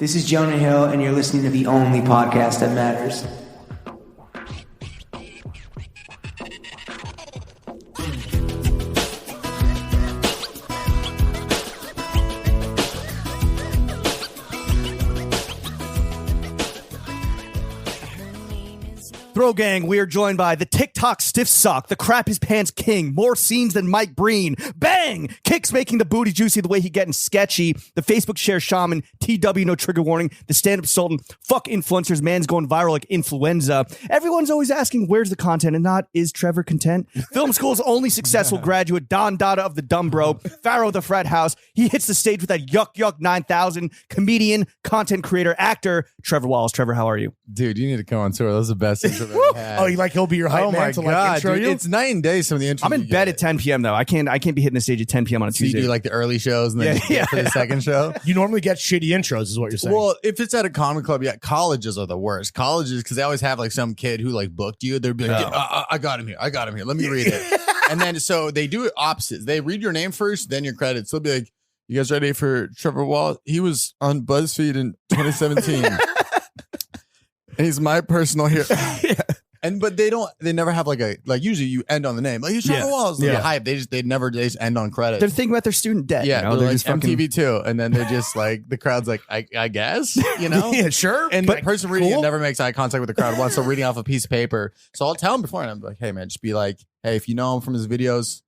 This is Jonah Hill, and you're listening to the only podcast that matters. Throw Gang, we are joined by the TikTok stiff sock, the crap his pants king, more scenes than Mike Breen, bang, kicks making the booty juicy the way he getting sketchy, the Facebook share shaman, TW no trigger warning, the stand-up sultan, fuck influencers, man's going viral like influenza. Everyone's always asking where's the content and not is Trevor content? Film school's only successful graduate, Don Dada of the Dumb Bro, Pharaoh of the Frat House. He hits the stage with that yuck 9000, comedian, content creator, actor, Trevor Wallace. Trevor, how are you? Dude, you need to come on tour. That was the best intro I've ever had. Oh, he'll be your hype man to like intro dude, you? It's night and day some of the intros. I'm in bed at 10 p.m. though. I can't be hitting the stage at 10 p.m. on a So Tuesday. you do like the early shows and then for the second show? You normally get shitty intros, is what you're saying. Well, if it's at a comedy club, yeah, colleges are the worst. Colleges, because they always have like some kid who like booked you. They'd be like, I got him here. Let me read it. And then so they do it opposite. They read your name first, then your credits. They'll be like, you guys ready for Trevor Wallace? He was on BuzzFeed in 2017. And he's my personal hero. But they never have usually you end on the name. Like, he's Trevor Wallace. Like, hype. They just end on credit. They're thinking about their student debt. Yeah, you know? they're like just fucking MTV too. And then they're just like, the crowd's like, I guess, you know? Yeah, sure. And the person reading it never makes eye contact with the crowd once they're reading off a piece of paper. So I'll tell him before, and I'm like, hey man, just be like, hey, if you know him from his videos,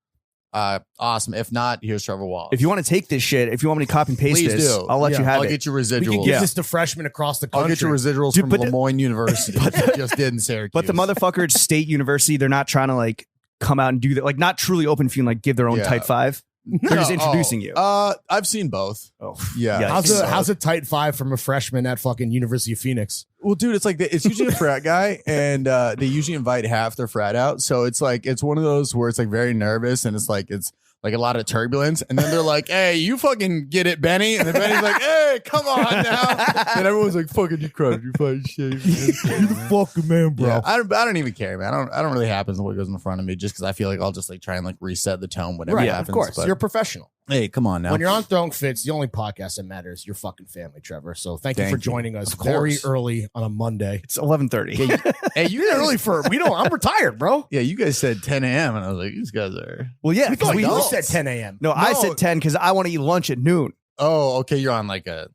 awesome. If not, here's Trevor Wallace. If you want to take this shit, if you want me to copy and paste Please this, do. I'll let you have I'll it. get your We residuals. can give this to freshmen across the country. I'll get your residuals from Lemoyne University. That just did in Syracuse. But the motherfucker at State University, they're not trying to like come out and do that. Like not truly open for you and like give their own Type 5. They're just introducing you. I've seen both. Oh, yeah. How's a tight 5 from a freshman at fucking University of Phoenix? Well, dude, it's like it's usually a frat guy, and they usually invite half their frat out. So it's like it's one of those where it's like very nervous, and it's like a lot of turbulence, and then they're like, "Hey, you fucking get it, Benny," and then Benny's like, "Hey, come on now," and everyone's like, "Fucking you, crud, you fucking shit, You the fucking man, bro. Yeah, I don't even care, man. I don't really happen what goes in front of me, just because I feel like I'll just like try and like reset the tone whenever it happens. Of course, but, you're a professional. Hey, come on now. When you're on Throwing Fits, the only podcast that matters is your fucking family, Trevor. So thank you for joining us very early on a Monday. It's 11:30. Hey, you guys, early for I'm retired, bro. Yeah, you guys said 10 a.m. and I was like, these guys are. Well, yeah, because we said 10 a.m. No, I said 10 because I want to eat lunch at noon. Oh, okay. You're on like a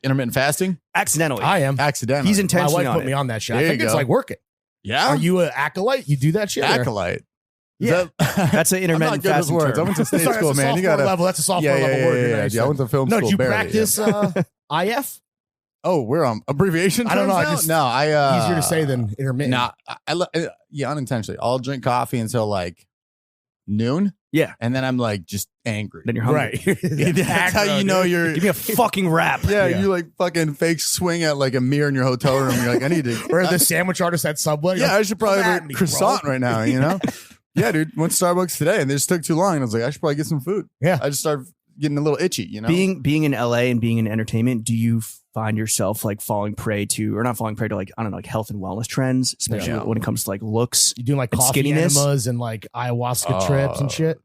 intermittent fasting. Accidentally, I am. Accidentally. He's My intentionally wife on put me it. on that shit. There I think you it's go. like working. Yeah. Are you an acolyte? You do that shit? Acolyte? Yeah, that's an intermittent fasting words. I term. went to state Sorry, school, that's a man. You sophomore got level. That's a sophomore level word. Yeah, I went to film No, school. did you barely, practice IF? Oh, we're on abbreviation. I don't know. terms now? Easier to say than intermittent. Nah, unintentionally. I'll drink coffee until like noon. Yeah, and then I'm like just angry. Then you're hungry. Right. That's how you know you're. Give me a fucking rap. Yeah, you like fucking fake swing at like a mirror in your hotel room. You're like, I need to. Or the sandwich artist at Subway. Yeah, I should probably have a me, croissant right now. You know. Yeah, dude. Went to Starbucks today, and they just took too long. And I was like, I should probably get some food. Yeah, I just started getting a little itchy. You know, being in LA and being in entertainment, do you find yourself like falling prey to, or not falling prey to, like I don't know, like health and wellness trends, especially when it comes to like looks? You doing like coffee enemas and like ayahuasca trips and shit?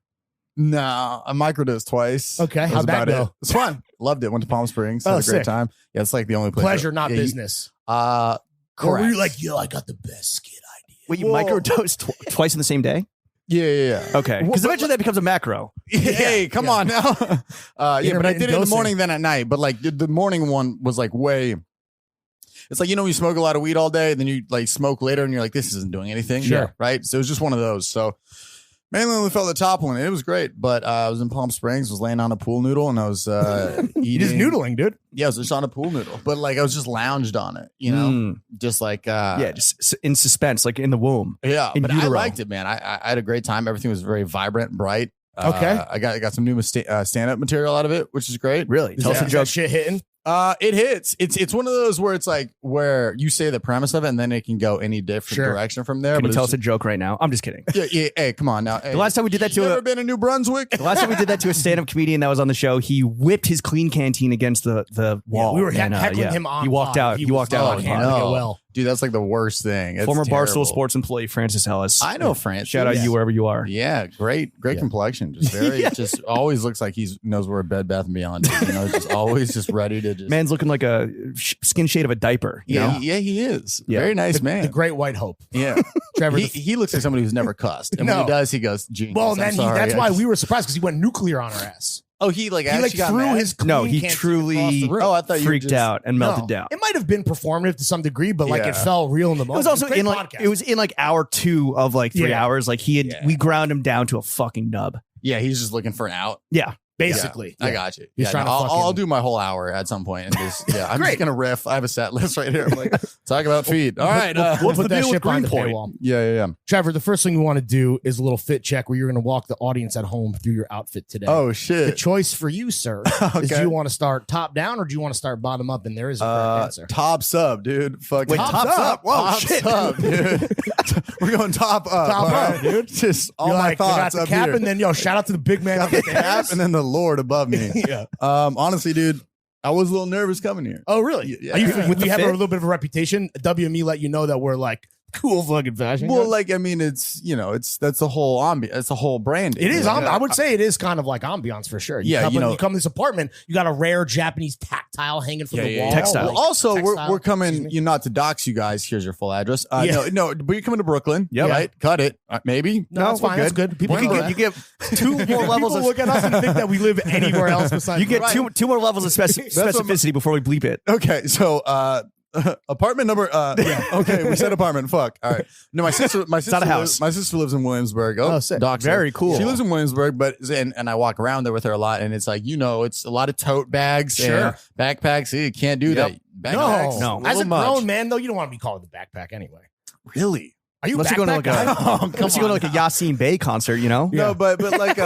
No, I microdosed twice. Okay, how'd that go? It's fun. Loved it. Went to Palm Springs. Had a great sick. time. Yeah, it's like the only place. Pleasure, not business. Correct. Or were you like, yo, I got the best skit idea? Wait, you microdose twice in the same day? Yeah. Okay, because eventually that becomes a macro. Hey, come on now. Yeah, but I did it in the dosing. morning, then at night. But like the morning one was like way. It's like, you know, you smoke a lot of weed all day, then you like smoke later, and you're like, this isn't doing anything. Sure. Right. So it was just one of those. So mainly only felt the top one. It was great, but I was in Palm Springs, was laying on a pool noodle, and I was eating. You just noodling, dude. Yeah, I was just on a pool noodle, but like I was just lounged on it, you know, just like just in suspense, like in the womb. Yeah, in but utero. I liked it, man. I had a great time. Everything was very vibrant, bright. Okay. I got some new stand-up material out of it, which is great. Really? Tell us a Is joke. that shit hitting? It hits. It's one of those where it's like where you say the premise of it, and then it can go any different direction from there. Can you but tell it's us a joke right now? I'm just kidding. Yeah. Hey, come on now. Hey, The last time we did that you to ever been in New Brunswick? The last time we did that to a stand-up comedian that was on the show, he whipped his clean canteen against the wall. We were and, heckling him on. He walked out. He walked out. handling it well. Dude, that's like the worst thing. It's Former terrible. Barstool Sports employee Francis Ellis. I know Francis. Shout out you wherever you are. Yeah, great complexion. Just very, just always looks like he knows where a Bed Bath and Beyond is. You know, just always just ready to just. Man's looking like a skin shade of a diaper. You know? Yeah, he is. Yeah. Very nice man. The Great White Hope. Yeah, Trevor. he looks like somebody who's never cussed, and when No. he does, he goes genius. Well, I'm and then sorry. that's why we were surprised because he went nuclear on our ass. Oh, he like He actually like got threw mad? his No, clean he canteen across truly the room. Oh, I thought you freaked were just, out and melted No. down. It might have been performative to some degree, but like Yeah. it felt real in the It moment. was also Great in like podcast. it was in like hour 2 of like 3 Yeah. hours. Like we ground him down to a fucking nub. Yeah, he's just looking for an out. Yeah. basically. I got you. He's Yeah, trying to I'll fucking- do my whole hour at some point and just I'm Great. just gonna riff. I have a set list right here. I'm like, talk about feet. All right, We'll what's put the that deal shit with behind the Greenpoint? paywall. Yeah. Trevor, the first thing we want to do is a little fit check where you're going to walk the audience at home through your outfit today. Oh The shit. choice for you, sir, is Okay. do you want to start top down or do you want to start bottom up? And there is a correct answer. Tops up, dude. Fucking Wait, tops up? Whoa, tops shit. up, dude. We're going top up. Top all up, right? dude. Just all You're my like, I got thoughts the up cap here. and then, shout out to the big man. Got the cap and then the Lord above me. Yeah. Honestly, dude, I was a little nervous coming here. Oh, really? Yeah. Are you, With we the have a fit? little bit of a reputation. WME let you know that we're like cool fucking fashion. Well, guys. like, I mean, it's, that's the whole ambiance. It's the whole branding. it is. You know? I would say it is kind of like ambiance for sure. Yeah, you come to this apartment, you got a rare Japanese tactile hanging from the wall. Textile. Well, also, Textile. we're coming, Excuse me. not to dox you guys. Here's your full address. Yeah. No, but you're coming to Brooklyn. Yep. Right? Cut it. Maybe. No, that's we're fine. That's good. People You can get, you get 2 more levels People of look at us and think that we live anywhere else besides. you get Right. two more levels of specificity before we bleep it. Okay. So, apartment number. Okay. We said apartment. Fuck. All right. No, my sister. not a house. My sister lives in Williamsburg. Oh, sick. Dox her. Very cool. She lives in Williamsburg, and I walk around there with her a lot, and it's like it's a lot of tote bags, Sure. and backpacks. You can't do that. Backpacks, No. As a little much. grown man, though, you don't want to be called the backpack anyway. Really? Are you a Unless you're going to backpack like guy? a, unless you go to like a Yassine Bey concert, No, Yeah. but like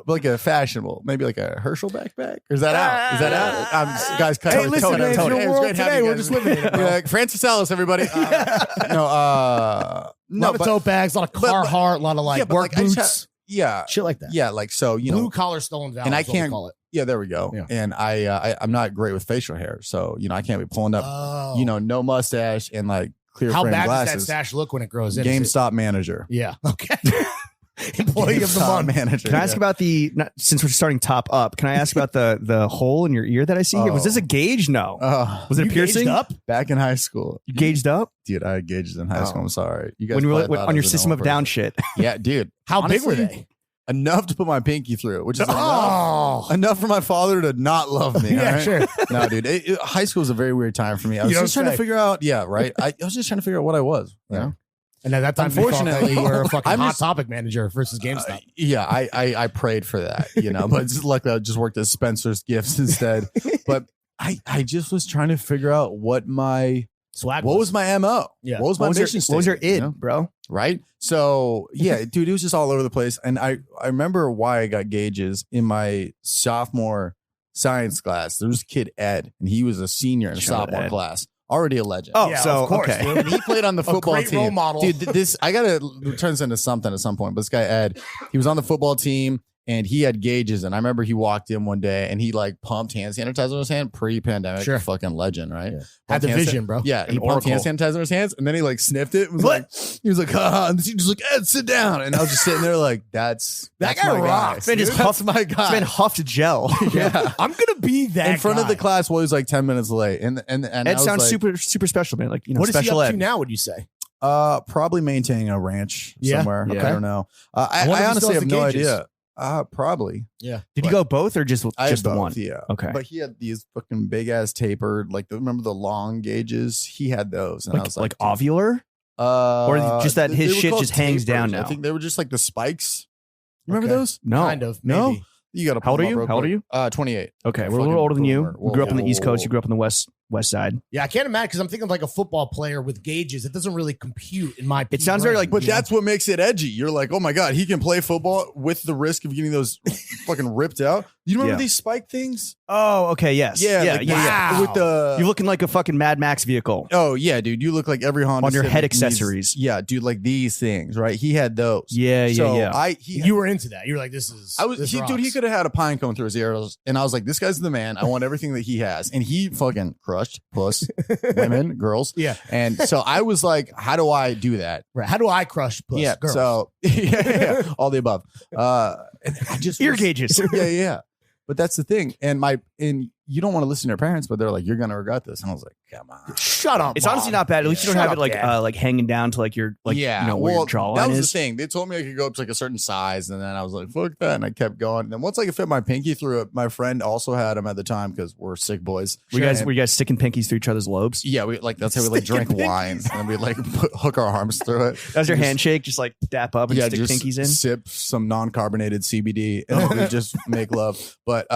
like a fashionable, maybe like a Herschel backpack. Or is that out? Is that out? Guys, cut Hey, it. listen, Tony, man, it's Tony. your Hey, it was world great having today. you We're guys. just living in it, bro. Yeah, Francis Ellis, everybody. A No, lot of tote bags, a lot of Carhartt, a lot of like yeah, but, work like, I just boots, yeah, shit like that. yeah, like so, Blue collar stolen valve. and I is what we can't- call it. yeah, there we go. Yeah. And I'm not great with facial hair, so I can't be pulling up, Oh. no mustache and like clear How frame bad does that glasses. stash look when it grows in? Is it- GameStop manager. Yeah. Okay. Employee of the GameStop month. manager. Can I ask about since we're starting top up, can I ask about the hole in your ear that I see here? Was this a gauge? No. Was it a You piercing? gauged up? Back in high school, You gauged up? dude, I had gauges in high school. I'm sorry, you guys. When you were probably thought on I your was a system of normal down person. shit. Yeah, dude. How big were Honestly, they? Enough to put my pinky through, which is Oh. enough for my father to not love me. Yeah, all right? sure. No, dude. High school was a very weird time for me. I was You just don't trying to say. figure out. Yeah, right. I was just trying to figure out what I was. You know? And at that time, unfortunately, you were a fucking I'm Hot just- Topic manager versus GameStop. Yeah, I prayed for that, but just luckily I just worked at Spencer's Gifts instead. But I just was trying to figure out what Swag. was my MO? Yeah. What was my What was your, mission what was your statement, id, you know? bro? Right? So yeah, dude, it was just all over the place. And I remember why I got gauges in my sophomore science class. There was a kid, Ed, and he was a senior in a Shout out sophomore Ed. class. Already a legend. Oh, Yeah, so of course, okay. dude. And he played on the football great team. role model. Dude, this I gotta turn this into something at some point. But this guy Ed, he was on the football team and he had gauges. And I remember he walked in one day and he like pumped hand sanitizer in his hand pre-pandemic. Sure. Fucking legend, right? Yeah. Pumped Had the hand vision, bro. Yeah, he An pumped hand oracle. sanitizer in his hands and then he like sniffed it. And he was like, and he just like, Ed, sit down. And I was just sitting there like, that's That that's guy my rocks, guy. Man, just That's huffed- my It's guy. been huffed gel. Yeah. I'm gonna be that In front of the guy. class while he was like 10 minutes late. And I Ed was sounds like, super special, man. Like, What is he special up ed. to now? Would you say? Probably maintaining a ranch Yeah? somewhere. Yeah. I don't know. I wonder if he honestly still has have the no gauges. idea. Probably. Yeah. Did you go both or just I had the both, one? Yeah. Okay. But he had these fucking big ass tapered, like remember the long gauges? He had those, and I was Like like, ovular? Or just that his they were shit called just hangs down tapers. now? I think they were just like the spikes. Remember Okay. those? No. Kind of. No? Maybe. You got to. How old are you? How old are you? 28. Okay, Yeah, we're a little fucking older than you. boomer. We grew up on the Whoa, East whoa, Coast. whoa. You grew up on the West side. Yeah, I can't imagine because I'm thinking of like a football player with gauges. It doesn't really compute in my. It sounds very brain, like- But you know? that's what makes it edgy. You're like, oh my god, he can play football with the risk of getting those fucking ripped out. You remember Yeah. these spike things? Oh, okay, yes. Yeah, yeah, like, yeah. wow. With the You're looking like a fucking Mad Max vehicle. Oh yeah, dude, you look like every Honda On your Civic head needs- accessories. yeah, dude, like these things, right? He had those. Yeah, yeah, So yeah. You were into that. You were like, this is. this dude. He rocks. could have had a pine cone through his ears, and I was like, this guy's the man. I want everything that he has, and he fucking crushed. crushed puss, women, girls. Yeah. And so I was like, how do I do that? Right. How do I crush puss? Yeah. Girls. So all the above. And I just Ear gauges. Yeah. But that's the thing. And you don't want to listen to your parents, but they're like, you're gonna regret this. And I was like, come on. Shut up. It's Mom. honestly not bad. At least you don't Shut have it up, like hanging down to like your where your jawline that was is. the thing. They told me I could go up to like a certain size, and then I was like, fuck that. And I kept going. And then once I could fit my pinky through it, my friend also had them at the time because we're sick boys. Were you guys sticking pinkies through each other's lobes? Yeah, that's how we like drink wine, and we like hook our arms through it. That was your handshake, just like dap up and stick just pinkies in. Sip some non-carbonated CBD, and then we just make love. But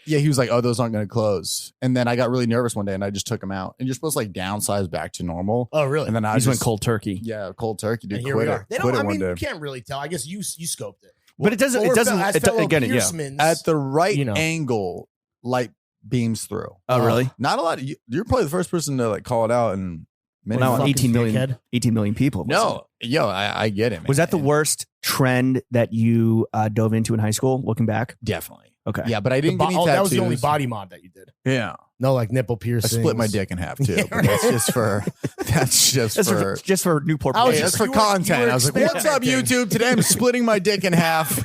yeah, he was like, oh, those aren't going to close. And then I got really nervous one day, and I just took them out. And you're supposed to like downsize back to normal. Oh, really? And then I just went just cold turkey. Yeah, cold turkey, dude. And here we are. They Quit don't. it one day. You can't really tell. I guess you scoped it. But it doesn't. It doesn't. Again, yeah. At the right angle, light beams through. Oh, really? Not a lot. You're probably the first person to like call it out, and Well, now 18 million people. No, I get it. Man. Was that the worst trend that you dove into in high school? Looking back, definitely. Okay. Yeah, but I didn't get any tattoos. That was the only body mod that you did. Yeah. No, like nipple I piercings. split my dick in half too. But that's just for. Just for Newport. Hey, that's for content. I was like, "What's up, YouTube? Today I'm splitting my dick in half.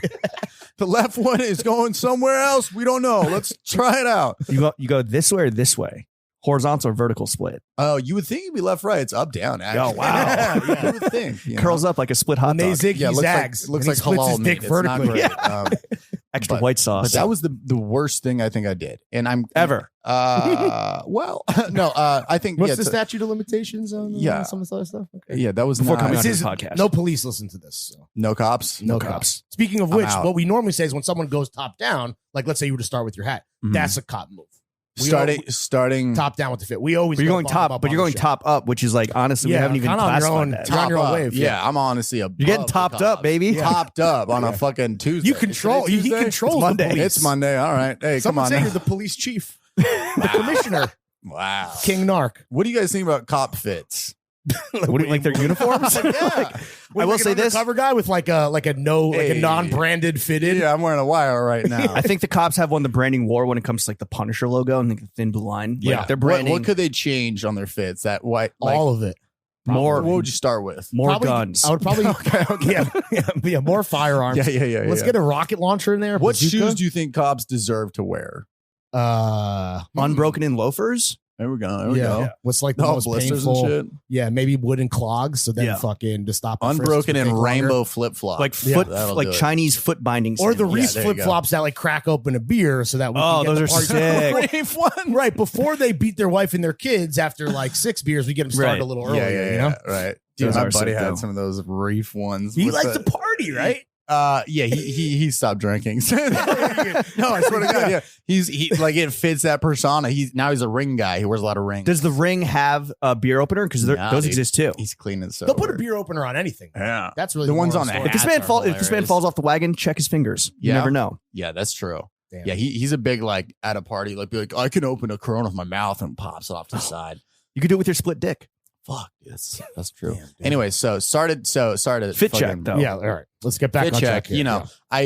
The left one is going somewhere else. We don't know. Let's try it out." You go this way or this way? Horizontal or vertical split? Oh, you would think it'd be left, right. It's up, down. Actually. Oh, wow. Yeah, you would think. Curls up like a split hot When they dog. zig, he zags. Looks and like he splits halal his dick meat. It's not vertically. great. Extra white sauce. But that was the worst thing I think I did. And I'm ever. Well, no, I think What's the statute of limitations on some of this other stuff? Okay. Yeah, that was Before not, coming on This this is podcast. no police listen to this. So. no cops. No cops. Speaking of I'm which, out. what we normally say is when someone goes top down, like let's say you were to start with your hat, Mhm. that's a cop move. Starting Top down with the fit. We always But you're go going bottom top, up but on you're the going show. top up, which is like honestly, we haven't even kinda on your classified own- that. you're on your own wave. Yeah, I'm honestly You're getting topped up, baby. Topped up on a fucking Tuesday. You control. Today He Tuesday? controls It's Monday. the police. It's Monday. All right. Hey, Someone come say on. you're the police chief, the commissioner, Wow. King Narc. What do you guys think about cop fits? What do you like their uniforms? Yeah. I will say this. Cover guy with like a Hey. non-branded fitted. Yeah, I'm wearing a wire right now. I think the cops have won the branding war when it comes to like the Punisher logo and like the thin blue line. Like, Yeah. their What, branding. what could they change on their fits? That white, All of it. more What would you start with? more Probably- guns. I would probably yeah, more firearms. Yeah. Let's get a rocket launcher in there. What bazooka. shoes do you think cops deserve to wear? Unbroken in loafers. There we go. There we go. What's like the No most blisters painful? and shit. Yeah, maybe wooden clogs. So then Yeah. fucking to stop the frisks Unbroken would and take longer. rainbow flip flop. Like foot, that'll like do it. Chinese foot bindings. Or the Reese there you flip flops that like crack open a beer so that we Oh, can get those the are party sick. Brave one. right before they beat their wife and their kids after like 6 beers. We get them started Right. a little earlier. Yeah, You know, right. Dude, Those my are buddy sick, had though. some of those reef ones. he with likes the- to party, right? Yeah, he stopped drinking. No, I swear to God, yeah. He like it fits that persona. He's a ring guy. He wears a lot of rings. Does the ring have a beer opener? Because Nah, those dude. exist too. He's clean and They'll sober. put a beer opener on anything. Yeah, That's really The ones moral on the story. hat. If this man hilarious. falls off the wagon, check his fingers. You Yeah. never know. yeah, that's true. Damn. Yeah, he's a big like at a party like be like I can open a Corona with my mouth and pops it off to the side. You could do it with your split dick. Fuck, that's true. Damn, dude. Anyway, started Fit check fucking- though. Yeah, all right. Let's get back Fit on check. track here. You know, all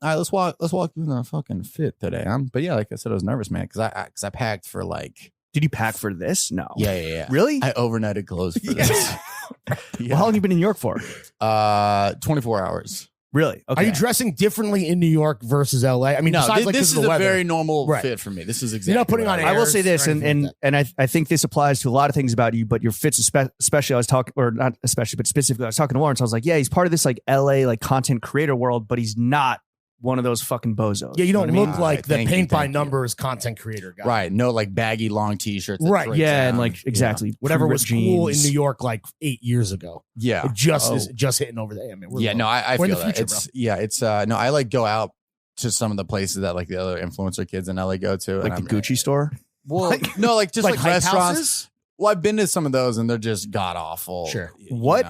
right, let's walk through the fucking fit today. But yeah, like I said, I was nervous, man, because I packed for like Did you pack for this? No. yeah. Really? I overnighted clothes for Yeah. this. Well, how long have you been in New York for? 24 hours. Really? Okay. Are you dressing differently in New York versus LA? I mean, No, besides like this 'cause is of the a weather. very normal Right. fit for me. This is exactly. You're not putting what on I I will airs say this, or and anything and, like and I think this applies to a lot of things about you, but your fits, especially. I was talking, or not especially, but specifically, I was talking to Lawrence. I was like, yeah, he's part of this like LA like content creator world, but he's not one of those fucking bozos. Yeah, you don't know what I look mean? like the Thank you, paint by thank you. numbers content creator guy. Right. No, like baggy long t-shirts. that Right. break Yeah, and down. like exactly Whatever was pre-ripped cool in jeans. New York like 8 years ago. Yeah. It just Oh. is just hitting over there. I mean, we're Yeah. low. No, I We're in feel the that. future, It's no, I like go out to some of the places that like the other influencer kids in LA go to. like and the I'm- Gucci store. Well, no, like just like, hype restaurants. houses? Well, I've been to some of those and they're just god awful. Sure. What?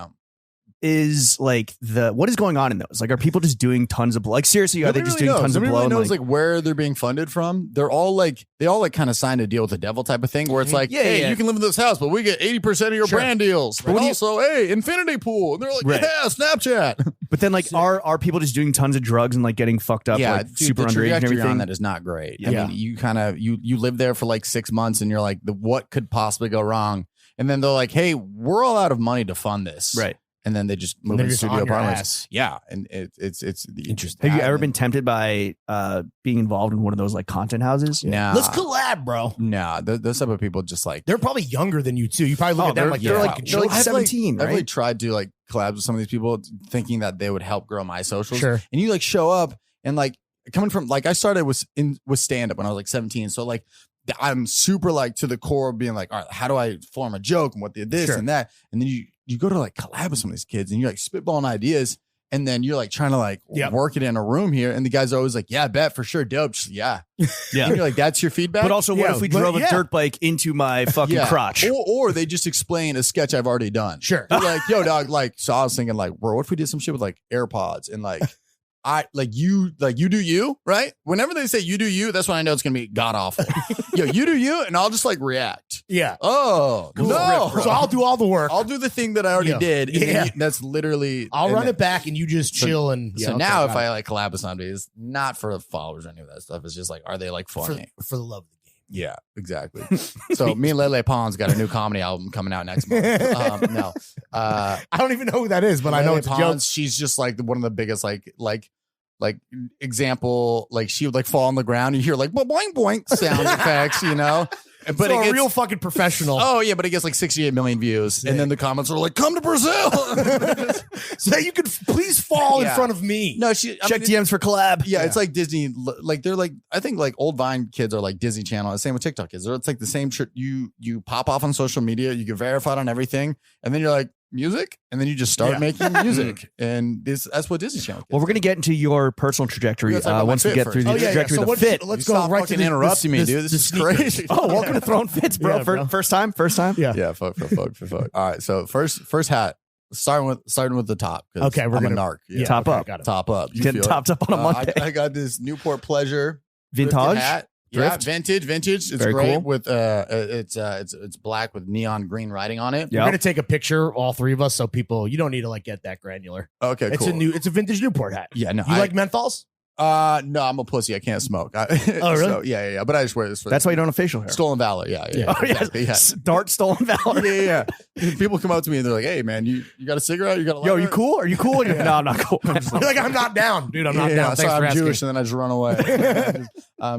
Is like what is going on in those? Like, are people just doing tons of like seriously? Are they just doing tons of Nobody blow? really and, knows like where they're being funded from. They all kind of signed a deal with the devil type of thing where it's like, Yeah, hey, yeah. you can live in this house, but we get 80% of your Sure. brand deals. But But what do you- also, hey, infinity pool. And they're like, Right. yeah, Snapchat. But then, like, are people just doing tons of drugs and like getting fucked up, like dude, super the underage and trajectory everything? on that is not great. Yeah. I mean, you kind of you live there for like 6 months, and you're like, what could possibly go wrong? And then they're like, hey, we're all out of money to fund this, Right. And then they just move They're into just studio on your apartments. ass. Yeah, and it's Interesting. Have you ever been tempted by being involved in one of those like content houses? Nah, Let's collab, bro. Nah, those type of people just like They're probably younger than you too. You probably look at them like they're they're like- like they're like I've 17, I've right? like tried to like collab with some of these people, thinking that they would help grow my socials. Sure. And you like show up and like coming from like I started with stand up when I was like 17, so like I'm super like to the core of being like, all right, how do I form a joke and what did this Sure. and that, and then you go to like collab with some of these kids and you're like spitballing ideas. And then you're like trying to like work it in a room here. And the guys are always like, yeah, bet for sure. Dope. Just, yeah. Yeah. And you're like, that's your feedback. But also, what if we drove a dirt bike into my fucking Yeah. crotch? Or they just explain a sketch I've already done. Sure. They're like, yo, dog, like, so I was thinking, like, bro, what if we did some shit with like AirPods and like, you do you, right? Whenever they say you do you, that's when I know it's gonna be god awful. Yo, you do you, and I'll just like react. Yeah. Oh, Cool. no. So I'll do all the work. I'll do the thing that I already Yeah. did. And then Yeah. that's literally. I'll and run then- it back and you just So- chill and So now, if I like collab with somebody, it's not for the followers or any of that stuff. It's just like, are they like funny? for the love of the game. Yeah, exactly. So me and Lele Pons got a new comedy album coming out next month. No, I don't even know who that is, but I know Lele it's a joke. Pons. She's just like one of the biggest like example. Like she would like fall on the ground. You hear like boing boing sound effects, you know. But So it gets, a real fucking professional. oh yeah, but it gets like 68 million views, and then the comments are like, "Come to Brazil." So that you could please fall in Yeah. front of me. No, Check DMs for collab. Yeah, it's like Disney. Like they're like, I think like old Vine kids are like Disney Channel. The same with TikTok kids. It's like the same. You pop off on social media. You get verified on everything, and then you're like music, and then you just start making music, and that's what Disney Channel. Well, we're gonna get into your personal trajectory We gotta talk about once my we fit get through first. the trajectory of the fit. Let's You go stop right to fucking the interrupting me, dude. This is sneakers. crazy. Oh, welcome to Throwing Fits, bro. Yeah, bro. First time. Yeah. Fuck. All right, so first hat. Starting with the top. 'Cause Okay, we're I'm gonna a narc. Yeah. Top up. Got it. Top up. You Getting feel it? topped up on a Monday. I got this Newport Pleasure Vintage. thrifted hat. Yeah, Thrift? vintage. It's Very great cool. with it's black with neon green writing on it. Yeah. We're gonna take a picture, all three of us, so people you don't need to like get that granular. Okay, It's cool. it's a vintage Newport hat. Yeah, no. You like menthols? No, I'm a pussy. I can't smoke. Oh, really? So, yeah. But I just wear this for That's why you don't have facial hair. stolen valor. Yeah. Oh, yeah. Exactly, yeah. Dart stolen valor. Yeah. People come up to me and they're like, "Hey, man, you got a cigarette? You got a Yo, lighter?" you cool? Are you cool? No, I'm not cool. You're like, I'm not down, dude. I'm not Yeah, down. so Thanks for I'm asking. Jewish, and then I just run away.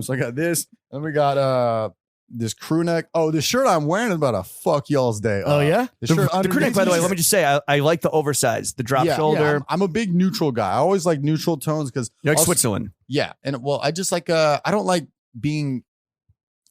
So I got this, and we got this crew neck. Oh, this shirt I'm wearing is about a fuck y'all's day. Oh, yeah? the The, shirt the crew neck, by the way, let me underneath- just say, I like the oversized, the drop shoulder. I'm a big neutral guy. I always like neutral tones because You're like Switzerland. Yeah, and well, I just like I don't like being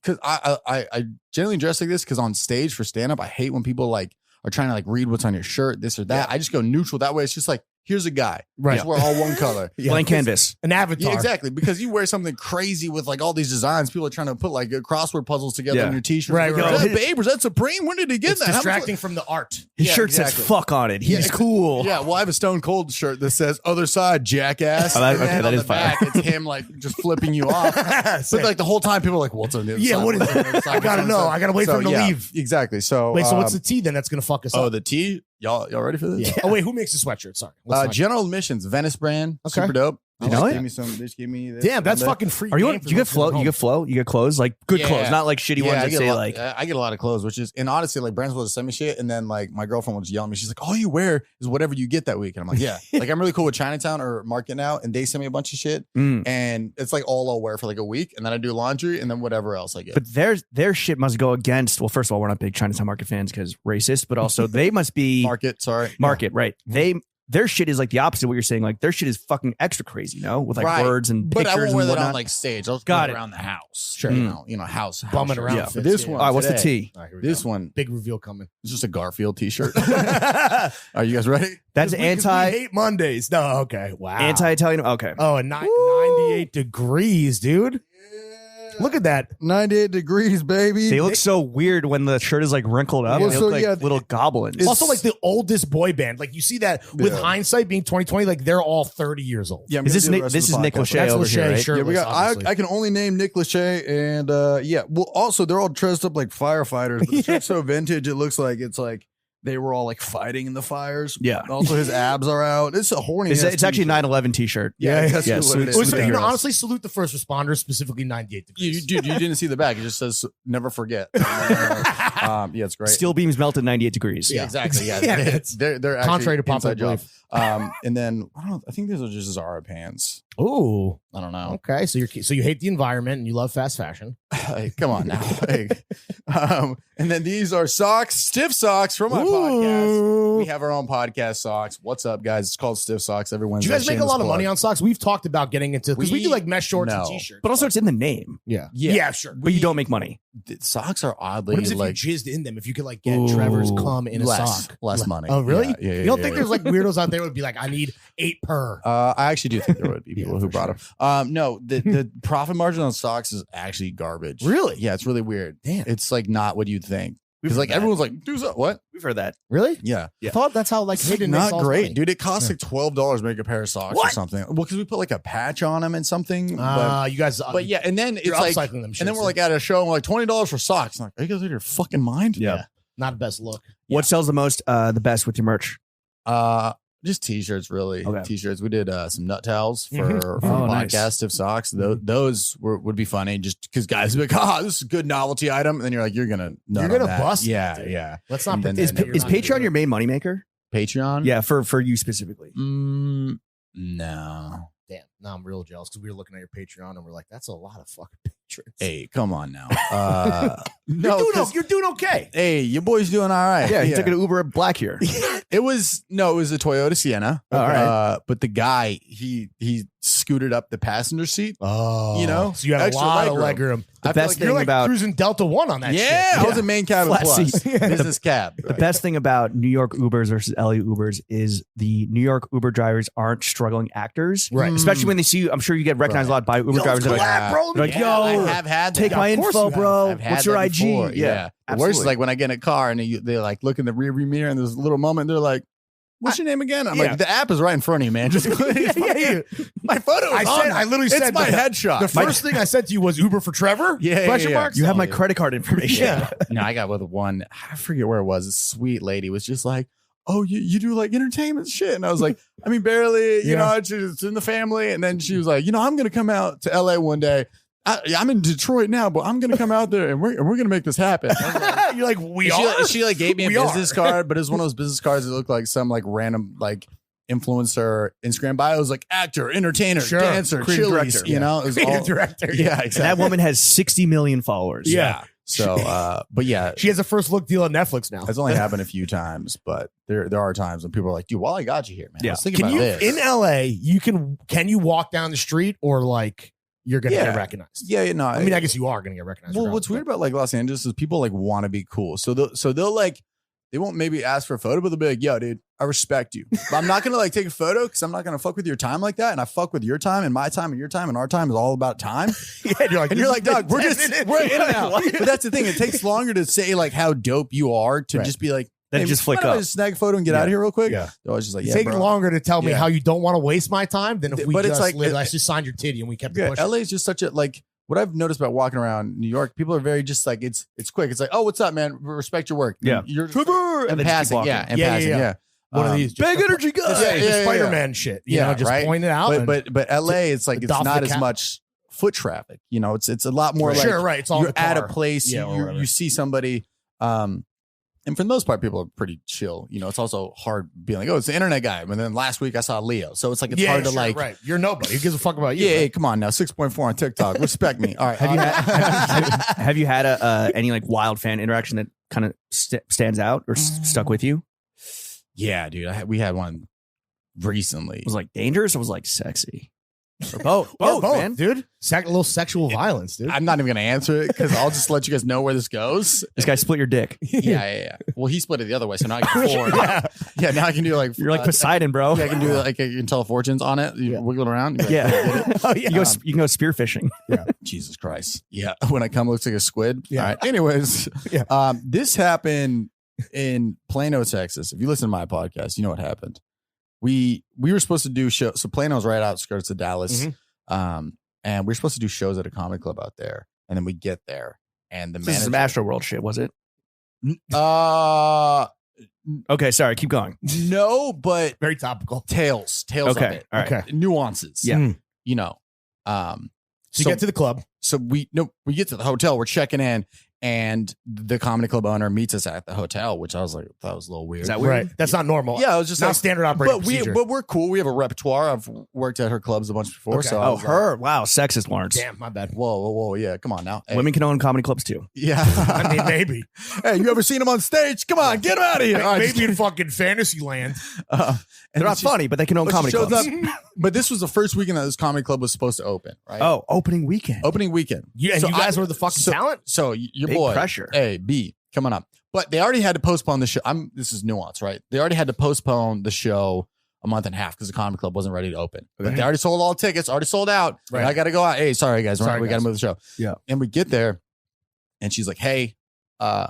because I generally dress like this because on stage for stand up I hate when people like are trying to like read what's on your shirt, this or that. I just go neutral. That way, it's just like here's a guy. Right. Just wear all one color. Blank canvas. An avatar. Yeah, exactly. Because you wear something crazy with like all these designs. People are trying to put like crossword puzzles together Yeah. on your t-shirt. Right, Is right. that Babe? Was that Supreme? When did he get It's that? How much distracting from the art. His Yeah, shirt says exactly. fuck on it. He's cool. Yeah, well, I have a Stone Cold shirt that says "Other Side, Jackass." Oh, that- And then okay, that on is the fire. back, it's him like just flipping you off. But like the whole time, people are like, "What's on the other Yeah, side? what is What's on the it? other side? I gotta What's on the know. other I gotta wait side?" for him to yeah, leave. Exactly. So Wait, so what's the T then that's gonna fuck us Oh, up? the T. Y'all ready for this? Yeah. Oh wait, who makes the sweatshirt? Sorry. Let's not- General Admissions, Venice brand, Okay. super dope. They You know just it? gave me some. They just gave me. This Damn, that's and that. fucking free. Are you? game Do for you get those flow? at You home. get flow? You get clothes like good Yeah. clothes, not like shitty ones I that get say a lot, like. I get a lot of clothes, which is, and honestly, like brands will just send me shit, and then like my girlfriend will just yell at me. She's like, "All you wear is whatever you get that week," and I'm like, "Yeah." Like I'm really cool with Chinatown or Market now, and they send me a bunch of shit, and it's like all I'll wear for like a week, and then I do laundry, and then whatever else I get. But their shit must go against. Well, first of all, we're not big Chinatown Market fans because racist, but also they must be market, right? Their shit is like the opposite of what you're saying. Like their shit is fucking extra crazy, you know, with like Right. words and But pictures I won't wear and that whatnot. on like stage. I'll just Got go it. around the house. Sure. You know, house Bumming shirt. around. Yeah. fits, But this yeah. one. All right, what's the today, T? All right, here we This go. one Big reveal coming. is just a Garfield t-shirt. Are you guys ready? That's 'Cause we anti hate Mondays. No, okay. Wow. Italian. Okay. Oh, and 98 degrees, dude. Look at that. 98 degrees, baby. They look so weird when the shirt is like wrinkled up. Well, They so, look like yeah, little goblins. it's- Also, like the oldest boy band. Like you see that with Yeah. hindsight being 2020, like they're all 30 years old. Yeah, I'm Is gonna this do the Nick? rest This of is the Nick podcast. Lachey That's over Lachey, here, right? sure. Yeah, we got. Obviously. I can only name Nick Lachey, and yeah. Well, also they're all dressed up like firefighters. But the shirt's so vintage, it looks like it's like they were all like fighting in the fires. Yeah. Also, his abs are out. It's a horny. It's actually a 9/11 t-shirt. Yeah, that's yeah, what it is. So, honestly, salute the first responders, specifically 98 degrees. Dude, you didn't see the back. It just says "never forget." Yeah, it's great. Steel beams melt at 98 degrees. Yeah, exactly. Yeah, Yeah, they're contrary to inside popular job. And then I think these are just Zara pants. Ooh, I don't know. okay. So you hate the environment and you love fast fashion. Hey, come on now. Hey. And then these are socks, stiff socks from my podcast. We have our own podcast socks. What's up, guys? It's called Stiff Socks. Every Wednesday. Do you guys make a lot of money on socks? We've talked about getting into because we do like mesh shorts and t-shirts, but also it's in the name. Yeah, sure. But you don't make money. Socks are oddly What if like you jizzed in them? If you could like get Trevor's cum in a sock, less money. Oh, really? Yeah, you don't think there's like weirdos out there who would be like, I need 8 per? I actually do think there would be people who for brought them. No, the profit margin on socks is actually garbage. Really? Yeah, it's really weird. Damn. It's like not what you'd think. Because like everyone's like, do so what? We've heard that. Really? Yeah. I thought that's how like It's Hayden like makes not all his great, money. dude. It costs like $12 to make a pair of socks or something. Well, because we put like a patch on them and something. You guys, But yeah, and then it's you're like, upcycling them. and then we're like at a show and we're like $20 for socks. I'm like, are you guys out of your fucking mind? Yeah. not the best look. What sells the most, the best with your merch? Just t-shirts, really. Okay. T-shirts. We did some nut towels for Mhm. the Oh, podcast, nice. Stiff Socks. Those would be funny just because guys would be like, this is a good novelty item. And then you're like, you're gonna bust it, Yeah, dude. yeah. Let's not And then- pretend then- that Is you're not Patreon doing your it. main moneymaker? Patreon? Yeah, for you specifically. No. Damn, now I'm real jealous because we were looking at your Patreon and we're like, that's a lot of fucking patrons. Hey, come on now. You're doing okay. Hey, your boy's doing all right. Yeah, he took an Uber Black here. It was a Toyota Sienna. All right. But the guy, he scooted up the passenger seat. Oh, You know, so you had a extra lot of leg legroom. The I feel best like thing You're like about cruising Delta One on that Yeah, shit. I was a main cabin Flat plus. seat. Business cab. the best thing about New York Ubers versus LA Ubers is the New York Uber drivers aren't struggling actors. Right. Especially when they see you. I'm sure you get recognized a lot by Uber drivers. They're like, bro. they're like, Yeah, yo, I have had that. take my Of course info, you have. bro. I've had What's your that IG? before. Yeah. The worst is absolutely. like when I get in a car and they like look in the rearview mirror and there's a little moment. They're like, "What's your name again?" I'm Yeah. like, "The app is right in front of you, man. Just My photo. I literally it's said my the- headshot." The first thing I said to you was Uber for Trevor. Yeah, Question yeah, yeah. marks? you have my Yeah. credit card information. Yeah. No, I got with one. I forget where it was. A sweet lady was just like, "Oh, you do like entertainment shit," and I was like, "I mean, barely. You know, it's in the family." And then she was like, I'm going to come out to LA one day. I'm in Detroit now, but I'm going to come out there and we're going to make this happen. I was like, You're like, we she, are. she like gave me a We are. business card, but it was one of those business cards that looked like some like random like influencer Instagram bio. It was like actor, entertainer, Sure. dancer, Creative Chili's, director. you know, it was all, Director. yeah, exactly. That woman has 60 million followers. Yeah. So, but yeah, She has a first look deal on Netflix now. it's only happened a few times, but there are times when people are like, "Dude, while I got you here, man, Yeah. I was thinking Can about you this." in LA? Can you walk down the street or like you're gonna Yeah. get recognized? yeah, no, I mean, I guess you are gonna get recognized. well, what's weird about like Los Angeles is people like want to be cool, so they'll like they won't maybe ask for a photo, but they'll be like, "Yo, dude, I respect you, but I'm not gonna like take a photo because I'm not gonna fuck with your time like that, and I fuck with your time and my time and your time, and our time is all about time." Yeah, you're like, And you're like, "Dog, we're in and out." What? But that's the thing; it takes longer to say like how dope you are to Right. just be like, Then "Hey, just flick mind if I up. just snag a photo and get Yeah. out of here real quick." Yeah. They're always just like, It's "Yeah, taking bro." longer to tell me Yeah. how you don't want to waste my time than if we But it's just like- I just signed your titty and we kept Yeah, pushing. LA is just such a like what I've noticed about walking around New York, people are very just like it's quick. It's like, "Oh, what's up, man? Respect your work." Yeah. You're Trevor! and And then just keep passing, walking. yeah, and Yeah, passing, yeah, yeah. yeah. One of these Big energy guy. just, Yeah, the yeah, yeah. Spider-Man shit. You Yeah, know, just right? point it out. But LA, it's like it's adopt not the as cat. much foot traffic. You know, it's a lot more like sure, right? It's all you're in the at a car. place, Yeah, or whatever. you see somebody, and for the most part, people are pretty chill. You know, it's also hard being like, "Oh, it's the internet guy." And then last week I saw Leo, so it's like it's yeah, hard to sure, like. right. You're nobody. Who gives a fuck about you? Yeah, right? hey, come on now, 6.4 on TikTok. Respect me. All right, Have you had any like wild fan interaction that kind of stands out or stuck with you? yeah, dude, we had one recently. It was like dangerous or was like sexy? Or both, Both, man. dude. A little sexual violence, dude. I'm not even gonna answer it because I'll just let you guys know where this goes. This guy split your dick. Yeah. Well, he split it the other way, so now I can four. Yeah, now I can do like You're like Poseidon, bro. I can do like you can tell fortunes on it. You wiggle it around. You're like, Yeah. Oh, yeah. You can go spearfishing. Jesus Christ. Yeah. When I come, it looks like a squid. Yeah. All right. Anyways, Yeah. This happened in Plano, Texas. If you listen to my podcast, you know what happened. We were supposed to do shows. So Plano's right outskirts of Dallas. And we're supposed to do shows at a comedy club out there. And then we get there and the This is manager. some Astro World shit, was it? Okay, sorry, keep going. No, but Very topical. tales Okay, of it. all right. Okay. Nuances. Yeah. You know. So you get to the club. So we get to the hotel, we're checking in, and the comedy club owner meets us at the hotel, which I was like, that was a little weird. Is that weird? Right. That's not normal. Yeah, it was just not like standard operating but procedure. we're cool. We have a repertoire. I've worked at her clubs a bunch before. Okay. So I Oh, was like, her. Wow, sexist, Lawrence. Damn, my bad. whoa, yeah, come on now. Hey. Women can own comedy clubs too. Yeah. I mean, maybe. Hey, you ever seen him on stage? Come on, get him out of here. All right, Maybe in fucking fantasy land. and They're not she- funny, but they can own but she comedy shows clubs. up- but this was the first weekend that this comedy club was supposed to open, right? Oh, opening weekend. Opening weekend. Yeah, and So you guys I- were the fucking so- talent? So your Big boy, pressure. A, B, coming up. But they already had to postpone the show. This is nuance, right? They already had to postpone the show a month and a half because the comedy club wasn't ready to open. But they already sold all the tickets, already sold out. Right. And I got to go out. Hey, sorry guys, Sorry, we got to guys. move the show. Yeah. And we get there, and she's like, "Hey," and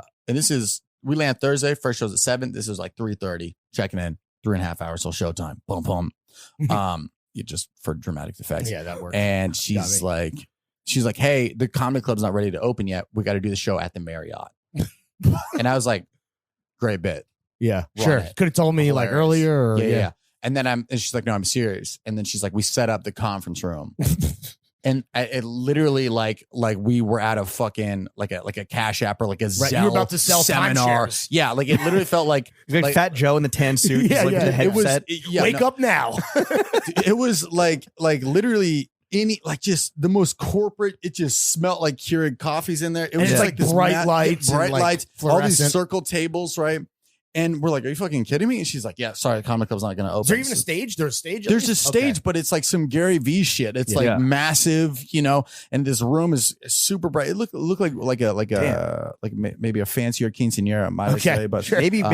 we land Thursday. First show's at 7. This is like 3:30. Checking in, 3.5 hours till showtime. Boom, boom. Just for dramatic effects. Yeah, that works. And she's like, "Hey, the comedy club's not ready to open yet. We got to do the show at the Marriott." And I was like, "Great bit." Yeah, Run sure. it. Could have told me like Hilarious. earlier. Or, Yeah. And then and she's like, "No, I'm serious." And then she's like, "We set up the conference room." And it literally like we were at a fucking like a Cash App or like a Right, Zelle you were about to sell seminar. timeshares. Yeah, like it literally felt like Like Fat Joe in the tan suit. Yeah, just looking yeah. at the it was. headset. Wake up now. It was like literally any like just the most corporate. It just smelled like Keurig coffees in there. It was it's just like this bright lights and, bright like, lights, all these fluorescent. circle tables, right? And we're like, "Are you fucking kidding me?" And she's like, "Yeah, sorry, the comic club's not going to open." Is there even a stage? There's a stage? There's a stage, but it's like some Gary V shit. It's like Yeah. massive, and this room is super bright. It looked like maybe a fancier quinceanera, I might Okay, say, but sure. Maybe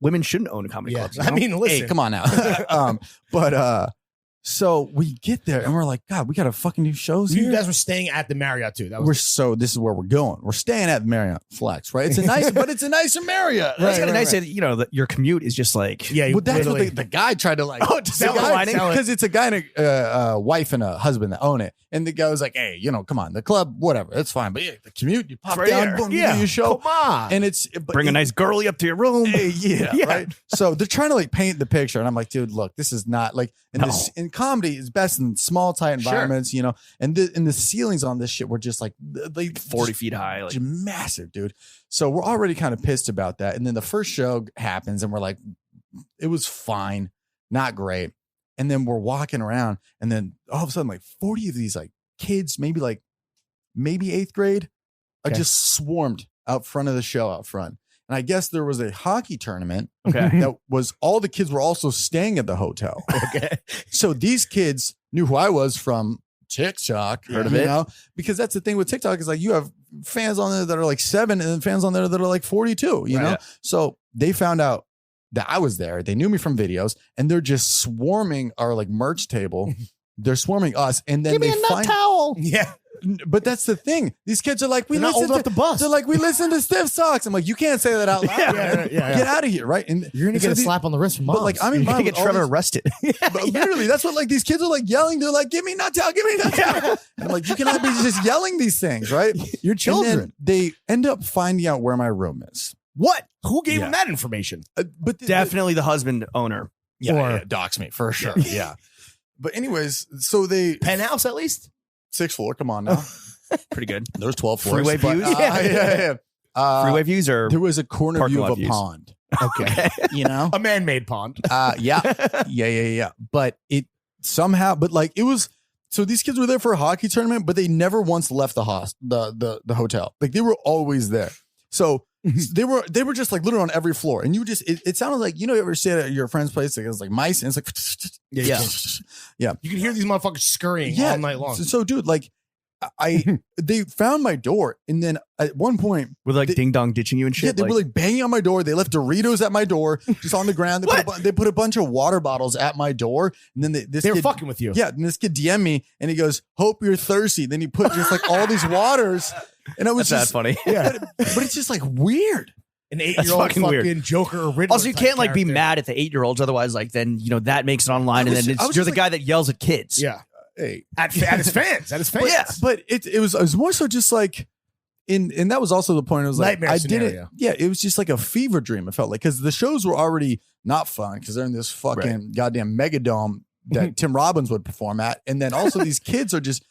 women shouldn't own a comedy Yeah. club. you I know? mean, listen. hey, come on now. So we get there and we're like, God, we got to fucking do shows You here. guys were staying at the Marriott too. That was This is where we're going. We're staying at Marriott Flex, right? It's a nicer Marriott. That's kind right, of nice right. that that your commute is just like yeah. Well, that's what literally- the guy tried to like. Oh, to sell the lining? Because it's a guy and a wife and a husband that own it. And the guy was like, "Hey, come on, the club, whatever, it's fine. But yeah, the commute, you pop right down, here. boom, you Yeah, do your show. come on. And it's but bring a nice girly up to your room. yeah, Yeah. right. So they're trying to like paint the picture, and I'm like, dude, look, this is not like in comedy is best in small, tight environments, And the ceilings on this shit were just like 40 feet high. Like, just massive, dude. So we're already kind of pissed about that. And then the first show happens, and we're like, it was fine, not great. And then we're walking around, and then all of a sudden, like 40 of these like kids, maybe 8th grade, are Okay. just swarmed out front of the show out front. And I guess there was a hockey tournament okay. that was all the kids were also staying at the hotel. okay. So these kids knew who I was from TikTok. Heard of you it. know? Because that's the thing with TikTok is like you have fans on there that are like 7 and then fans on there that are like 42, you know? Right. So they found out that I was there. They knew me from videos, and they're just swarming our like merch table. They're swarming us, and then they find towel. Yeah. But that's the thing. These kids are like, we They're not listen old enough to to bust. They're like, we listen to Stiff Socks. I'm like, you can't say that out loud. Yeah, man. yeah. Get out of here, right? And You're gonna so get a slap on the wrist from moms. But like, I'm in You're gonna mind get with all Trevor these- arrested. But literally, that's what like these kids are like yelling. They're like, "Give me nuttown, give me nuttown." And I'm like, you cannot be just yelling these things, right? Your children. And then they end up finding out where my room is. What? Who gave Yeah. him that information? But Definitely the husband owner. yeah, dox me for sure. Yeah. But anyways, so they Penthouse at least? 6th floor. Come on now. Pretty good. There's 12 floors. Freeway but, views? yeah. Freeway views or There was a corner parking view lot of a views. pond. Okay. You know. A man-made pond. Yeah. But it somehow, but like it was. So these kids were there for a hockey tournament, but they never once left the hotel. Like they were always there. So they were just like literally on every floor, and you just it sounded like you ever stay at your friend's place? Like, it was like mice, and it's like yeah. You can hear these motherfuckers scurrying Yeah. all night long. So dude, like they found my door, and then at one point. with like ding dong ditching you and shit. Yeah, they were like banging on my door. They left Doritos at my door, just on the ground. They put a bunch of water bottles at my door, and then they were fucking with you. Yeah, and this kid DM'd me, and he goes, "Hope you're thirsty." Then he put just like all these waters, and I was That's just funny. Yeah. but it's just like weird. An That's 8-year-old fucking fucking weird. Joker or Riddler. Also, you type can't like be character. mad at the 8-year-olds. Otherwise, like then that makes it online, and then I was you're just the guy that yells at kids. Yeah. Hey, At his fans. At his fans. but it was more so just like and that was also the point. It was like, Nightmare I scenario. didn't, yeah, it was just like a fever dream. It felt like, because the shows were already not fun because they're in this fucking goddamn megadome that Tim Robbins would perform at. And then also these kids are just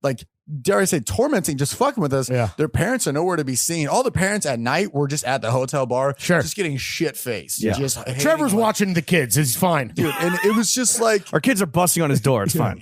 like, dare I say, tormenting, just fucking with us. Yeah. Their parents are nowhere to be seen. All the parents at night were just at the hotel bar, just getting shit faced. Yeah. Just hating Trevor's life. watching the kids. He's fine. Dude, and it was just like, Our kids are busting on his door. It's fine.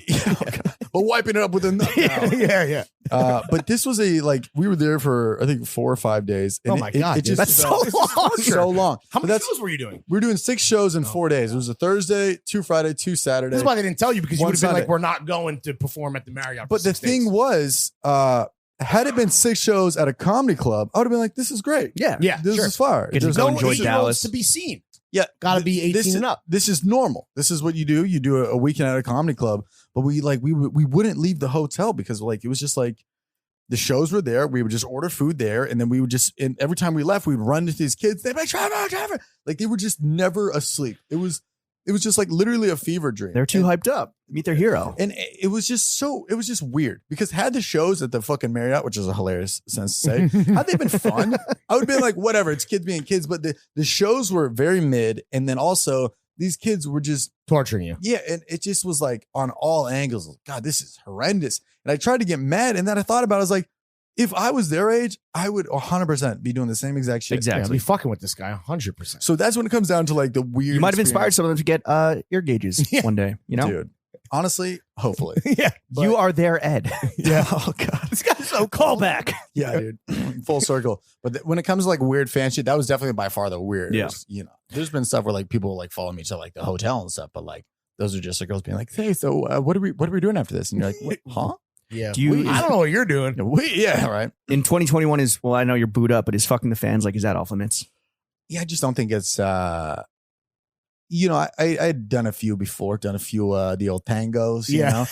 but wiping it up with a nut now. yeah. But this was we were there for, I think, 4 or 5 days. And Oh my God, it just that's so felt long. so long. How But many that's, shows were you doing? we were doing 6 shows in 4 days. It was a Thursday, 2 Friday, 2 Saturday. This is why they didn't tell you, because you One would have been Sunday. like, we're not going to perform at the Marriott. for But the 6 days. thing was, had it been 6 shows at a comedy club, I would have been like, this is great. Yeah. This is fire. Get to There's go no enjoy issue. Dallas. to be seen. Yeah, Gotta be 18 and up. This is normal. This is what you do. You do a weekend at a comedy club. But we wouldn't leave the hotel because it was just like the shows were there. We would just order food there, and then we would just, and every time we left, we'd run into these kids. They'd be like, Trevor. Like they were just never asleep. It was just like literally a fever dream. They're too hyped up. Meet their hero. And it was just weird because had the shows at the fucking Marriott, which is a hilarious sense to say, had they been fun, I would have been like, whatever, it's kids being kids. But the shows were very mid. And then also these kids were just Torturing you. yeah. And it just was like on all angles. God, this is horrendous. And I tried to get mad. And then I thought about it. I was like, if I was their age, I would 100% be doing the same exact shit. Exactly. Yeah, I'll be fucking with this guy 100%. So that's when it comes down to like the weird. You might have inspired experience. some of them to get ear gauges one day. You know, Dude. Honestly, hopefully. Yeah. you are their Ed. Yeah. Oh God. This guy's so callback. Yeah, dude. Full circle. But when it comes to like weird fan shit, that was definitely by far the weirdest. Yeah. There's been stuff where like people like follow me to like the hotel and stuff, but like those are just like girls being like, hey, so what are we doing after this? And you're like, what, huh? Yeah. Do you- I don't know what you're doing. Yeah, right. In 2021 well, I know you're booed up, but is fucking the fans like, is that off limits? Yeah, I just don't think it's I had done a few before, the old tangos, you know.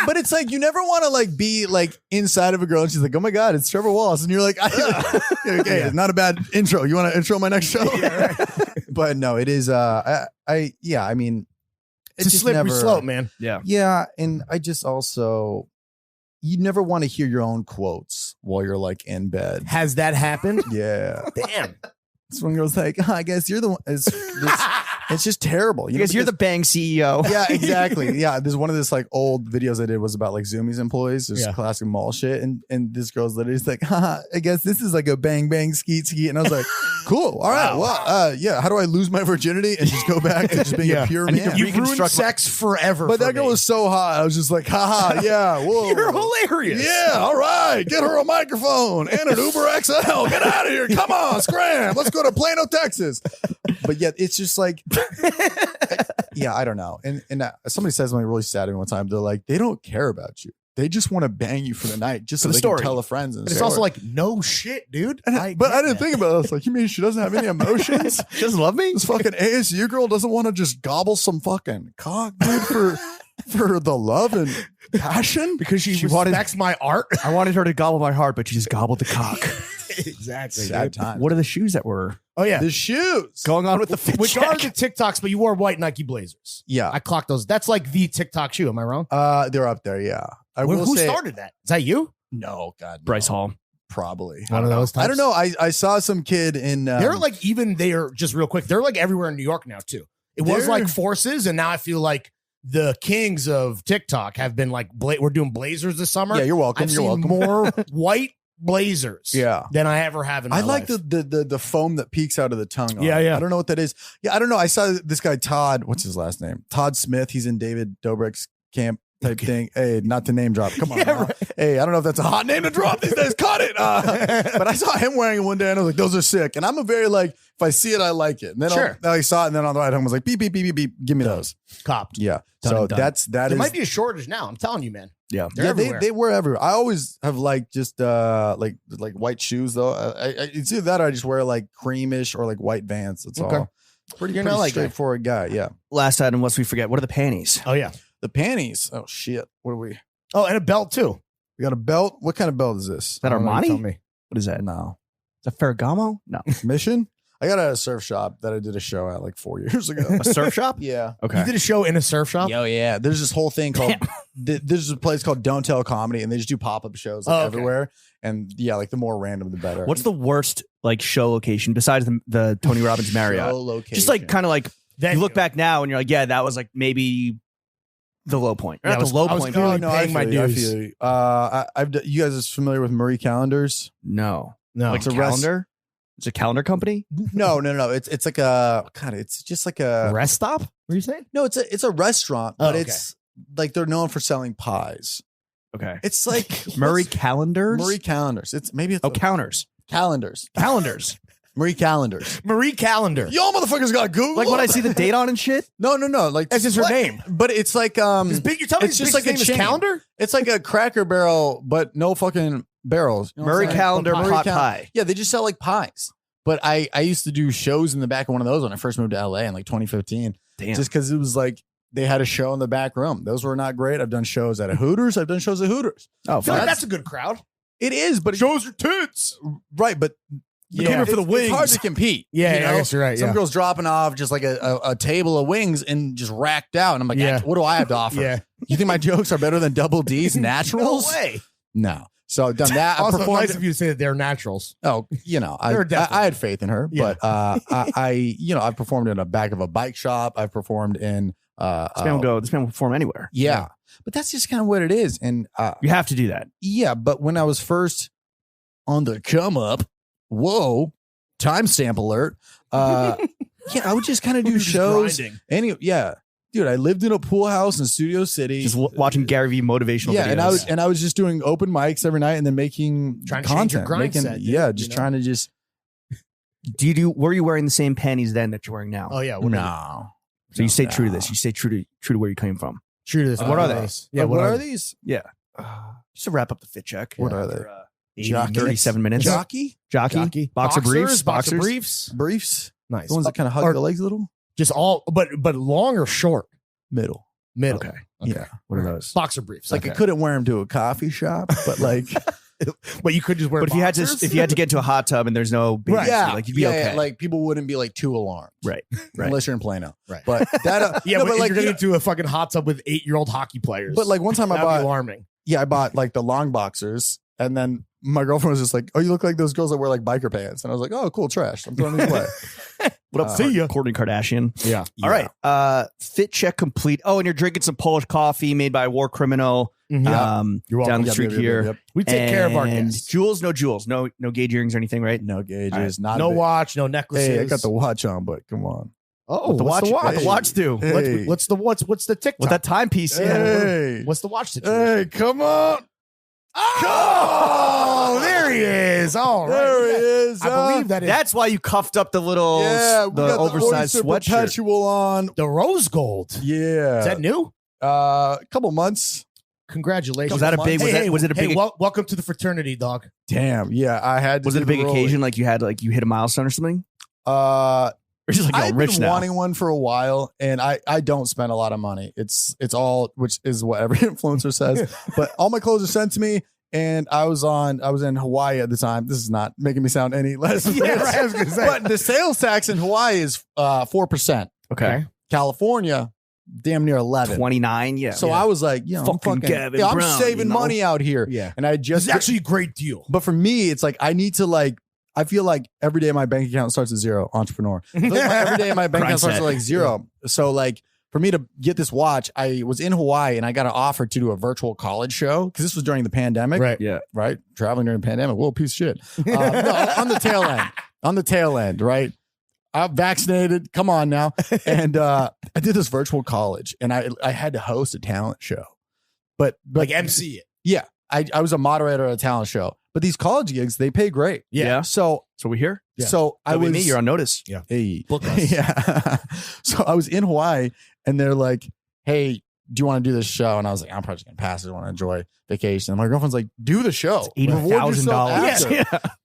But it's like you never want to like be like inside of a girl and she's like, oh my God, it's Trevor Wallace. And you're like, okay, it's not a bad intro. You want to intro my next show? Yeah, right. But no, it is I mean It's a just slippery never, slope, man. Yeah. Yeah, and I just also you never want to hear your own quotes while you're like in bed. Has that happened? Yeah. Damn. This one goes like, I guess you're the one. It's just terrible. You know, Because you're the Bang CEO. yeah, exactly. Yeah, there's one of this like old videos I did was about like Zoomies employees, just classic mall shit, and this girl's literally just like, haha, I guess this is like a bang bang skeet skeet, and I was like, cool, all right, well, yeah, how do I lose my virginity and just go back to just being a pure man? You ruined sex forever. But for that girl me. was so hot. I was just like, haha, yeah, whoa, You're hilarious. yeah, all right, get her a microphone and an Uber XL. Get out of here, come on, scram, let's go to Plano, Texas. But yet it's just like, yeah, I don't know. And somebody says something really sad to me one time. They're like, they don't care about you. They just want to bang you for the night, just so the they story. can tell the friends. And But it's share also it. like, no shit, dude. But I didn't think about it. I was like, you mean she doesn't have any emotions? She doesn't love me? This fucking ASU girl doesn't want to just gobble some fucking cock, dude, for the love and passion? Because she respects my art. I wanted her to gobble my heart, but she just gobbled the cock. Exactly. Sad dude. time. What are the shoes that were Oh, yeah. The shoes. going on with the fit Which check? are the TikToks, but you wore white Nike Blazers. Yeah. I clocked those. That's like the TikTok shoe. Am I wrong? They're up there, yeah. I Who will say, started that? Is that you? no, God, no. Bryce Hall. Probably. One of those types? I don't know. I saw some kid in. They're like, they're just real quick. They're like everywhere in New York now, too. It was They're- like Forces, and now I feel like the kings of TikTok have been like, we're doing Blazers this summer. Yeah, you're welcome. I've You're seen welcome. more white Blazers Yeah. than I ever have in my I like life. the foam that peeks out of the tongue. on Yeah, it. yeah. I don't know what that is. Yeah, I don't know. I saw this guy Todd. What's his last name? Todd Smith. He's in David Dobrik's camp type thing. Hey, not to name drop. Come on. now. Hey, I don't know if that's a hot name to drop these days. Cut it. But I saw him wearing it one day, and I was like, "Those are sick." And I'm a very like, if I see it, I like it. And then Sure. I saw it, and then on the ride home, I was like, "Beep beep beep beep beep. Give me those." Copped. Yeah. Done So and done. that There is. might be a shortage now. I'm telling you, man. Yeah. They're everywhere. They were everywhere. I always have like just like white shoes though. It's either that or I just wear like creamish or like white Vans. That's Okay. all. Pretty You're not like that. straightforward guy. Yeah. Last item, lest we forget. What are the panties? Oh, yeah. The panties. Oh shit. What are we? Oh, and a belt, too. We got a belt. What kind of belt is this? Is that I don't know, you Armani? tell me. What is that? No. Is that Ferragamo? No. Mission. I got a surf shop that I did a show at like 4 years ago. A surf shop? Yeah. Okay. You did a show in a surf shop? Yo, yeah. There's this whole thing called there's a place called Don't Tell Comedy, and they just do pop-up shows like, everywhere. And yeah, like the more random, the better. What's the worst like show location besides the Tony Robbins Marriott? Show location. Just like kind of like Venue. you look back now and you're like, yeah, that was like maybe the low point. Or Yeah, not the low I was point. clearly but- paying my dues. you. You guys are familiar with Marie Callender's? No. No. Like It's a calendar? It's a calendar company? No. It's like a God. It's just like a Rest stop? What are you saying? no. It's a restaurant, but Oh, okay. it's like they're known for selling pies. Okay. It's like Murray Calendars? Marie Callender's. It's maybe it's counters. calendars. Calendars. Marie Callender's. Marie Calendar. Y'all motherfuckers got Google. Like when I see the date on and shit? No. Like That's just her what? name. But it's like You're telling me it's this just bitch's like a name is chain. Calendar? It's like a Cracker Barrel, but no fucking barrels. You know what I'm Murray saying? Calendar Murray pot Cal- pie. Yeah, they just sell like pies. But I used to do shows in the back of one of those when I first moved to LA in like 2015. Damn. Just because it was like they had a show in the back room. Those were not great. I've done shows at a Hooters. I've done shows at Hooters. Oh, I feel like fuck. that's a good crowd. It is, but Shows your tits. right. But Yeah. for the It's hard wings. to compete. Yeah, you I know? guess you're right. Some Yeah. girls dropping off just like a table of wings and just racked out. And I'm like, Yeah. what do I have to offer? Yeah. You think my jokes are better than Double D's naturals? No way. No. So I've done that. I Also, performed. nice of you to say that they're naturals. Oh, you know, They're definitely- I had faith in her, Yeah. but I've performed in the back of a bike shop. I've performed in This man will perform anywhere. yeah, but that's just kind of what it is. And You have to do that. yeah, but when I was first on the come up, whoa, timestamp alert. Yeah, I would just kind of do shows. Yeah, dude, I lived in a pool house in Studio City. Just watching Gary Vee motivational yeah, videos. and I was just doing open mics every night and then making Trying to change your content, grind set, dude, yeah, you just know? trying to just Were you wearing the same panties then that you're wearing now? Oh, yeah. no. So you stay true to no. this. You stay true to where you came from. True to this. What are they? Yeah. What are these? Yeah. Just to wrap up the fit check. What are they? After, 80 37 minutes. Jockey Jockey. Boxer briefs. Boxer Boxers. briefs. briefs. Nice. The ones that kind of hug Or the legs a little. just all, but long or short? Middle. Middle. Okay. Yeah. What are those? Boxer briefs. Like I okay. couldn't wear them to a coffee shop, but like But you could just wear. But if you had boxers? to get into a hot tub and there's no baby, yeah, like you'd be yeah, okay. yeah, like people wouldn't be like too alarmed, right. unless you're in Plano, Right. But that, Yeah, no, but like you're getting yeah, into a fucking hot tub with 8-year-old hockey players. but like one time I That'd be bought, alarming. I bought like the long boxers, and then my girlfriend was just like, "Oh, you look like those girls that wear like biker pants," and I was like, "Oh, cool, trash. I'm throwing these away." What up, See ya, Kourtney Kardashian? Yeah. All right. Fit check complete. Oh, and you're drinking some Polish coffee made by a war criminal. Mhm. Down You're welcome. the street here. Yep. We take care of our And guests. Jewels, no gauge earrings or anything, right? No gauges, All right. not No big. watch, no necklaces. Hey, I got the watch on, but come on. Oh, What the what's watch? the watch? What the watch do? Hey. What's the TikTok? What that timepiece? Yeah. Hey, What's the watch situation? hey, come on. Oh, there he is. All right. There he is. I believe that is That's why you cuffed up the little, Yeah, we the got oversized Oyster sweatshirt. Perpetual on. the rose gold. Yeah. Is that new? A couple months. Congratulations. Was that a big? Was it a big? welcome to the fraternity, dog. Damn. Yeah, I had to Was it do a big the roll. occasion? Like you hit a milestone or something? Or just like, yo, I'm I've rich been now. wanting one for a while, and I don't spend a lot of money. It's all, which is what every influencer says. But all my clothes are sent to me, and I was in Hawaii at the time. This is not making me sound any less. Yeah, right, I was gonna say. But the sales tax in Hawaii is 4%. Okay. California, damn near 11. 29. Yeah. So I was like, I'm Fucking Gavin I'm Brown, saving you know? money out here. Yeah. And I This just is actually a great deal. But for me, it's like I need to like. I feel like every day my bank account starts at zero. Entrepreneur. I feel like every day my bank Grind account starts set. at like zero. So like for me to get this watch, I was in Hawaii and I got an offer to do a virtual college show because this was during the pandemic. Right. Yeah. Right. Traveling during the pandemic. Whoa, piece of shit. No, on the tail end. On the tail end. Right. I'm vaccinated. Come on now. And I did this virtual college and I had to host a talent show. But Like MC it. yeah, I was a moderator at a talent show. But these college gigs, they pay great. Yeah. So we here? Yeah. so I was me. You're on notice. Yeah. Hey. Book us. Yeah. So I was in Hawaii and they're like, hey, do you want to do this show? And I was like, I'm probably just gonna pass it. I want to enjoy vacation. And my girlfriend's like, do the show. Reward yourself $80,000. after.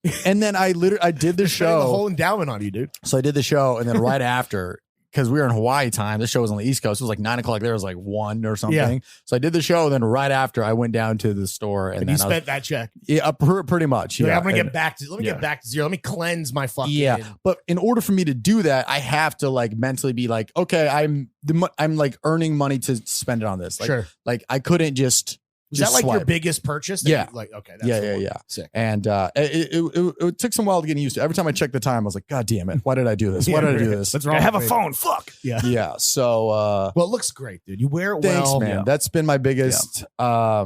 Yeah. And then I did the Spending the show. whole endowment on you, dude. So I did the show, and then right after, because we were in Hawaii time. This show was on the East Coast. It was like 9 o'clock. There was like 1 or something. Yeah. So I did the show. Then right after, I went down to the store and you then spent that check. Yeah, pretty much. You're Yeah, like, I'm gonna And- get back to. Let me get back to zero. Let me cleanse my fucking. Yeah, but in order for me to do that, I have to like mentally be like, okay, I'm like earning money to spend it on this. Like, Sure. Like I couldn't just. Is that like your swipe. biggest purchase? that Yeah. you- Like okay. That's Yeah, the yeah, one. yeah. Sick. And it took some while to get used to. Every time I checked the time, I was like, God damn it! Why did I do this? Why did I do this? What's wrong? I have a with me? phone. Fuck. Yeah. Yeah. So Well, it looks great, dude. You wear it thanks, well. man. Yeah. That's been my biggest. But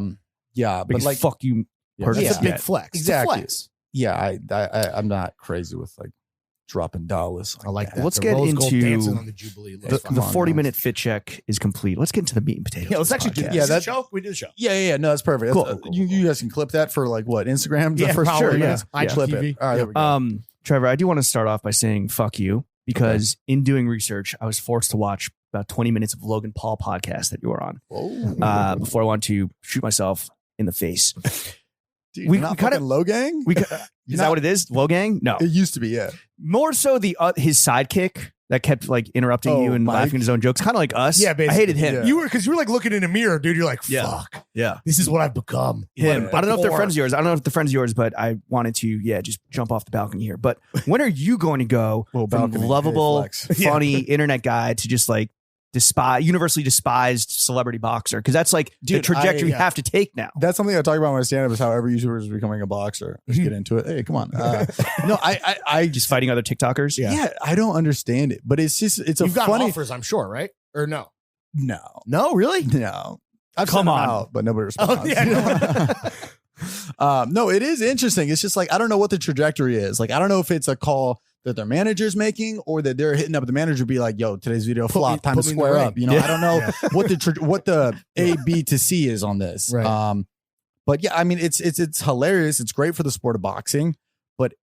Because like, fuck you. Yeah, purchase That's a big yet. flex. It's a Exactly. flex. yeah, I'm not crazy with like dropping dollars. I like that. Let's The get rose gold into dancing on the Jubilee. The, looks the fun. 40-minute fit check is complete. Let's get into the meat and potatoes. Yeah, let's of the actually do podcast. this. Yeah, Is it that- the show. We do the show. Yeah. No, that's perfect. Cool. That's- Cool, you guys can clip that for like what Instagram? Yeah, the first probably, 40 yeah. minutes? Yeah. Clip IGTV. it. All right, there we go. Trevor, I do want to start off by saying fuck you because in doing research, I was forced to watch about 20 minutes of Logan Paul podcast that you were on Whoa. before I wanted to shoot myself in the face. Dude, we you're not kinda- fucking low gang. Is that what it is? Logang? No. It used to be, yeah. More so his sidekick that kept like interrupting Oh, you and Mike? laughing at his own jokes, kind of like us. Yeah, I basically. hated him. Yeah. You were because you were like looking in a mirror, dude. You're like, Yeah. fuck. Yeah. This is what I've become. Him. Yeah. I don't know if they're Or- friends of yours. I don't know if they're friends of yours, but I wanted to, just jump off the balcony here. But when are you going to go Little from balcony. lovable, Hey, flex. funny internet guy to just like universally despised celebrity boxer? Because that's like the Dude, trajectory you yeah. have to take now. That's something I talk about in my stand-up is how every YouTuber is becoming a boxer. Let's get into it. Hey, come on. No, I Just fighting other TikTokers. Yeah. I don't understand it, but it's just it's a You've got funny. offers, I'm sure, right? Or no? No, No, really? no. I've Come sent them on. out, but nobody responds. Oh, yeah. No, it is interesting. It's just like I don't know what the trajectory is. Like I don't know if it's a call that their manager's making or that they're hitting up the manager, be like, "Yo, today's video flop. Time to put me in the square ring." up." You know, Yeah. I don't know what the A, B to C is on this. Right. But yeah, I mean, it's hilarious. It's great for the sport of boxing. But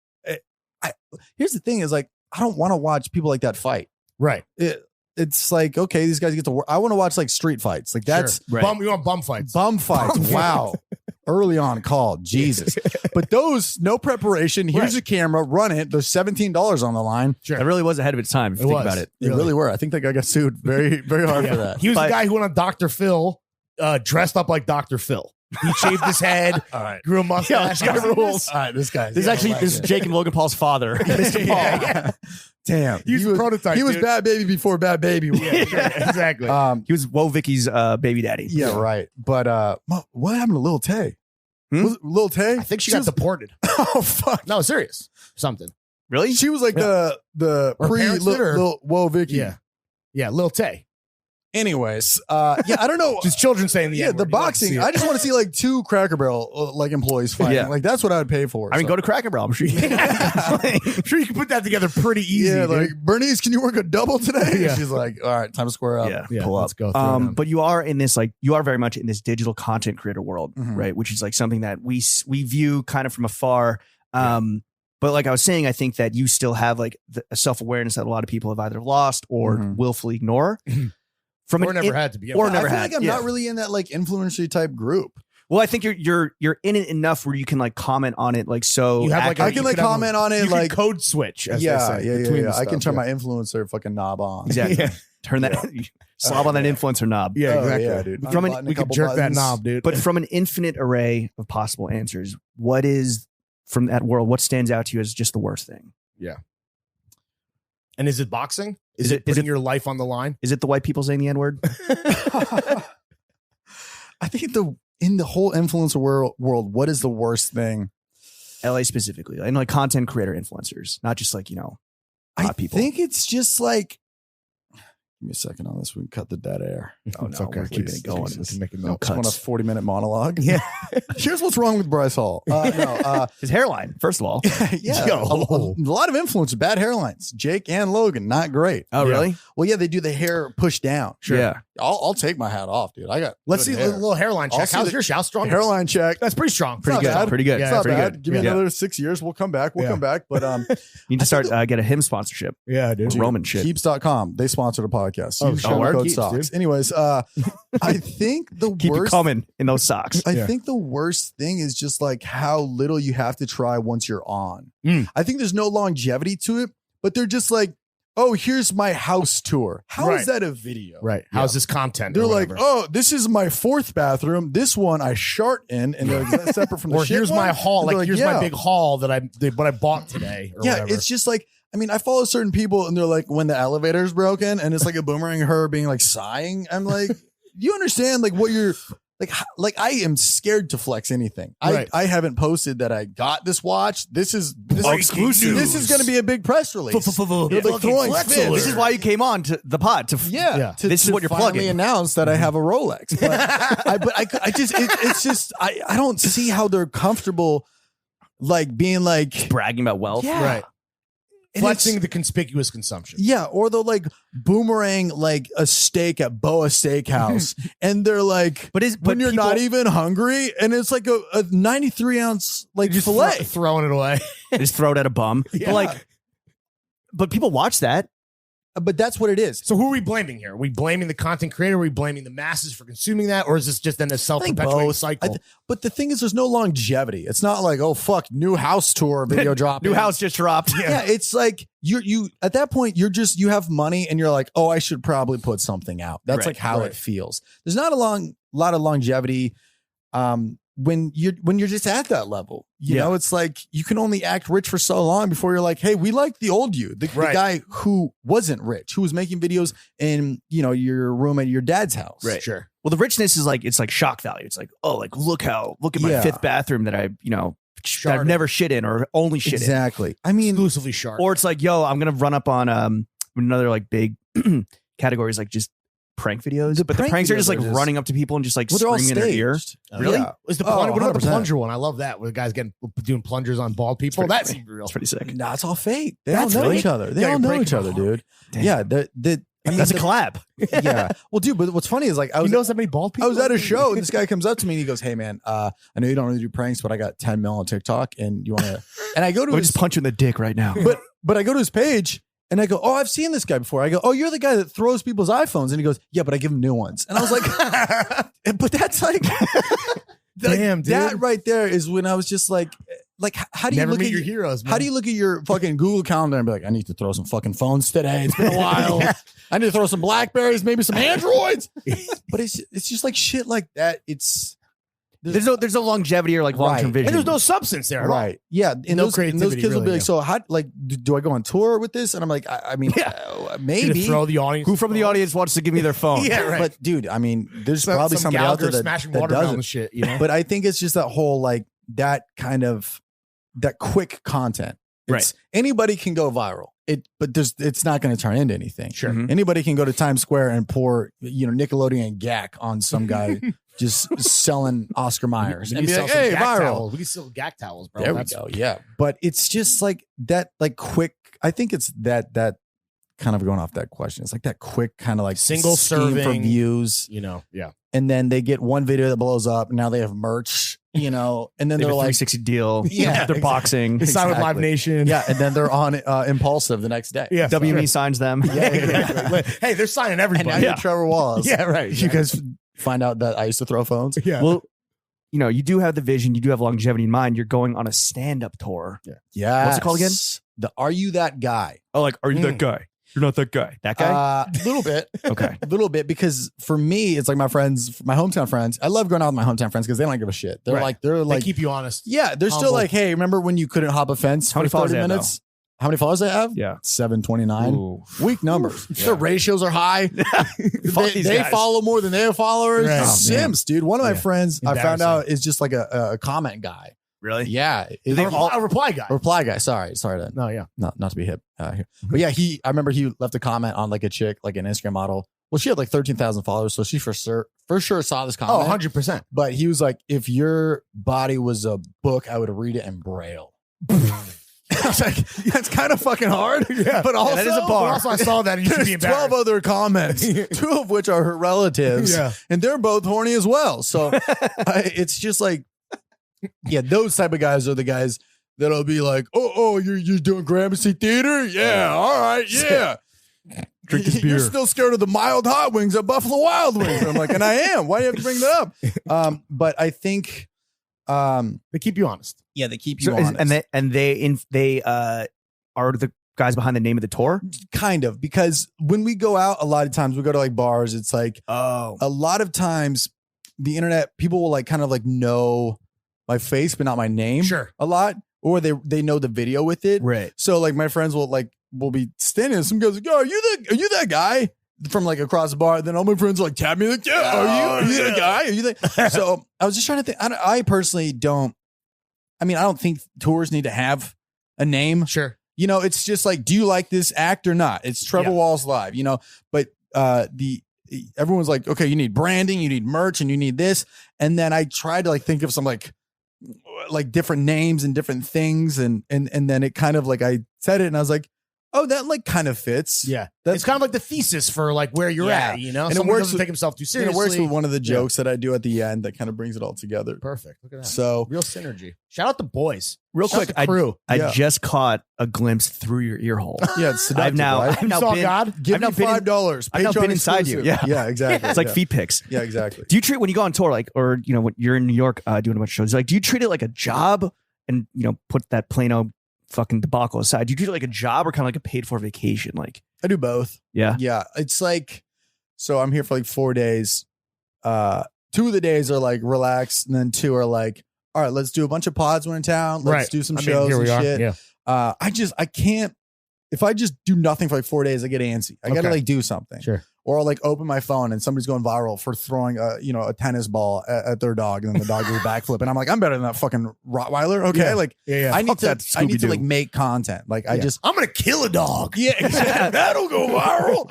here's the thing: is like I don't want to watch people like that fight. Right. It's like okay, these guys get to work. I want to watch like street fights. Like that's Sure. Right. Bum, you want bum fights? bum fights. Wow. Early on called Jesus. But those, no preparation. Here's a camera, run it. There's $17 on the line. Sure. That really was ahead of its time if you It think was. about it. They really were. I think that guy got sued very, very hard for that. He was But- the guy who went on Dr. Phil, dressed up like Dr. Phil. He shaved his head, All right. grew a mustache. Yeah, this guy rules. All right, this guy. This is Jake and Logan Paul's father, Mr. Paul. Yeah. Damn. He was the prototype, He was dude. Bad Baby before Bad Baby. Exactly. He was Woe Vicky's baby daddy. Yeah, right. But what happened to Lil Tay? Hmm? Was it Lil Tay? I think she got was, deported. oh fuck. No, serious. Something. Really? She was like the Her pre parents did, or- Lil Whoa Vicky. Yeah. Yeah, Lil Tay. Anyways, yeah, I don't know. Just children saying the Yeah, N-word. the You'd love to boxing. see it. I just want to see like 2 Cracker Barrel like employees fighting. Yeah. Like that's what I would pay for. I mean, So- go to Cracker Barrel. I'm sure you I'm sure you can put that together pretty easy. yeah, dude. like Bernice, can you work a double today? Yeah. She's like, all right, time to square up. Yeah. pull up. Let's go. throw it down. But you are in this, like, you are very much in this digital content creator world, Mhm. right? Which is like something that we view kind of from afar. But like I was saying, I think that you still have like a self-awareness that a lot of people have either lost or Mhm. willfully ignore. or never had to begin or with. never I feel had, like I'm yeah. not really in that like influencer type group. Well, I think you're in it enough where you can like comment on it, like so. You have like accurately. I can you like could have comment on it You can like code switch. As yeah, they say, yeah, between yeah. the I can stuff, turn yeah. my influencer fucking knob on. exactly Yeah. turn that slob on that influencer knob. Yeah, Oh, exactly. yeah, dude. From an- Unbutton a We could couple jerk that buttons. knob, dude. But from an infinite array of possible answers, what is from that world? What stands out to you as just the worst thing? And is it boxing? Is Is it it- is putting it- your life on the line? Is it the white people saying the N word? I think in the whole influencer world, what is the worst thing? LA specifically, and like content creator influencers, not just like I hot people. think it's just like. Give me a second on this. We can cut the dead air. Oh, It's no, okay. we're Keep leaving it it going. We can make it No milk. Just want a cuts. 40-minute monologue. Yeah. Here's what's wrong with Bryce Hall. No, His hairline, first of all. yeah, Yo. a lot of influencers, bad hairlines. Jake and Logan, not great. Oh, Yeah. really? Well, yeah, they do the hair pushed down. Yeah. I'll take my hat off, dude. I got. Let's good see hair. a little hairline I'll check. see How's the- yours? How strong? hairline check. That's pretty strong. Pretty not good. bad. Pretty good. Yeah, It's not pretty bad. good. Give me Yeah. another 6 years. We'll come back. We'll Yeah. come back. But You need to start get a him sponsorship. Yeah, dude. Roman shit. Keeps.com. They sponsor the podcast. Oh, Use oh, show word? code Keeps, stocks. dude. Anyways, I think the Keep it worst. coming in those socks. I Yeah. think the worst thing is just like how little you have to try once you're on. Mm. I think there's no longevity to it, but they're just like, oh, here's my house tour. How is that a video? Right. How's this content? They're like, oh, this is my 4th bathroom. This one I shart in, and they're like, separate from the or shit here's one. my haul. And Like, they're here's my big haul that I bought today. Or whatever. It's just like, I mean, I follow certain people, and they're like, when the elevator's broken, and it's like a boomerang, her being like sighing. I'm like, you understand like what you're like I am scared to flex anything. Right. I haven't posted that I got this watch. This is exclusive. This is going to be a big press release. They're like throwing fists. This is why you came on to the pod. This is what you're finally plugging. Announce that I have a Rolex. But I don't see how they're comfortable like being like bragging about wealth. Yeah. Right. And flexing the conspicuous consumption. Yeah, or they'll like boomerang like a steak at Boa Steakhouse, and they're like, but you're not even hungry, and it's like a 93-ounce like just fillet, throwing it away, just throw it at a bum. Yeah. But people watch that. But that's what it is. So who are we blaming here? Are we blaming the content creator? Are we blaming the masses for consuming that? Or is this just then a self-perpetuating cycle? But the thing is, there's no longevity. It's not like, oh, fuck, new house tour video drop. New house just dropped. Yeah, it's like you at that point, you have money and you're like, oh, I should probably put something out. That's like how it feels. There's not a lot of longevity when you're just at that level. You know, it's like you can only act rich for so long before you're like, hey, we like the old you, the guy who wasn't rich, who was making videos in, your room at your dad's house. Right. Sure. Well, the richness is like, it's like shock value. It's like, oh, like look at my 5th bathroom that I've never shit in or only shit in. Exactly. I mean, exclusively sharp. Or it's like, yo, I'm going to run up on another like big categories, like just prank videos. But the pranks are just like running up to people and just like screaming in their ear. Really? Yeah. What about the plunger one? I love that. Where the guys doing plungers on bald people. That seemed real. It's pretty sick. Nah, it's all fake. They don't know each other. They don't know each other, dude. Damn. Yeah. That's a collab. Yeah. Well, dude, but what's funny is like, you know so many bald people? I was at a show and this guy comes up to me and he goes, hey man, I know you don't really do pranks, but I got 10 mil on TikTok and you want to, and I go to just punch you in the dick right now. But I go to his page and I go, oh, I've seen this guy before. I go, oh, you're the guy that throws people's iPhones. And he goes, yeah, but I give him new ones. And I was like, but that's like, damn, dude. That right there is when I was just like, how do you look at your heroes, man? How do you look at your fucking Google calendar and be like, I need to throw some fucking phones today. It's been a while. I need to throw some Blackberries, maybe some Androids. But it's just like shit like that. There's no longevity or like long-term vision. And there's no substance there. Right. Yeah. And no those kids creativity, will be really, like, so how, like, do I go on tour with this? And I'm like, I mean, maybe. Throw the audience. Who from the audience wants to give me their phone? Yeah, right. But dude, I mean, there's probably some somebody out there that smashing that watermelon doesn't. shit, But I think it's just that whole, like, that kind of, that quick content. Right. Anybody can go viral. But it's not going to turn into anything. Sure. Mm-hmm. Anybody can go to Times Square and pour, Nickelodeon gack on some guy just selling Oscar Myers and be like, hey, viral. We can sell gack towels, bro. There we go. Yeah. But it's just like that, like quick. I think it's that kind of going off that question. It's like that quick kind of like single scheme serving for views, Yeah. And then they get one video that blows up. And now they have merch, and then They they're have a like, 360 deal. Yeah, They're boxing. They sign with Live Nation. yeah. And then they're on Impulsive the next day. Yeah. WME signs them. Yeah. Hey, they're signing And everybody. now you're Trevor Wallace. Yeah, right. You guys find out that I used to throw phones. Yeah. Well, you do have the vision. You do have longevity in mind. You're going on a stand-up tour. Yeah. What's it called again? The Are You That Guy? Oh, like, are you that guy? You're not that guy. That guy? A little bit. Okay. A little bit, because for me, it's like my friends, my hometown friends. I love going out with my hometown friends because they don't give a shit. They're Right. like, They keep you honest. yeah, they're still Humble. like, hey, remember when you couldn't hop a fence How many for followers 30 they have, minutes? How many followers they have? Yeah. 729. Ooh. Weak numbers. Their ratios are high. Fuck these they guys. follow more than they have followers. Right. Oh, Oh, Sims, dude. One of my friends I found Embarrassing. out is just like a comment guy. Really? Yeah. A reply guy. Reply guy. Sorry to No, yeah. not to be hip here. But yeah, I remember he left a comment on like a chick, like an Instagram model. Well, she had like 13,000 followers. So she for sure saw this comment. Oh, 100%. But he was like, if your body was a book, I would read it in Braille. I was like, that's kind of fucking hard. Yeah. But also, that is a bar. But also I saw that and you should be there's embarrassed. 12 other comments, 2 of which are her relatives. Yeah. And they're both horny as well. So it's just like, yeah, those type of guys are the guys that'll be like, oh, you're doing Gramercy Theater? Yeah, all right, yeah. Drink this beer. You're still scared of the mild hot wings at Buffalo Wild Wings. I'm like, and I am. Why do you have to bring that up? But I think They keep you honest. yeah, they keep you So, honest. and they are the guys behind the name of the tour? Kind of, because when we go out, a lot of times we go to like bars. It's like Oh, a lot of times the internet people will like kind of like know my face but not my name. Sure. A lot, or they know the video with it. right. So like my friends will be standing and some guys like, "Yo, are you that guy from like across the bar?" Then all my friends like tap me like, "Yeah, are you that guy? Are you that?" So I was just trying to think. I personally don't. I mean, I don't think tours need to have a name. Sure. You know, it's just like, do you like this act or not? It's Trevor Wallace live, you know, but everyone's like, okay, you need branding, you need merch, and you need this. And then I tried to like think of some like different names and different things. And then it kind of like, I said it and I was like, oh, that like kind of fits. Yeah. That's It's kind of like the thesis for like where you're at, you know? And it Someone works doesn't take himself too and seriously. it works with one of the jokes that I do at the end that kind of brings it all together. Perfect. Look at that. So Real synergy. Shout out the boys. Real Shout out quick, the crew. I Yeah. just caught a glimpse through your ear hole. yeah, it's seductive, I've now right? I've now saw been God? Give I've me now been in- $5. I've now Patreon been inside you. exclusive. Yeah. Yeah, exactly. It's like Yeah. feet pics. Yeah, exactly. Do you treat when you go on tour, like, or you know, when you're in New York doing a bunch of shows, like, do you treat it like a job and you know, put that Plano fucking debacle aside? Do you treat it like a job or kind of like a paid for vacation? Like, I do both. yeah, Yeah, it's like, so I'm here for like 4 days. 2 of the days are like relax, and then 2 are like, all right, let's do a bunch of pods when in town. Let's do some shows here and we are. shit. Yeah. I can't, if I just do nothing for like 4 days, I get antsy. I gotta Okay. like do something. Sure. Or I'll like open my phone and somebody's going viral for throwing a tennis ball at their dog, and then the dog goes backflip, and I'm like, I'm better than that fucking Rottweiler. Okay, Yeah. like Yeah. I need Fuck to that I need to Scooby-Doo. like make content. Like I Yeah. just I'm going to kill a dog. yeah, exactly. That'll go viral.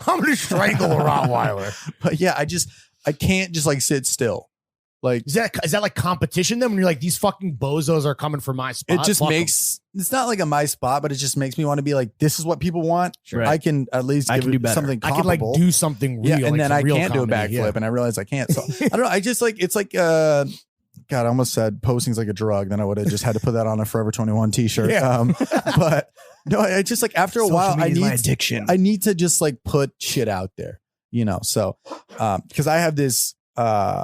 I'm going to strangle a Rottweiler. But yeah, I can't just like sit still. Like Is that like competition then when you're like, these fucking bozos are coming for my spot? it just Fuck 'em. makes it's not like a my spot, but it just makes me want to be like, this is what people want. Sure. I can at least I give can do it better. something I can like comparable. do something real. yeah, and like then some I real can't do a comedy, backflip, and I realize I can't. So I don't know. It's like God, I almost said posting's like a drug. Then I would have just had to put that on a Forever 21 t-shirt. Yeah. But no, I just like after a Social while, media is my addiction. I need to just like put shit out there, you know? So, because I have this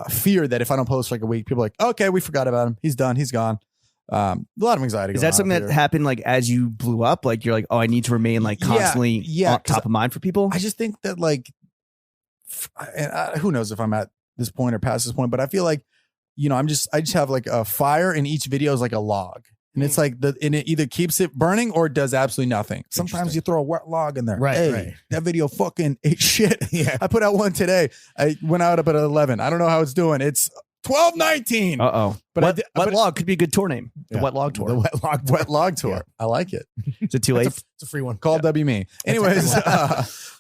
fear that if I don't post for like a week, people are like, okay, we forgot about him. He's done. He's gone. A lot of anxiety. Is going that something on that here. happened like as you blew up? Like you're like, oh, I need to remain like constantly yeah, on top of mind for people? I just think that like, who knows if I'm at this point or past this point, but I feel like, you know, I just have like a fire, and each video is like a log. And it's like and it either keeps it burning or it does absolutely nothing. Sometimes you throw a wet log in there. Right, Hey, right. that video fucking ate shit. Yeah. I put out one today. I went out up at 11. I don't know how it's doing. It's 12:19. Uh-oh. But Wet but- Log could be a good tour name. The Yeah. Wet Log Tour. The wet log tour. Tour. I like it. Is it too late? It's a free one. Call W me. Anyways,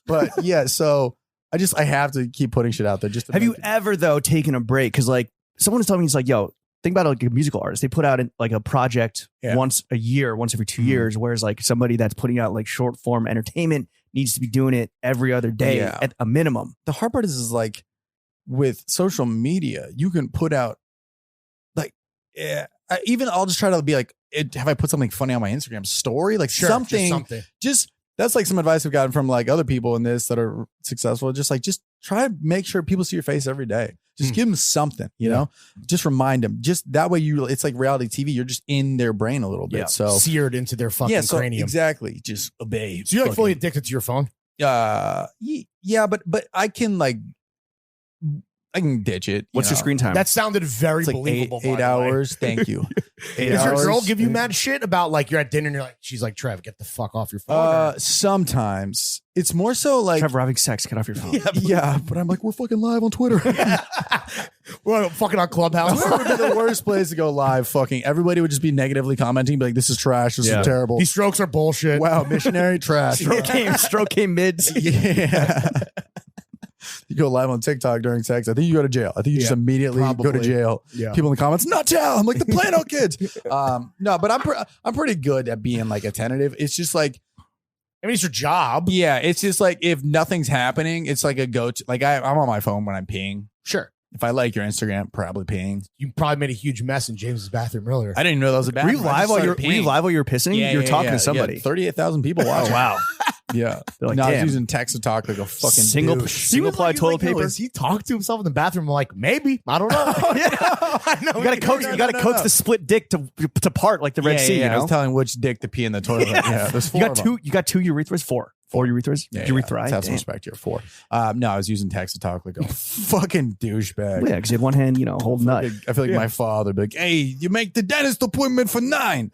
but yeah, so I have to keep putting shit out there. Just to Have you make it- ever though taken a break? Because like someone was telling me, he's like, yo, think about it like a musical artist. They put out like a project Yeah. once a year, once every 2 years, whereas like somebody that's putting out like short form entertainment needs to be doing it every other day Yeah. at a minimum. the hard part is like with social media, you can put out like even I'll just try to be like, have I put something funny on my Instagram story? Like Sure, something. just Just that's like some advice I've gotten from like other people in this that are successful. Just try to make sure people see your face every day. Just give them something, you know, just remind them. Just that way it's like reality TV. You're just in their brain a little bit. Yeah. So seared into their fucking so cranium. exactly. Just obey. So you're like fully addicted to your phone? Yeah, but I can ditch it. What's your screen time? That sounded very It's like believable. eight by the way. hours. Thank you. 8 Does your hours. girl give you mad shit about like you're at dinner and you're like, she's like, Trev, get the fuck off your phone? Sometimes it's more so like Trevor, having sex, get off your phone. yeah, but I'm like, we're fucking live on Twitter. We're fucking on Clubhouse. Twitter would be the worst place to go live. Fucking everybody would just be negatively commenting, be like, this is trash. This Yeah. is terrible. These strokes are bullshit. Wow, missionary trash. Stroke came mids. Yeah. You go live on TikTok during sex. I think you go to jail. I think you just immediately go to probably. jail. Yeah. People in the comments, not jail. I'm like the Plano kids. No, but I'm pretty good at being like attentive. It's just like, I mean, it's your job. yeah, it's just like if nothing's happening, it's like a go-to. Like I'm on my phone when I'm peeing. Sure. If I like your Instagram, probably peeing. You probably made a huge mess in James's bathroom earlier. I didn't even know that was a bad. Were you live while you're pissing? You're talking to somebody. 38,000 people watching. wow. Yeah. They're like, no, I was damn. using text to talk like a fucking Single douche. ply toilet paper. Is he talking to himself in the bathroom? I'm like, maybe. I don't know. I know. You gotta coax the split dick to part like the Red Sea. Yeah, You know? I was telling which dick to pee in the toilet. Yeah, there's four. You got two urethras. Four urethras. Yeah, Urethra. let's have some respect here. 4. No, I was using text to talk like a fucking douchebag. Well, yeah, because you had one hand, hold nut. I feel like my father would be like, "Hey, you make the dentist appointment for 9."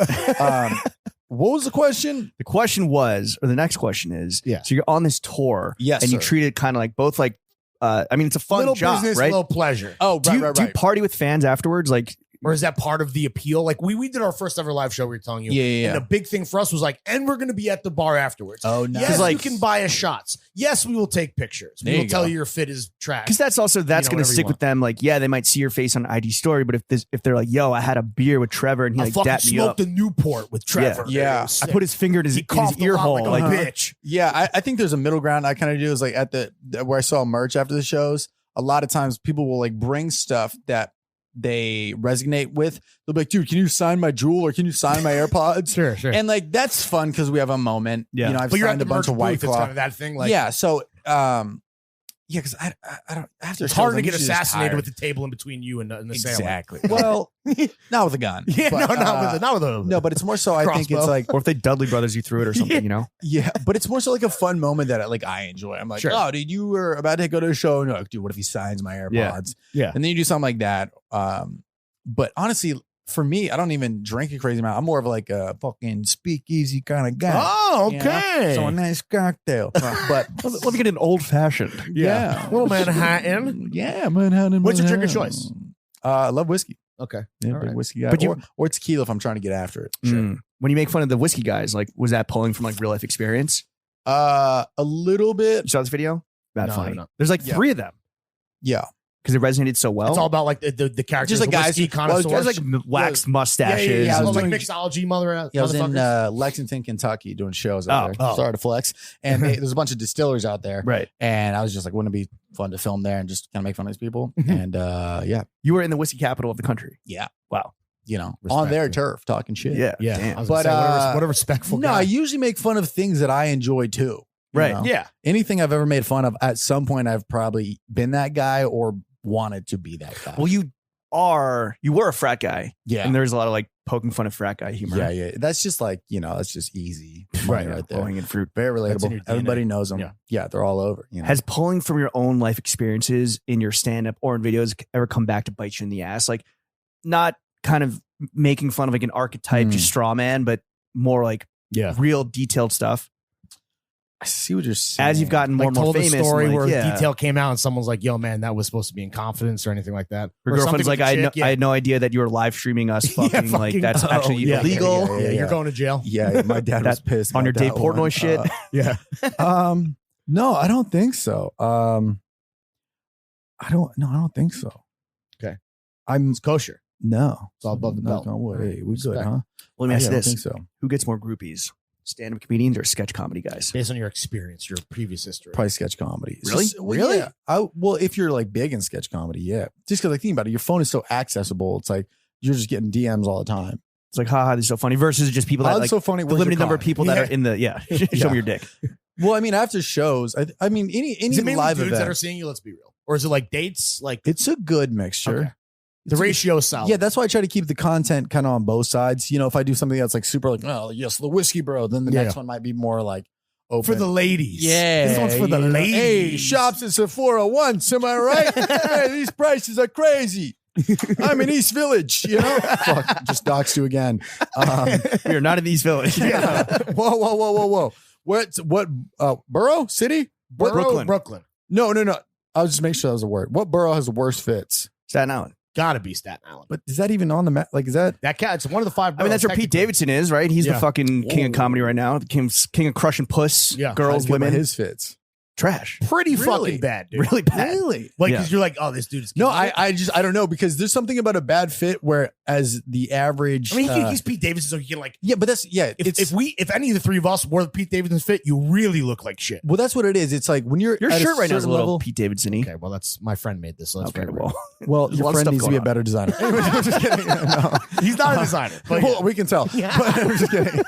What was the question? The question was, or the next question is, so you're on this tour, Yes, and you sir. treat it kind of like both like, it's a fun Little job, business, right? little pleasure. Oh, Do you party with fans afterwards? Like, Or is that part of the appeal? Like we did our first ever live show. We were telling you, Yeah. And the big thing for us was like, and we're going to be at the bar afterwards. Oh, nice. Yes, Like- you can buy us shots. Yes, we will take pictures. We There will you tell go. you your fit is trash. because that's going to whatever stick you with them. Like, yeah, they might see your face on IG story, but if they're like, yo, I had a beer with Trevor and he I like fucking dapped me up. smoked a Newport with Trevor. Yeah. It was I sick. put his finger in his, He coughed ear a lot hole. like a Like, bitch. Yeah, I think there's a middle ground I kind of do is like at the where I saw merch after the shows. A lot of times people will like bring stuff that they resonate with. They'll be like, dude, can you sign my Jewel or can you sign my AirPods? Sure. And like that's fun because we have a moment. Yeah. You know, I've But you're at signed the a bunch merch of White booth. It's Claw. kind of that thing. Like, Yeah, so yeah, because I don't after it's shows, hard to I'm get usually just assassinated tired. with the table in between you and the sailor. Exactly. Well, not with a gun. Yeah, but, not with a no, but it's more so I think it's Crossbow. like or if they Dudley Brothers you through it or something, yeah, but it's more so like a fun moment that I enjoy. I'm like, Sure. oh, dude, you were about to go to a show, and you're like, dude, what if he signs my AirPods? Yeah. And then you do something like that. But honestly, for me, I don't even drink a crazy amount. I'm more of like a fucking speakeasy kind of guy. Oh, you know? okay. So a nice cocktail. But let me get an old fashioned. yeah. Little Manhattan. Yeah, Manhattan. What's your drink of Manhattan. choice? I love whiskey. Okay. Yeah, All big right. whiskey guy. But you- or tequila if I'm trying to get after it. When you make fun of the whiskey guys, like, was that pulling from like real life experience? A little bit. You saw this video? That No, funny. no. There's like Yeah. 3 of them Yeah. because it resonated so well. It's all about like the characters, Just like the guys whiskey who- connoisseurs. well, There's like waxed mustaches. yeah, I Well, was like doing- mixology, mother. Yeah, I was in motherfuckers. Lexington, Kentucky doing shows out Oh, there. oh. Sorry to flex. And there's a bunch of distillers out there. Right. And I was just like, wouldn't it be fun to film there and just kind of make fun of these people? And yeah, You were in the whiskey capital of the country. Yeah. Wow. you know, Respect, on their yeah. turf talking shit. Yeah. Yeah, Damn. I was But, gonna say, what a respectful No, guy. I usually make fun of things that I enjoy too. you Right. know? Yeah, Anything I've ever made fun of, at some point I've probably been that guy or wanted to be that guy. Well, you were a frat guy. yeah. And there's a lot of like poking fun of frat guy humor. Yeah. That's just like, you know, that's just easy money right there. Blowing in fruit. Very That's in relatable. your DNA. Everybody knows them. Yeah. Yeah, they're all over. You know? Has pulling from your own life experiences in your stand up or in videos ever come back to bite you in the ass? Like, not kind of making fun of like an archetype, just straw man, but more like real detailed stuff. I see what you're saying. As you've gotten more like and more told famous, a story and, like, where yeah. detail came out and someone's like, "Yo, man, that was supposed to be in confidence" or anything like that. Your Or girlfriend's something like, with I the chick, had no idea that you were live streaming us fucking, like fucking- that's actually yeah. illegal. Yeah, you're going to jail. Yeah, my dad was That- pissed on your about date that Portnoy one. shit. Yeah, No, I don't think so. I don't think so. Okay. I'm it's kosher. no. It's all above the Knock belt. on wood. Hey, we good, Respect. huh? Let me ask you I don't this: think so. who gets more groupies, stand-up comedians or sketch comedy guys? Based on your experience, your previous history. Probably sketch comedy. It's Really? just- well, Really? Yeah. Well, if you're like big in sketch comedy, yeah. Just because, like, think about it, your phone is so accessible. It's like you're just getting DMs all the time. It's like, haha, this is so funny. Versus just people that That's like so funny. the Where's your limited number of cock? people that Yeah. are in the show me your dick. Well, I mean, after shows, I mean, any Is it mainly live dudes event, that are seeing you? Let's be real. Or is it like dates? Like it's a good mixture. Okay. the It's a- ratio is solid. Yeah, that's why I try to keep the content kind of on both sides. You know, if I do something that's like super like, oh, yes, the whiskey bro, then the Yeah. next one might be more like open. for the ladies. Yeah. This one's for the you know, ladies. Hey, shops at Sephora once, am I right? Hey, these prices are crazy. I'm in East Village, you know? Fuck, just doxed you again. We are not in these village. Yeah. Whoa. What borough? City? Brooklyn. Brooklyn. No. I was just making sure that was a word. What borough has the worst fits? Staten Island. Gotta be Staten Island. But is that even on the map? Like, is that? That cat, it's one of the 5 I mean, that's where boroughs, Pete technically. Davidson is, right? He's the Yeah. fucking king of comedy right now. The king of crushing puss, Yeah. girls, I'd give women. his fits. Trash. Pretty Really? fucking bad, dude. Really bad. Really? Like, Yeah. because you're like, oh, this dude is No, killing it. I don't know, because there's something about a bad fit where as the average. I mean, he's Pete Davidson, so you can like, yeah, but that's if any of the 3 of us wore the Pete Davidson fit, you really look like shit. well, that's what it is. It's like when you're Your at shirt right now is a certain little level. Pete Davidson-y. Okay, well, that's my friend made this, so that's Okay, very well, Well, There's a your lot of friend stuff needs to be going a on. better designer. Anyways, I'm just kidding. No. he's not a designer. But Well, we can tell. But I'm just kidding.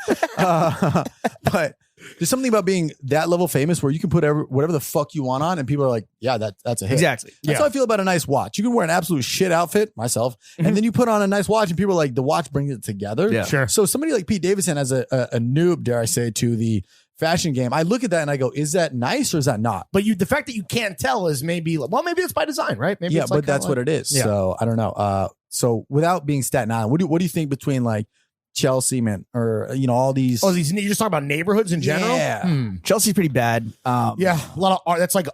But There's something about being that level famous where you can put whatever the fuck you want on, and people are like, yeah, that's a hit. Exactly. That's how I feel about a nice watch. You can wear an absolute shit outfit, myself, and then you put on a nice watch, and people are like, the watch brings it together. Yeah. Sure. So somebody like Pete Davidson as a noob, dare I say, to the fashion game, I look at that and I go, is that nice or is that not? But the fact that you can't tell is maybe it's by design, right? Maybe Yeah, it's but that's what it is. Yeah. So I don't know. So without being Staten Island, what do you think between like Chelsea, man, or all these? Oh, you're just talking about neighborhoods in general. Yeah. Chelsea's pretty bad. Yeah, a lot of art. That's like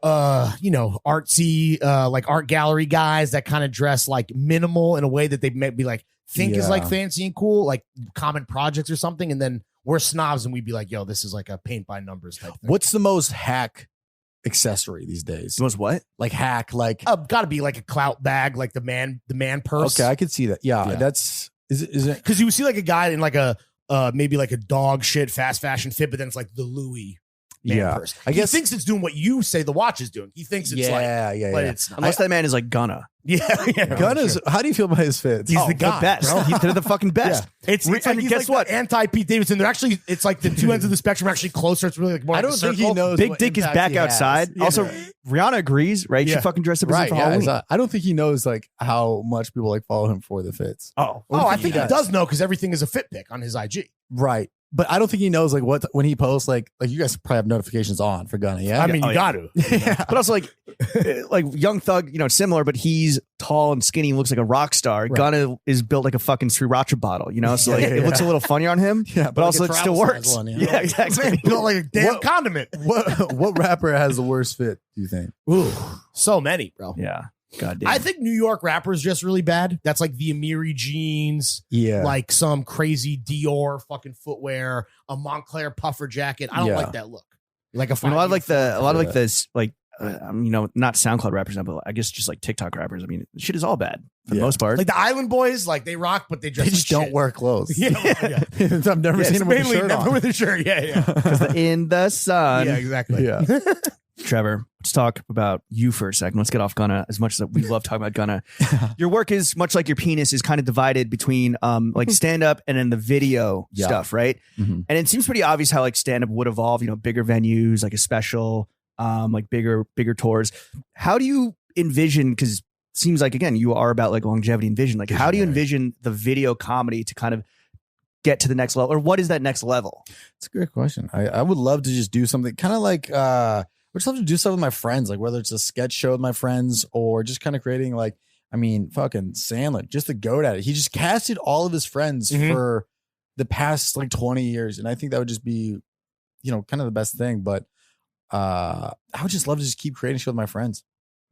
artsy, like art gallery guys that kind of dress like minimal in a way that they may be like think is like fancy and cool, like common projects or something, and then we're snobs and we'd be like, yo, this is like a paint by numbers type thing. What's the most hack accessory these days? The most what? Like hack, like Gotta be like a clout bag, like the man purse. okay, I could see that. Yeah. That's is it Because you see like a guy in like a maybe like a dog shit fast fashion fit, but then it's like the Louis man purse. I guess he thinks it's doing what you say the watch is doing. He thinks it's but it's not. Unless that man is like Gunna. Gunna's. How do you feel about his fits? He's the guy, best. bro. They're the fucking best. It's And like he's guess like what? the anti Pete Davidson. They're actually, it's like the two ends of the spectrum are actually closer. It's really like more. I like don't a think he circle. knows. Big what Dick is impact back he has. outside. Yeah. Also, Rihanna agrees, right? She Yeah. fucking dressed up as Right, for yeah, Halloween. I don't think he knows like how much people like follow him for the fits. Oh, I think he does know because everything is a fit pic on his IG. Right. But I don't think he knows like what when he posts like you guys probably have notifications on for Gunna, yeah? I mean, you got to. But also like Young Thug, similar, but he's tall and skinny, looks like a rock star. Right. Gunna is built like a fucking sriracha bottle, so like it looks a little funny on him, Yeah, but also like a it still travel works. size one, Yeah, exactly. Built like a damn What- condiment. What rapper has the worst fit, do you think? Ooh, so many, bro. Yeah, god damn. I think New York rappers just really bad. That's like the Amiri jeans, Yeah. like some crazy Dior fucking footwear, a Montclair puffer jacket. I don't like that look. Like a lot of like this like not SoundCloud rappers, but I guess just like TikTok rappers. I mean, shit is all bad for the most part. like the Island Boys, like they rock, but they dress They just like don't shit. wear clothes. Yeah, I've never seen him with a mainly shirt never on. with a shirt. Yeah. Because in the sun. Yeah, exactly. Yeah. Trevor, let's talk about you for a second. Let's get off Gunna. As much as we love talking about Gunna, your work is much like your penis is kind of divided between like stand up and then the video stuff, right? Mhm. And it seems pretty obvious how like stand up would evolve. Bigger venues, like a special, like bigger tours. How do you envision? Because it seems like again you are about like longevity and vision. Like how do you envision the video comedy to kind of get to the next level, or what is that next level? It's a great question. I would love to just do something kind of like I just love to do stuff with my friends, like whether it's a sketch show with my friends or just kind of creating like, fucking Sandler, just the goat at it. He just casted all of his friends for the past like 20 years. And I think that would just be, kind of the best thing. But I would just love to just keep creating shit with my friends,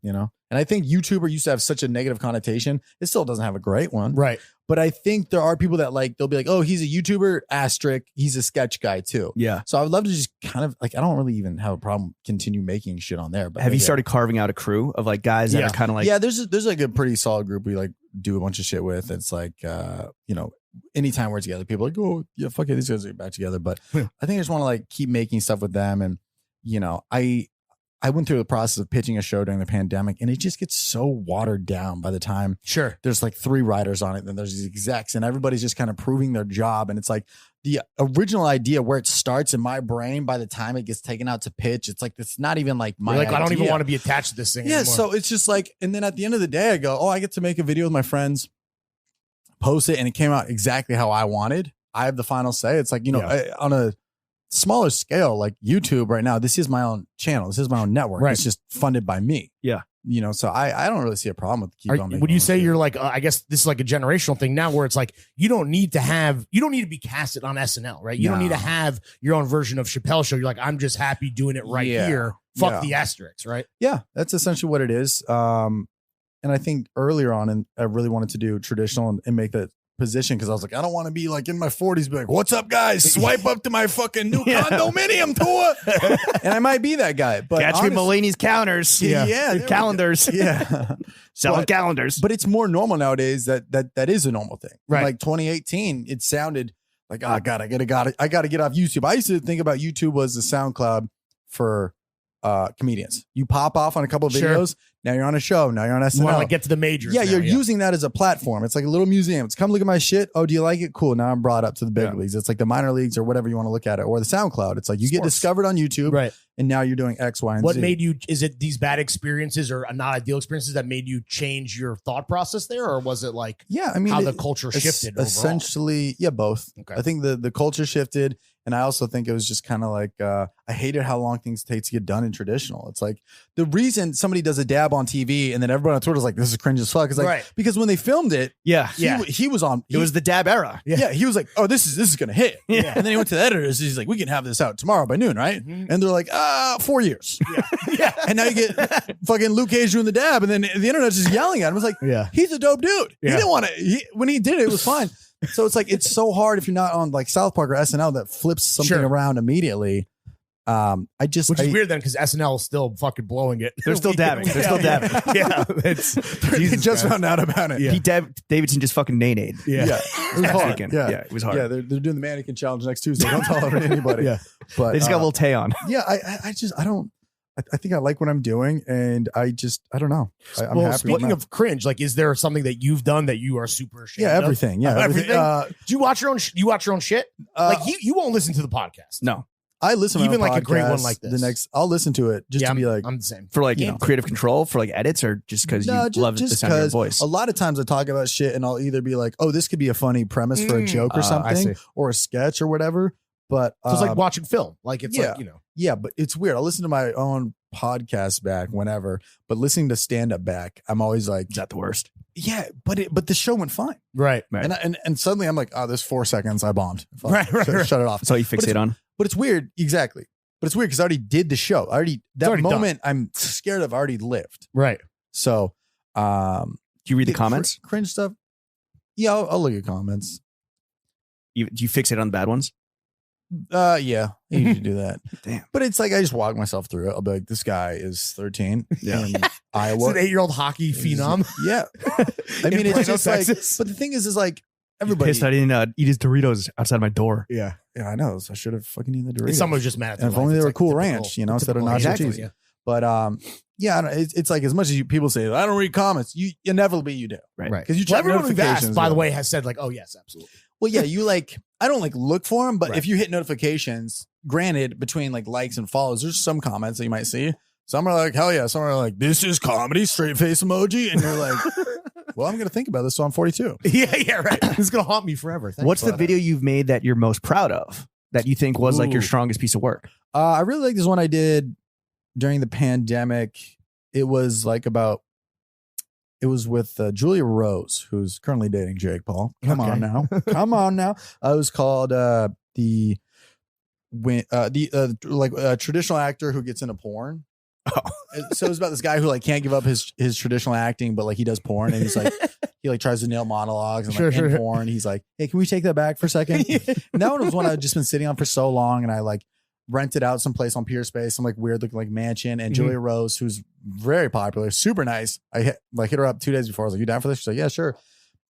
And I think YouTuber used to have such a negative connotation. It still doesn't have a great one. Right. But I think there are people that like, they'll be like, oh, he's a YouTuber, asterisk, he's a sketch guy too. Yeah. So I would love to just kind of like, I don't really even have a problem continue making shit on there. But Have you maybe started carving out a crew of like guys that are kind of like, yeah, there's like a pretty solid group we like do a bunch of shit with. It's like, anytime we're together, people are like, oh yeah, fuck it, these guys are back together. But I think I just want to like keep making stuff with them. And, I went through the process of pitching a show during the pandemic, and it just gets so watered down by the time there's like 3 writers on it, then there's these execs, and everybody's just kind of proving their job. And it's like the original idea where it starts in my brain, by the time it gets taken out to pitch, it's like it's not even like my I don't even idea. want to be attached to this thing Yeah, anymore. so it's just like, and then at the end of the day, I go, oh, I get to make a video with my friends, post it, and it came out exactly how I wanted. I have the final say. It's like, on a smaller scale, like YouTube right now, this is my own channel. This is my own network. Right. It's just funded by me. Yeah. So I don't really see a problem with keep on making. Would you say shit. you're like, I guess this is like a generational thing now where it's like, you don't need to be casted on SNL, right? You don't need to have your own version of Chappelle Show. You're like, I'm just happy doing it right here. Fuck the asterisks, right? Yeah, that's essentially what it is. And I think earlier on, and I really wanted to do traditional and make that position because I was like, I don't want to be like in my 40s, be like, what's up, guys? Swipe up to my fucking new condominium tour. And I might be that guy. But catch me Mulaney's counters. Calendars. Yeah. Selling calendars. But it's more normal nowadays that is a normal thing. Right. Like 2018, it sounded like, oh God, I gotta get off YouTube. I used to think about YouTube was the SoundCloud for comedians. You pop off on a couple of Sure. videos. Now you're on a show. Now you're on SNL. You want to like get to the majors. Yeah, now, you're using that as a platform. It's like a little museum. It's come look at my shit. Oh, do you like it? Cool. Now I'm brought up to the big leagues. It's like the minor leagues or whatever you want to look at it, or the SoundCloud. It's like you get discovered on YouTube, right? And now you're doing X, Y, and What Z. made you? Is it these bad experiences or not ideal experiences that made you change your thought process there, or was it like I mean how the culture shifted? Essentially, both. Okay. I think the culture shifted, and I also think it was just kind of like I hated how long things take to get done in traditional. It's like the reason somebody does a dab on TV and then everyone on Twitter is like, "This is cringe as fuck." It's like because when they filmed it, he was on. It was the dab era. Yeah, he was like, "Oh, this is gonna hit." Yeah. And then he went to the editors. He's like, "We can have this out tomorrow by noon, right?" Mhm. And they're like, 4 years." Yeah. And now you get fucking Luke Cage doing the dab, and then the internet's just yelling at him. It's like, he's a dope dude. Yeah. He didn't want to. When he did it, it was fine. So it's like it's so hard if you're not on like South Park or SNL that flips something around immediately. Which is weird then because SNL is still fucking blowing it. They're still dabbing. They're still dabbing. They just found out about it. Yeah. Pete Davidson just fucking nay-nayed. Yeah. It was hard. Yeah, it was hard. Yeah, they're doing the mannequin challenge next Tuesday. Don't tolerate anybody. But they just got a little tay on. Yeah, I think I like what I'm doing, and I don't know. I'm happy. Speaking of cringe, like, is there something that you've done that you are super ashamed of? Everything. Yeah, everything. Do you watch your own? You watch your own shit? Like you won't listen to the podcast. No, I listen to even my like podcast, a great one like this. I'll listen to it just to be like, I'm the same for like creative control for like edits or just because you love the sound of your voice. A lot of times I talk about shit and I'll either be like, oh, this could be a funny premise for a joke or something, or a sketch or whatever. But so it's like watching film. Like it's like Yeah, but it's weird. I'll listen to my own podcast back whenever, but listening to stand up back, I'm always like, is that the worst? Yeah, but the show went fine. Right. And suddenly I'm like, oh, there's 4 seconds I bombed. Right. Shut it off. That's all you fixate on. But it's weird. Exactly. But it's weird because I already did the show. That moment I'm scared of already lived. Right. So, do you read the comments? Cringe stuff? Yeah, I'll look at comments. Do you fixate on the bad ones? Yeah, I usually do that. Damn. But it's like I just walk myself through it. I'll be like, this guy is 13 in Iowa. It's an 8-year-old hockey phenom. Yeah. I mean, it's just like, but the thing is like everybody. He's pissed I didn't eat his Doritos outside my door. Yeah, I know. So I should have fucking eaten the Doritos. Someone was just mad at and if only they were Cool Ranch, instead of nacho cheese. Yeah. But yeah, it's like as much as people say, I don't read comments. You inevitably you do, right? Because you check notifications. By the way, has said like, oh yes, absolutely. Well, yeah, you like. I don't like look for them, but if you hit notifications, granted, between like likes and follows, there's some comments that you might see. Some are like, hell yeah. Some are like, this is comedy, straight face emoji, and you're like, well, I'm gonna think about this. So I'm 42. Yeah, right. This is gonna haunt me forever. Thanks. What's the video you've made that you're most proud of that you think was like your strongest piece of work? I really like this one I did during the pandemic. It was like it was with Julia Rose, who's currently dating Jake Paul. Come on now. It was called the traditional actor who gets into porn. Oh. So it was about this guy who like can't give up his traditional acting, but like he does porn, and he's like he like tries to nail monologues and in porn. He's like, hey, can we take that back for a second? And that one was one I'd just been sitting on for so long, and I like rented out someplace on Pier Space, some like weird looking like mansion, and Julia Rose, who's very popular, super nice. I hit her up 2 days before. I was like, you down for this? She's like, yeah, sure.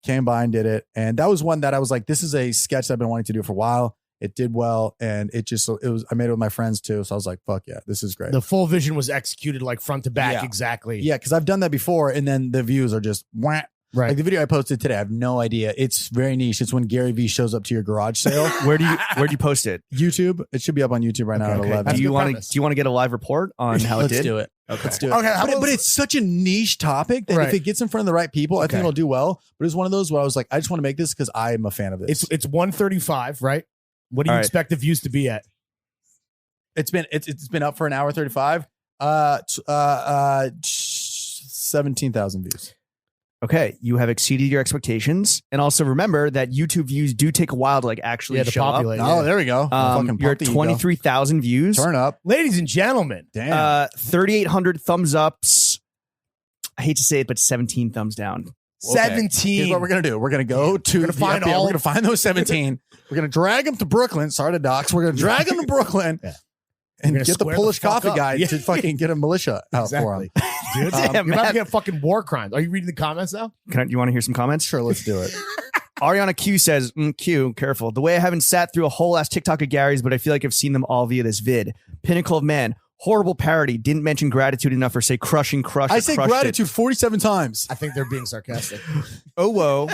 Came by and did it. And that was one that I was like, this is a sketch that I've been wanting to do for a while. It did well. And I made it with my friends too. So I was like, fuck yeah, this is great. The full vision was executed like front to back. Exactly. Yeah. Cause I've done that before. And then the views are just wah. Right. Like the video I posted today, I have no idea. It's very niche. It's when Gary Vee shows up to your garage sale. Where'd you post it? YouTube. It should be up on YouTube right now at 11. Do you want to get a live report on how it did? Let's do it. Okay. Let's do it. Okay, but it's such a niche topic that if it gets in front of the right people, I think it'll do well. But it's one of those where I was like, I just want to make this because I'm a fan of this. It's 135, right? What do you expect the views to be at? It's been up for an hour 35. 17,000 views. Okay, you have exceeded your expectations, and also remember that YouTube views do take a while to like actually show populate. Up. Oh, there we go. You're at 23,000 views. Turn up, ladies and gentlemen. Damn. 3,800 thumbs ups. I hate to say it, but 17 thumbs down. Okay. 17. Here's what we're gonna do. We're gonna go to we're gonna find those 17. We're gonna drag them to Brooklyn. Sorry to docs. We're gonna drag them to Brooklyn. And get the Polish coffee guy to fucking get a militia out for him. Dude, you're about to get fucking war crimes. Are you reading the comments now? You want to hear some comments? Sure, let's do it. Ariana Q says, Q, careful. The way I haven't sat through a whole ass TikTok of Gary's, but I feel like I've seen them all via this vid. Pinnacle of man. Horrible parody. Didn't mention gratitude enough or say crushing, crush. I say gratitude 47 times. I think they're being sarcastic. Oh, whoa.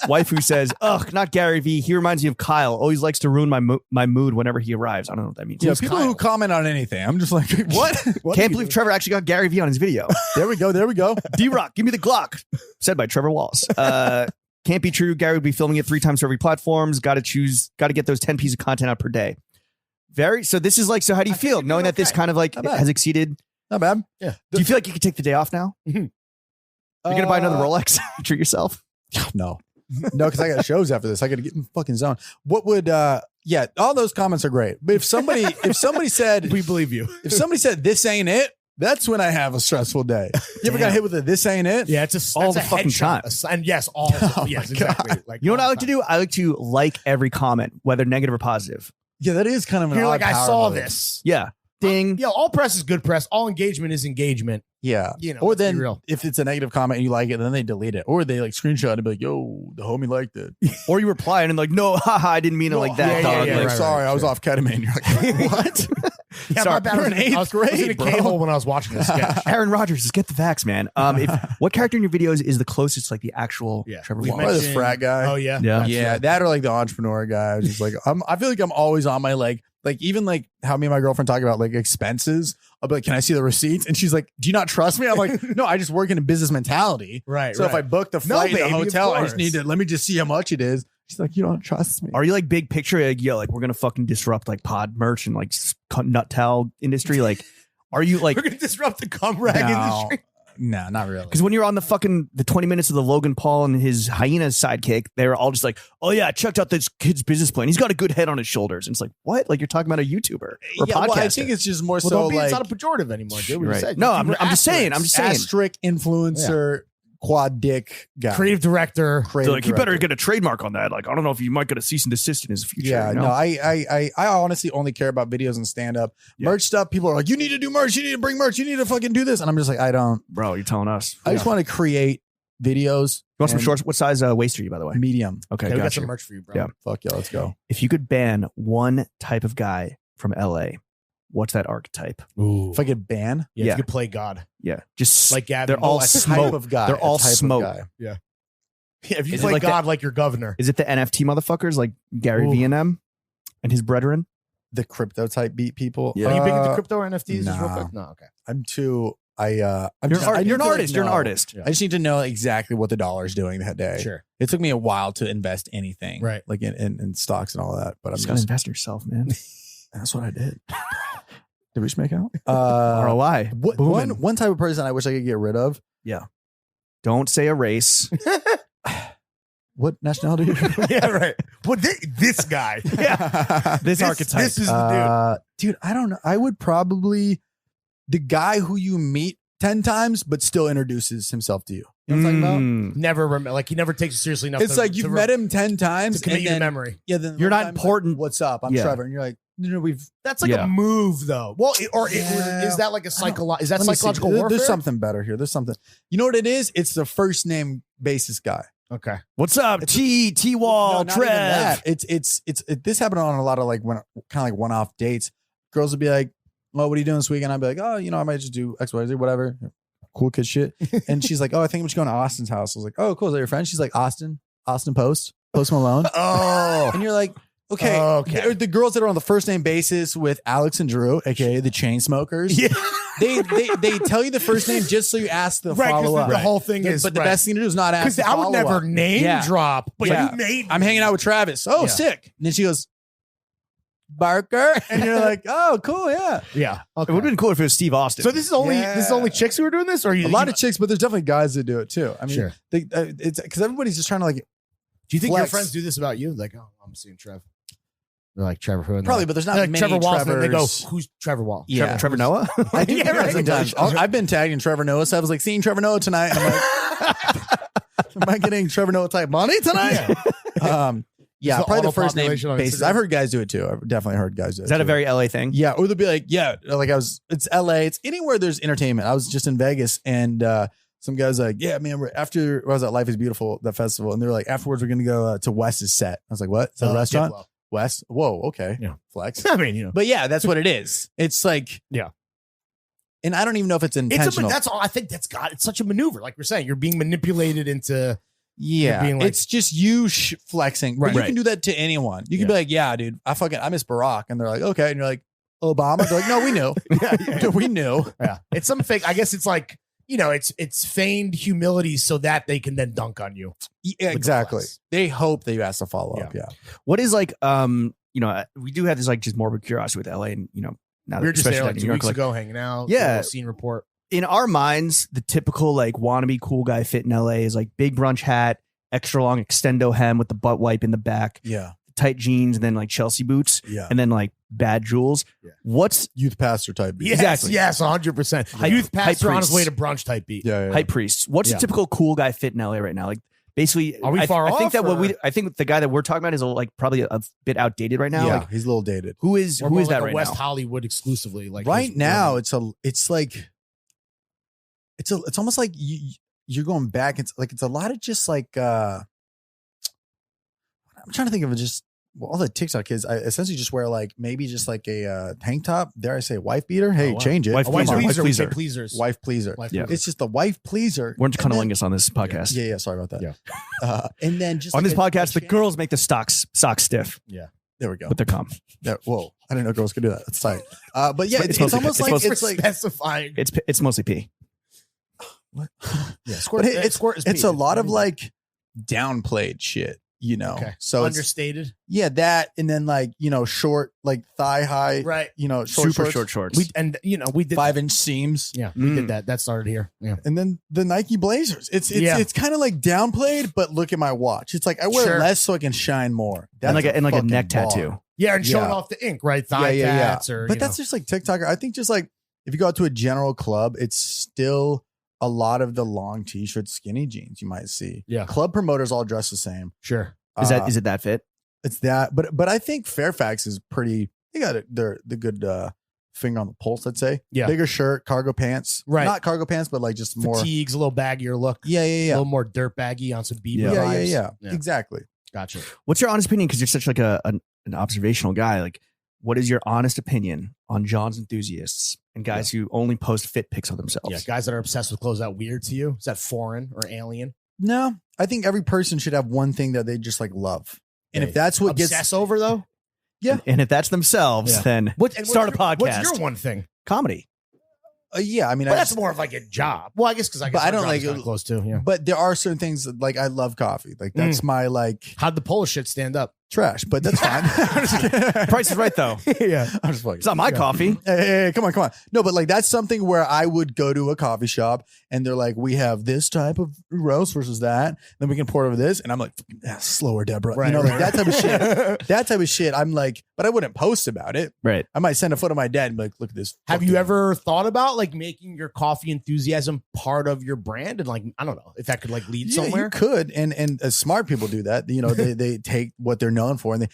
Waifu says, ugh, not Gary V. He reminds me of Kyle. Always likes to ruin my mood whenever he arrives. I don't know what that means. Yeah, people who comment on anything. I'm just like, what? Can't believe Trevor actually got Gary V on his video. There we go. D-Rock, give me the Glock. Said by Trevor Wallace. Can't be true. Gary would be filming it 3 times for every platforms. Got to get those 10 pieces of content out per day. So this is like, so how do you feel knowing that this kind of like has exceeded? Not bad. Yeah. Do you feel like you could take the day off now? Mm-hmm. You're going to buy another Rolex? Treat yourself? No, because I got shows after this. I got to get in the fucking zone. What would, all those comments are great. But if somebody said, we believe you. If somebody said, this ain't it, that's when I have a stressful day. You ever got hit with a this ain't it? Yeah, it's all the fucking time. And yes, all. Yes, exactly. Like, you know what I like to do? I like to like every comment, whether negative or positive. Yeah, that is kind of an You're odd like, I power saw move. this. Yeah. Ding. Yeah, all press is good press. All engagement is engagement. Yeah. You know, or let's be then real. if it's a negative comment and you like it, then they delete it. Or they like screenshot and be like, yo, the homie liked it. Or you reply and like, no, haha, I didn't mean it like that. dog. Like, right, sorry, I was off ketamine. You're like, what? Yeah, Sorry, my bad. you're in eighth I was grade, in a bro. K-hole when I was watching this sketch. Aaron Rodgers, just get the facts, man. What character in your videos is the closest to like the actual Trevor We Wallace? Or the mentioned- frat guy. Oh, yeah. Yeah. That's Yeah, right. that or like the entrepreneur guy. I was just like, I feel like I'm always on my like even like how me and my girlfriend talk about like expenses. I'll be like, can I see the receipts? And she's like, do you not trust me? I'm like, no, I just work in a business mentality. Right. So if I book the flight and the baby, of hotel, I course. just need to let me just see how much it is. She's like, you don't trust me. Are you like big picture? Like, yo, like we're gonna fucking disrupt like pod merch and like nut towel industry. Like, are you like? We're going to disrupt the cum rag industry. No, not really. Because when you're on the 20 minutes of the Logan Paul and his hyena sidekick, they're all just like, oh yeah, I checked out this kid's business plan. He's got a good head on his shoulders. And it's like, what? Like you're talking about a YouTuber or a podcaster. Well, I think it's just more Well, so don't be, like it's not a pejorative anymore, dude. We Right. just said No, you were I'm just saying. asterisk influencer quad dick guy. creative director. So like, you better get a trademark on that. Like, I don't know if you might get a cease and desist in his future. Yeah, you know? no, I honestly only care about videos and stand up. Yeah. Merch stuff. People are like, you need to do merch. You need to bring merch. You need to fucking do this. And I'm just like, I don't. Bro, you're telling us. I just want to create videos. You want some and shorts? What size waist are you, by the way? Medium. Okay, Yeah, we got gotcha. some merch for you, bro. Yeah. Fuck yeah, let's go. If you could ban one type of guy from LA, what's that archetype? Ooh. If I could ban Yeah, Yeah. if you could play God. Yeah, just Like Gavin. they're all a type smoke. of guy. They're a all type of smoke. guy. Yeah, if you Is it play like God like your governor. Is it the NFT motherfuckers like Gary Ooh. V and them and his brethren? The crypto type beat people. Yeah. Are you big into crypto or NFTs? Just real nah. quick? No, okay. I'm too. I'm You're, just, I need you're an to, like, artist. You're an know. artist. Yeah. I just need to know exactly what the dollar is doing that day. Sure. It took me a while to invest anything, Right. Like in stocks and all that. But I'm Just gotta just invest in yourself, man. that's what I did. Did we just make out? ROI. Booming. One type of person I wish I could get rid of. Don't say a race. What nationality? Yeah, right. Well, this guy. This archetype. This is the Dude, I don't know. I would probably the guy who you meet 10 times but still introduces himself to you. You know what I'm talking about? Mm. dude. Never remember. Like he never takes it seriously enough. It's to, like you've to met him 10 times to commit and you to then, memory. yeah, then You're one not time, important. Like, what's up? I'm Yeah. Trevor, and you're like, we've. That's like Yeah. a move, though. Well, Yeah. is that like a psychological? Is that Let me see. psychological There- warfare? There's something better here. There's something. You know what it is? It's the first name basis guy. Okay. What's up, T Wall, not even Trev? that. It's this happened on a lot of like kind of like one-off dates. Girls would be like, "Oh, what are you doing this weekend?" I'd be like, "Oh, I might just do X, Y, Z, whatever, cool kid shit." And she's like, "Oh, I think I'm just going to Austin's house." I was like, "Oh, cool. Is that your friend?" She's like, Austin Post Malone." Oh. And you're like, okay, Okay. The girls that are on the first name basis with Alex and Drew, aka the chain smokers. Yeah. They tell you the first name just so you ask the Right. follow up. The whole thing is. But the best thing to do is not ask. Because the I would follow-up. never name Yeah. drop, but Yeah. you made. I'm hanging out with Travis. Oh, Yeah. sick. And then she goes, Barker. And you're like, oh, cool. Yeah. Yeah. It would have been cool if it was Steve Austin. So this is only chicks who are doing this, or you? A lot of chicks, but there's definitely guys that do it too. I mean, Sure. it's because everybody's just trying to like, Do you think your flex. friends do this about you? Like, oh, I'm seeing Trev. They're like Trevor who? And probably, they're but there's like, not like many Trevor Wallace. And they go, Trevors. who's Trevor Wallace? Yeah. Trevor Noah? I do Yeah, do that right. sometimes. I've been tagging Trevor Noah, so I was like, seeing Trevor Noah tonight. And I'm like, am I getting Trevor Noah type money tonight? Yeah, The probably the first name auto-population on basis. Instagram. I've heard guys do it too. I've definitely heard guys do it. Is that a too. very LA thing? Yeah, or they'll be like, yeah, like it's LA. It's anywhere there's entertainment. I was just in Vegas and some guys like, yeah, man, after I was at Life is Beautiful, the festival, and they're like, afterwards we're gonna go to Wes's set. I was like, what? Is that a restaurant? Diplo. Wes? Whoa, okay. Yeah. Flex. I mean, But yeah, that's what it is. It's like, Yeah. And I don't even know if it's intentional. That's all. I think it's such a maneuver. Like we're saying, you're being manipulated into. Yeah, being like, it's just you flexing. Right. But you can do that to anyone. You can be like, yeah, dude, I miss Barack. And they're like, okay. And you're like, Obama? They're like, no, we knew. We knew. Yeah. It's some fake. I guess it's like, it's feigned humility so that they can then dunk on you. Yeah, exactly. They hope that you ask to follow up. Yeah. What is like, we do have this like just morbid curiosity with LA, and now We were just there like New 2 York, weeks like, ago hanging out. Yeah. Scene report. in our minds, the typical like wannabe cool guy fit in LA is like big brunch hat, extra long extendo hem with the butt wipe in the back, Yeah. tight jeans, and then like Chelsea boots, Yeah. and then like bad jewels. Yeah. What's Youth pastor type beat. Yes, Exactly. yes, 100%. Hype- Youth pastor hype on his way priests. to brunch type beat. Yeah. hype priests? What's Yeah. a typical cool guy fit in LA right now? Like basically, Are we far I think off, that or- I think the guy that we're talking about is like probably a bit outdated right now. Yeah, Like he's a little dated. who is Or more that like a right West now? Hollywood exclusively. Like Right his- now, it's like it's almost like you're going back. It's a lot of just like I'm trying to think of just all the TikTok kids. I essentially just wear like maybe just like a tank top. Dare I say wife beater? Hey, Oh, wow. change it. Wife A wife pleaser, wife pleaser. We say pleaser. pleasers. Wife pleaser. Wife Yeah. pleaser. It's just the wife pleaser. We're And then- cunnilingus on this podcast. Yeah. Sorry about that. Yeah. And then just On like this podcast, the girls make the socks stiff There we go. with their cum. Whoa! I didn't know girls could do that. That's tight. But yeah, It's it's mostly- almost it's like mostly- it's like specifying. It's mostly pee. Yeah, squirt, but it's squirt is it's pee. a lot of like downplayed shit. Okay. So it's, understated. yeah, that and then like short like thigh high, Right. short Super shorts, short shorts. We did 5-inch seams. Yeah, we Mm. did that. That started here. Yeah. And then the Nike Blazers. It's Yeah. kind of like downplayed, but look at my watch. It's like I wear Sure. less so I can shine more. and like a fucking neck bar. tattoo. Yeah, and showing Yeah. off the ink, right? Thigh tats or But that's just like TikToker. I think just like if you go out to a general club, it's still a lot of the long t-shirts, skinny jeans you might see. Yeah. Club promoters all dress the same. sure. Is it that fit? It's that, but I think Fairfax is pretty. They got the good finger on the pulse. I'd say. Yeah. Bigger shirt, cargo pants. Right. Not cargo pants, but like just more. Fatigues, a little baggier look. Yeah. A little more dirt baggy on some Bieber Yeah. vibes. Yeah. Exactly. Gotcha. What's your honest opinion? Because you're such like an observational guy. Like, what is your honest opinion on jawnz enthusiasts and guys who only post fit pics of themselves? Yeah, guys that are obsessed with clothes that weird to you. Is that foreign or alien? No, I think every person should have one thing that they just like love, and Yeah. if that's what Obsess gets over though. Yeah. And if that's themselves, Yeah. then And start a what's podcast. your one thing? Comedy. yeah, I mean, Well, I that's just- more of like a job. Well, I guess because But I don't like- close to. Yeah. but there are certain things that, like I love coffee. Like that's my like How'd the Polish shit stand up? trash, but that's fine. I'm just kidding. Price is right though. Yeah. I'm just fucking. It's not my coffee. Hey, come on. No, but like that's something where I would go to a coffee shop and they're like, we have this type of roast versus that. Then we can pour over this. And I'm like, slower, Deborah. Right, like right. that type of shit. That type of shit. I'm like, but I wouldn't post about it. Right. I might send a photo of my dad and be like, look at this. Have fucking- you ever thought about like making your coffee enthusiasm part of your brand? And like, I don't know if that could like lead Yeah, somewhere. you could. And smart people do that. They take what they're known for. And they,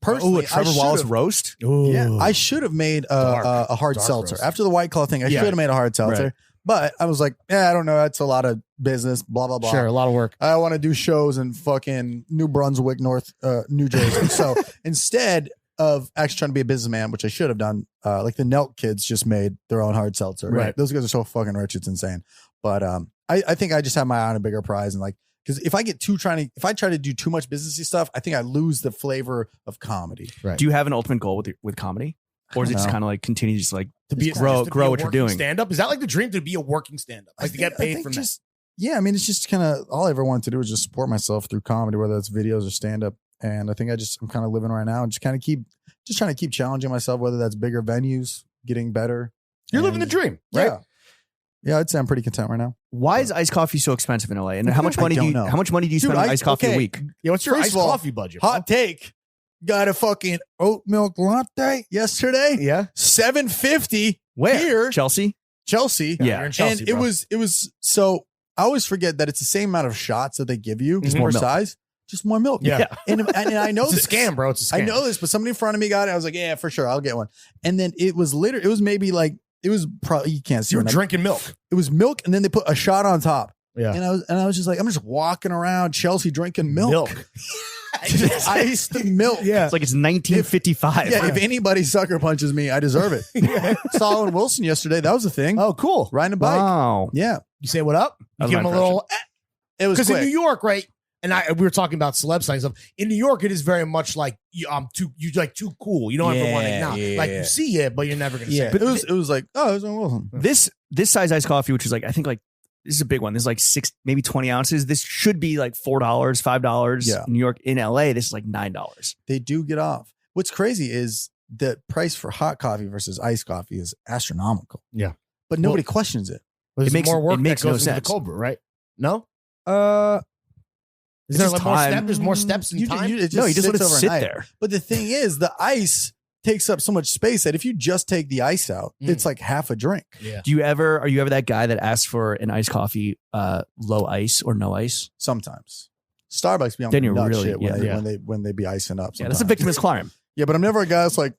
personally, Oh, a Trevor I Wallace should've- roast. Yeah, I should have made a hard Dark seltzer roast. after the White Claw thing. I Yeah. should have made a hard seltzer, Right. but I was like, I don't know. That's a lot of business. Blah blah blah. Sure, a lot of work. I want to do shows in fucking New Brunswick, New Jersey. So instead of actually trying to be a businessman, which I should have done, like the Nelk kids just made their own hard seltzer. Right. Those guys are so fucking rich, it's insane. But I think I just have my eye on a bigger prize and like. Because if I try to do too much businessy stuff, I think I lose the flavor of comedy. Right. Do you have an ultimate goal with comedy? Or is it I don't just know. kind of like continue just like To be grow what you're doing? Stand up. Is that like the dream to be a working stand up? Like to get paid from just, yeah, I mean, it's just kind of all I ever wanted to do was just support myself through comedy, whether it's videos or stand up. And I think I'm kind of living right now and just kind of trying to keep challenging myself, whether that's bigger venues, getting better. that? You're living the And- dream, right? Yeah. Yeah, I'd say I'm pretty content right now. Why is iced coffee so expensive in LA? And how much I money don't know. How much money do you Dude, spend on iced coffee a okay. week? Yeah, what's your First iced of all, coffee budget? Hot take. Got a fucking oat milk latte yesterday. Yeah. $7.50 Where? here, Chelsea? Chelsea. Yeah. You're in Chelsea, And it bro. was so I always forget that it's the same amount of shots that they give you, Just per more milk. size, just more milk. Yeah. And I know It's a this. scam, bro. It's a scam. I know this, but somebody in front of me got it. I was like, yeah, for sure, I'll get one. And then it was maybe like it was probably you can't see You're right now. drinking milk. It was milk, and then they put a shot on top. Yeah. And I was just like, I'm just walking around Chelsea drinking milk. Just iced milk. Yeah. It's like it's 1955. If anybody sucker punches me, I deserve it. Saw Owen Wilson yesterday. That was a thing. Oh, cool. Riding a bike. Wow. Yeah. You say what up? You That's give him my a little. It was Because in quick. New York, right? And we were talking about celeb signs stuff. In New York, it is very much like you too cool. You don't ever want to acknowledge. You see it, but you're never gonna say it. But it was like, oh, it was Owen Wilson. This size iced coffee, which is like, I think like, this is a big one. This is like 6, maybe 20 ounces. This should be like $4, $5. Yeah. In New York, in LA, this is like $9. They do get off. What's crazy is the price for hot coffee versus iced coffee is astronomical. Yeah. But nobody questions it. There's makes- more work it makes that no goes into the sense. cold brew, right? No? Is It's there just like more time. step? There's more steps in time? it No, you just let it sits sit overnight. there. But the thing is, the ice takes up so much space that if you just take the ice out, it's like half a drink. Yeah. Are you ever that guy that asks for an iced coffee, low ice or no ice? Sometimes Starbucks be on Then the you're nut really- shit when they be icing up. Yeah, that's a sometimes. victimless crime. Yeah, but I'm never a guy that's like,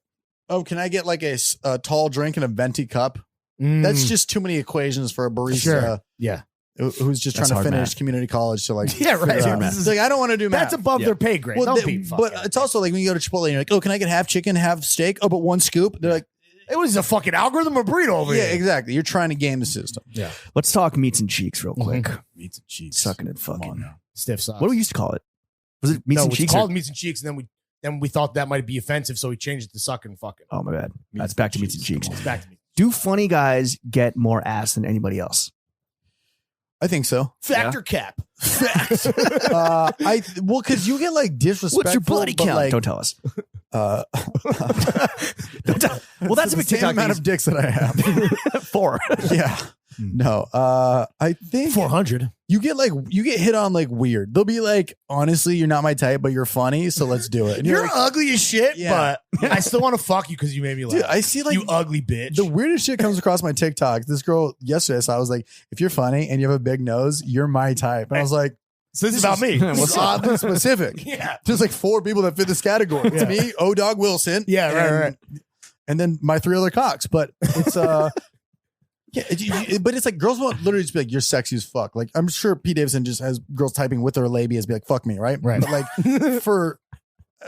oh, can I get like a tall drink in a venti cup? That's just too many equations for a barista. Sure. Yeah. Who's just That's trying to hard finish math. community college to like Yeah, right. figure out. This is- It's like I don't want to do math. That's above Yeah. their pay grade. Well, Don't they- be but fucking. it's also like when you go to Chipotle and you're like, oh, can I get half chicken, half steak? Oh, but one scoop. They're like, It was a fucking algorithm or burrito over yeah, here. exactly. You're trying to game the system. Yeah. Let's talk meats and cheeks real quick. Meats and cheese. Sucking it Come on fucking. now. Stiff sauce. What do we used to call it? Was it meats no, and it's cheeks? called meats and cheeks, and then we thought that might be offensive, so we changed it to sucking fucking. Oh, my bad. That's back to meats and cheeks. It's back to me. Do funny guys get more ass than anybody else? I think so. Factor cap. Facts. Because you get like disrespectful. What's your body but, count? Like, Don't tell us. uh, Well, that's a the big same TikTok amount of dicks that I have. 4. Yeah. No. I think 400. you get hit on like weird. They'll be like, honestly, you're not my type, but you're funny, so let's do it. And You're like, ugly as shit, Yeah. but I still want to fuck you because you made me laugh. dude, I see like you ugly bitch. the weirdest shit comes across my TikTok. This girl yesterday, so I was like, if you're funny and you have a big nose, you're my type. And I was like, so this is about me. this What's is oddly specific. Yeah. There's like 4 people that fit this category. It's Yeah. me, O-Dog Wilson. Yeah, right. And then my 3 other cocks. But it's but it's like girls won't literally just be like, you're sexy as fuck. Like I'm sure Pete Davidson just has girls typing with their labias be like, fuck me, right? Right. But like for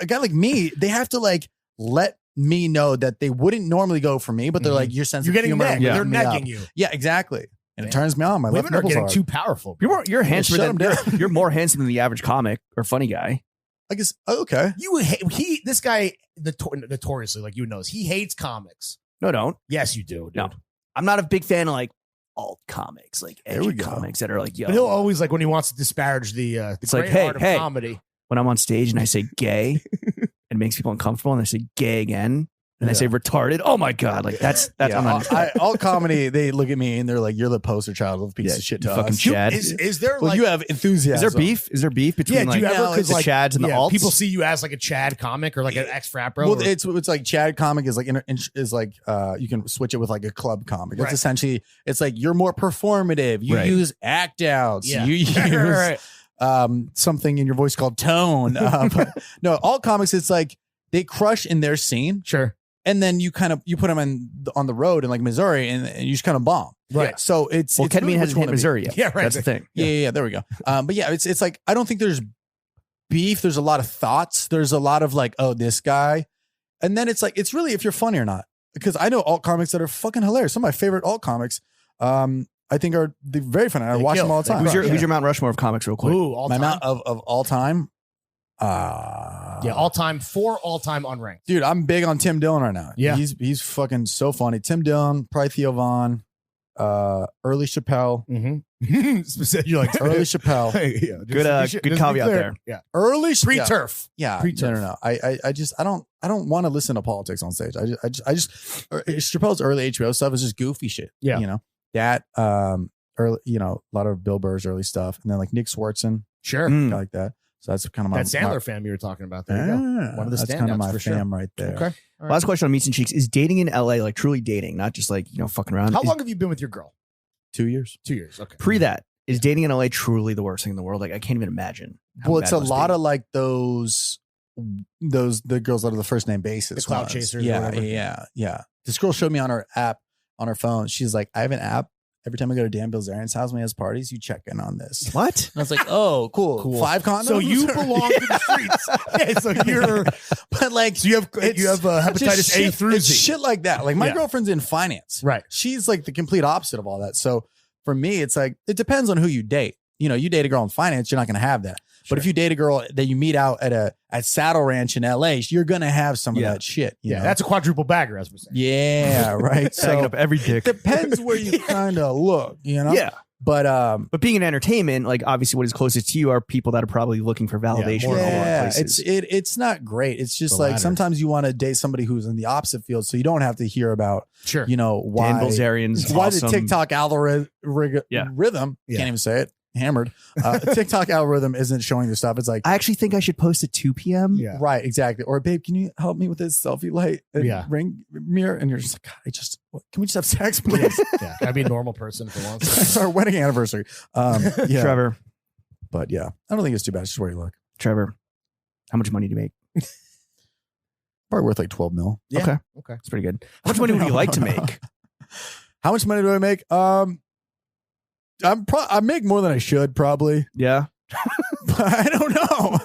a guy like me, they have to like let me know that they wouldn't normally go for me, but they're like, your sense You're of getting humor necked. will They're lift me up. necking you. Yeah, exactly. And it Damn. turns me on. My left Women are nipple's getting hard. too powerful. You're handsomer shut than him down. you're more handsome than the average comic or funny guy. I guess okay. This guy notoriously, like you knows, he hates comics. No, don't. Yes, you do. Dude. No. I'm not a big fan of like alt comics, like There we edgy go. comics that are like, yo. But he'll always like when he wants to disparage the It's great like, hey, art of hey. comedy. When I'm on stage and I say gay, it makes people uncomfortable, and I say gay again, and I say retarded. Oh my god, like that's Yeah, I'm not. all comedy, they look at me and they're like, you're the poster child of a piece Yeah, of shit you to fucking us. Chad. Is there Well, like you have Is enthusiasm. there beef? Is there beef between yeah? Do like you ever the Chads and the alts? people see you as like a Chad comic or like an ex frat bro? Well, it's like Chad comic is like you can switch it with like a club comic. It's Right. essentially it's like you're more performative. You Right. use act outs. Yeah. You use Right. something in your voice called tone. But no, all comics it's like they crush in their scene, Sure. and then you put them on the road in like Missouri, and you just kind of bomb. Right. So it's well, it's really ketamine which hasn't one hit to be. Missouri yet. Yeah, right. That's the thing. Yeah. There we go. But yeah, it's like I don't think there's beef. There's a lot of thoughts. There's a lot of like, oh, this guy, and then it's like it's really if you're funny or not. Because I know alt comics that are fucking hilarious. Some of my favorite alt comics, I think are very funny. I They watch kill. them all the They time. Who's your Mount Rushmore of comics, real quick? Ooh, all My time. amount of all time. All time. 4 all time unranked. Dude, I'm big on Tim Dillon right now. Yeah. he's fucking so funny. Tim Dillon, probably Theo Von, early Chappelle, Mm-hmm. You're like early Chappelle. Good caveat there. Yeah. Early Pre-turf. Yeah, Pre-turf. no. I don't want to listen to politics on stage. I just Chappelle's early HBO stuff is just goofy shit. Yeah. You know that early, a lot of Bill Burr's early stuff, and then like Nick Swartzen, Sure. Mm. like that. So that's kind of my That Sandler fam you were talking about. There you go. One of the that's kind of standouts my for sure. fam right there. Okay. All right. Last question on meats and cheeks: is dating in LA like truly dating, not just like fucking around? How Is- long have you been with your girl? 2 years. 2 years. Okay. pre that? Is dating in LA truly the worst thing in the world? Like I can't even imagine. how Well, bad it's it a must lot be. of like the girls that are the first name basis. The clout ones. chasers or Yeah, whatever. yeah. This girl showed me on her app on her phone. She's like, I have an app every time I go to Dan Bilzerian's house when he has parties, you check in on this. What? And I was like, oh, cool. 5 condoms. So you belong to the streets. Yeah, so you're, but like, so you have hepatitis A through it's Z. shit like that. Like my Yeah. girlfriend's in finance. Right. She's like the complete opposite of all that. So for me, it's like, it depends on who you date. You know, you date a girl in finance, you're not going to have that. But if you date a girl that you meet out at Saddle Ranch in LA, you're going to have some of that shit. You know? That's a quadruple bagger, as we're saying. Yeah, right. Tagging So up every dick. depends where you kind of look, you know? Yeah. But being in entertainment, like obviously what is closest to you are people that are probably looking for validation. in a lot of places. it's not great. It's just The like latter. sometimes you want to date somebody who's in the opposite field, so you don't have to hear about, Sure. you know, why Dan Bilzerian's why awesome. the TikTok algorithm Yeah. rhythm, Yeah. can't even say it, hammered. TikTok algorithm isn't showing the stuff. It's like, I actually think I should post at 2 p.m. Yeah. right, exactly. Or babe, can you help me with this selfie light and Yeah. ring mirror? And you're just like, God, can we just have sex, please? Yeah. Gotta be a normal person for once. It's our wedding anniversary. Yeah. Trevor, But yeah, I don't think it's too bad. It's just where you look. Trevor, how much money do you make? Probably worth like 12 mil. Yeah. Okay. Okay. It's pretty good. How much money would you like to make? How much money do I make? I make more than I should probably, Yeah. but I don't know.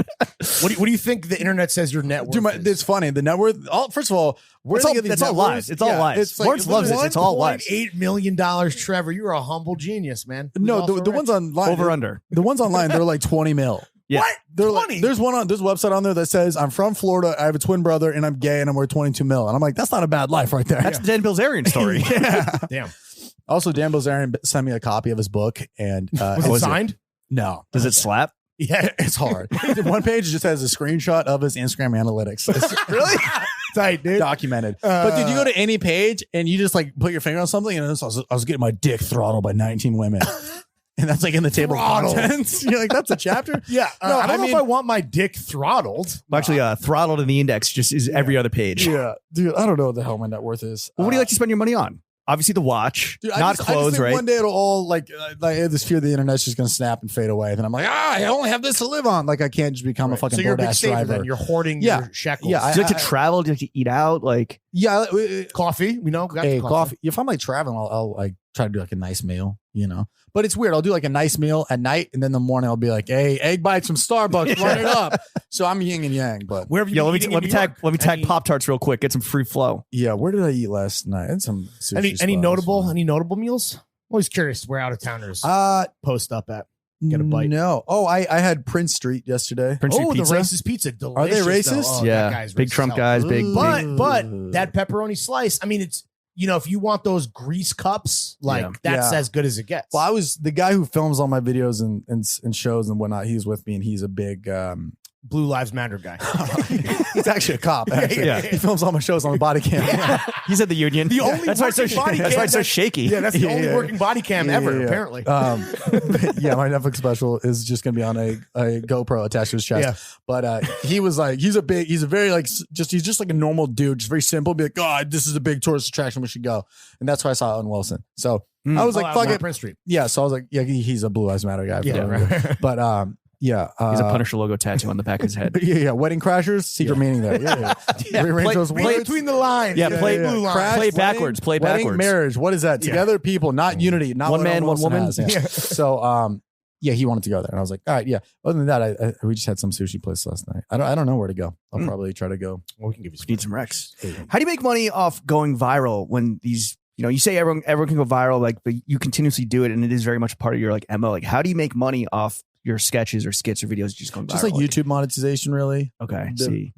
What do you think the internet says your net worth Dude, is? it's funny. The net worth. First of all, It's all lies. It's all lies. Lawrence loves it. It's all lies. $1.8 million, Trevor. You're a humble genius, man. Who's No, also the rich? ones online, Over under. the ones online, they're like 20 mil. Yeah. What? They're 20? like, there's a website on there that says I'm from Florida, I have a twin brother, and I'm gay, and I'm worth 22 mil. And I'm like, that's not a bad life right there. That's the Dan Bilzerian story. Yeah. Damn. Also, Dan Bilzerian sent me a copy of his book, and Was it signed? No, Does it slap? yeah, it's hard. One page just has a screenshot of his Instagram analytics. It's Really? Tight, dude. documented. But did you go to any page and you just like put your finger on something and I was getting my dick throttled by 19 women. And that's like in the table of Throttled. contents. You're like, that's a chapter? Yeah. No, I don't know mean- if I want my dick throttled. Actually, throttled in the index just is every other page. Yeah. Dude, I don't know what the hell my net worth is. Well, what do you like to spend your money on? Obviously, the watch, Dude, not I just clothes, think right? One day it'll all like I have this fear the internet's just gonna snap and fade away. Then I'm like, I only have this to live on. Like I can't just become a fucking So you're a big DoorDash saver driver. then. You're hoarding Yeah. your shekels. Yeah, Do you like to travel? Do you like to eat out? Like, Yeah. Coffee. We know. Got Hey, the coffee. If I'm like traveling, I'll like try to do like a nice meal, you know. But it's weird. I'll do like a nice meal at night, and then in the morning I'll be like, "Hey, egg bites from Starbucks, run it up." So I'm yin and yang. But Where have you yo, been let eating me in New tag York? Pop Tarts real quick. Get some free flow. yeah, where did I eat last night? I had some sushi Any spots. notable meals? I'm always curious where out of towners post up at. Get a bite. No. Oh, I had Prince Street yesterday. Prince Street Oh, Pizza. the racist pizza. Delicious, Are they though. racist? Oh, Yeah. that guy's Big racist Trump as guys, hell. big- But that pepperoni slice. I mean, it's if you want those grease cups, like Yeah. that's Yeah. as good as it gets. Well, I was the guy who films all my videos and shows and whatnot. He was with me, and he's a big. Blue Lives Matter guy. He's actually a cop. Actually. Yeah. He films all my shows on the body cam. He's at the union. The only that's why it's so working body that's why cam it's so that- shaky. Yeah, that's the Yeah, only yeah. working body cam Yeah, ever, yeah, yeah. apparently. Yeah, my Netflix special is just gonna be on a GoPro attached to his chest. Yeah. But he was like, he's a very like he's just like a normal dude, just very simple. Be like, God, this is a big tourist attraction. We should go. And that's why I saw Owen Wilson. So I was like, fuck it. Prince Street. Yeah. So I was like, yeah, he's a Blue Lives Matter guy. Yeah, right. But yeah, He's a Punisher logo tattoo on the back of his head. Yeah, Wedding Crashers, secret meaning there. Yeah. Rearrange those Play words. between the lines. Yeah, play blue line. Crash, play wedding, backwards. Play wedding, backwards. marriage. What is that? Yeah. Together people, not unity. Not One what man, Owen one Wilson woman. has, yeah. So yeah, he wanted to go there, and I was like, all right, yeah. Other than that, we just had some sushi place last night. I don't know where to go. I'll probably try to go. Well, we can give you Need some Rex. How do you make money off going viral when these? You say everyone can go viral, like, but you continuously do it, and it is very much part of your like MO. Like, how do you make money off your sketches or skits or videos just going viral? Just like YouTube monetization, really. Okay, The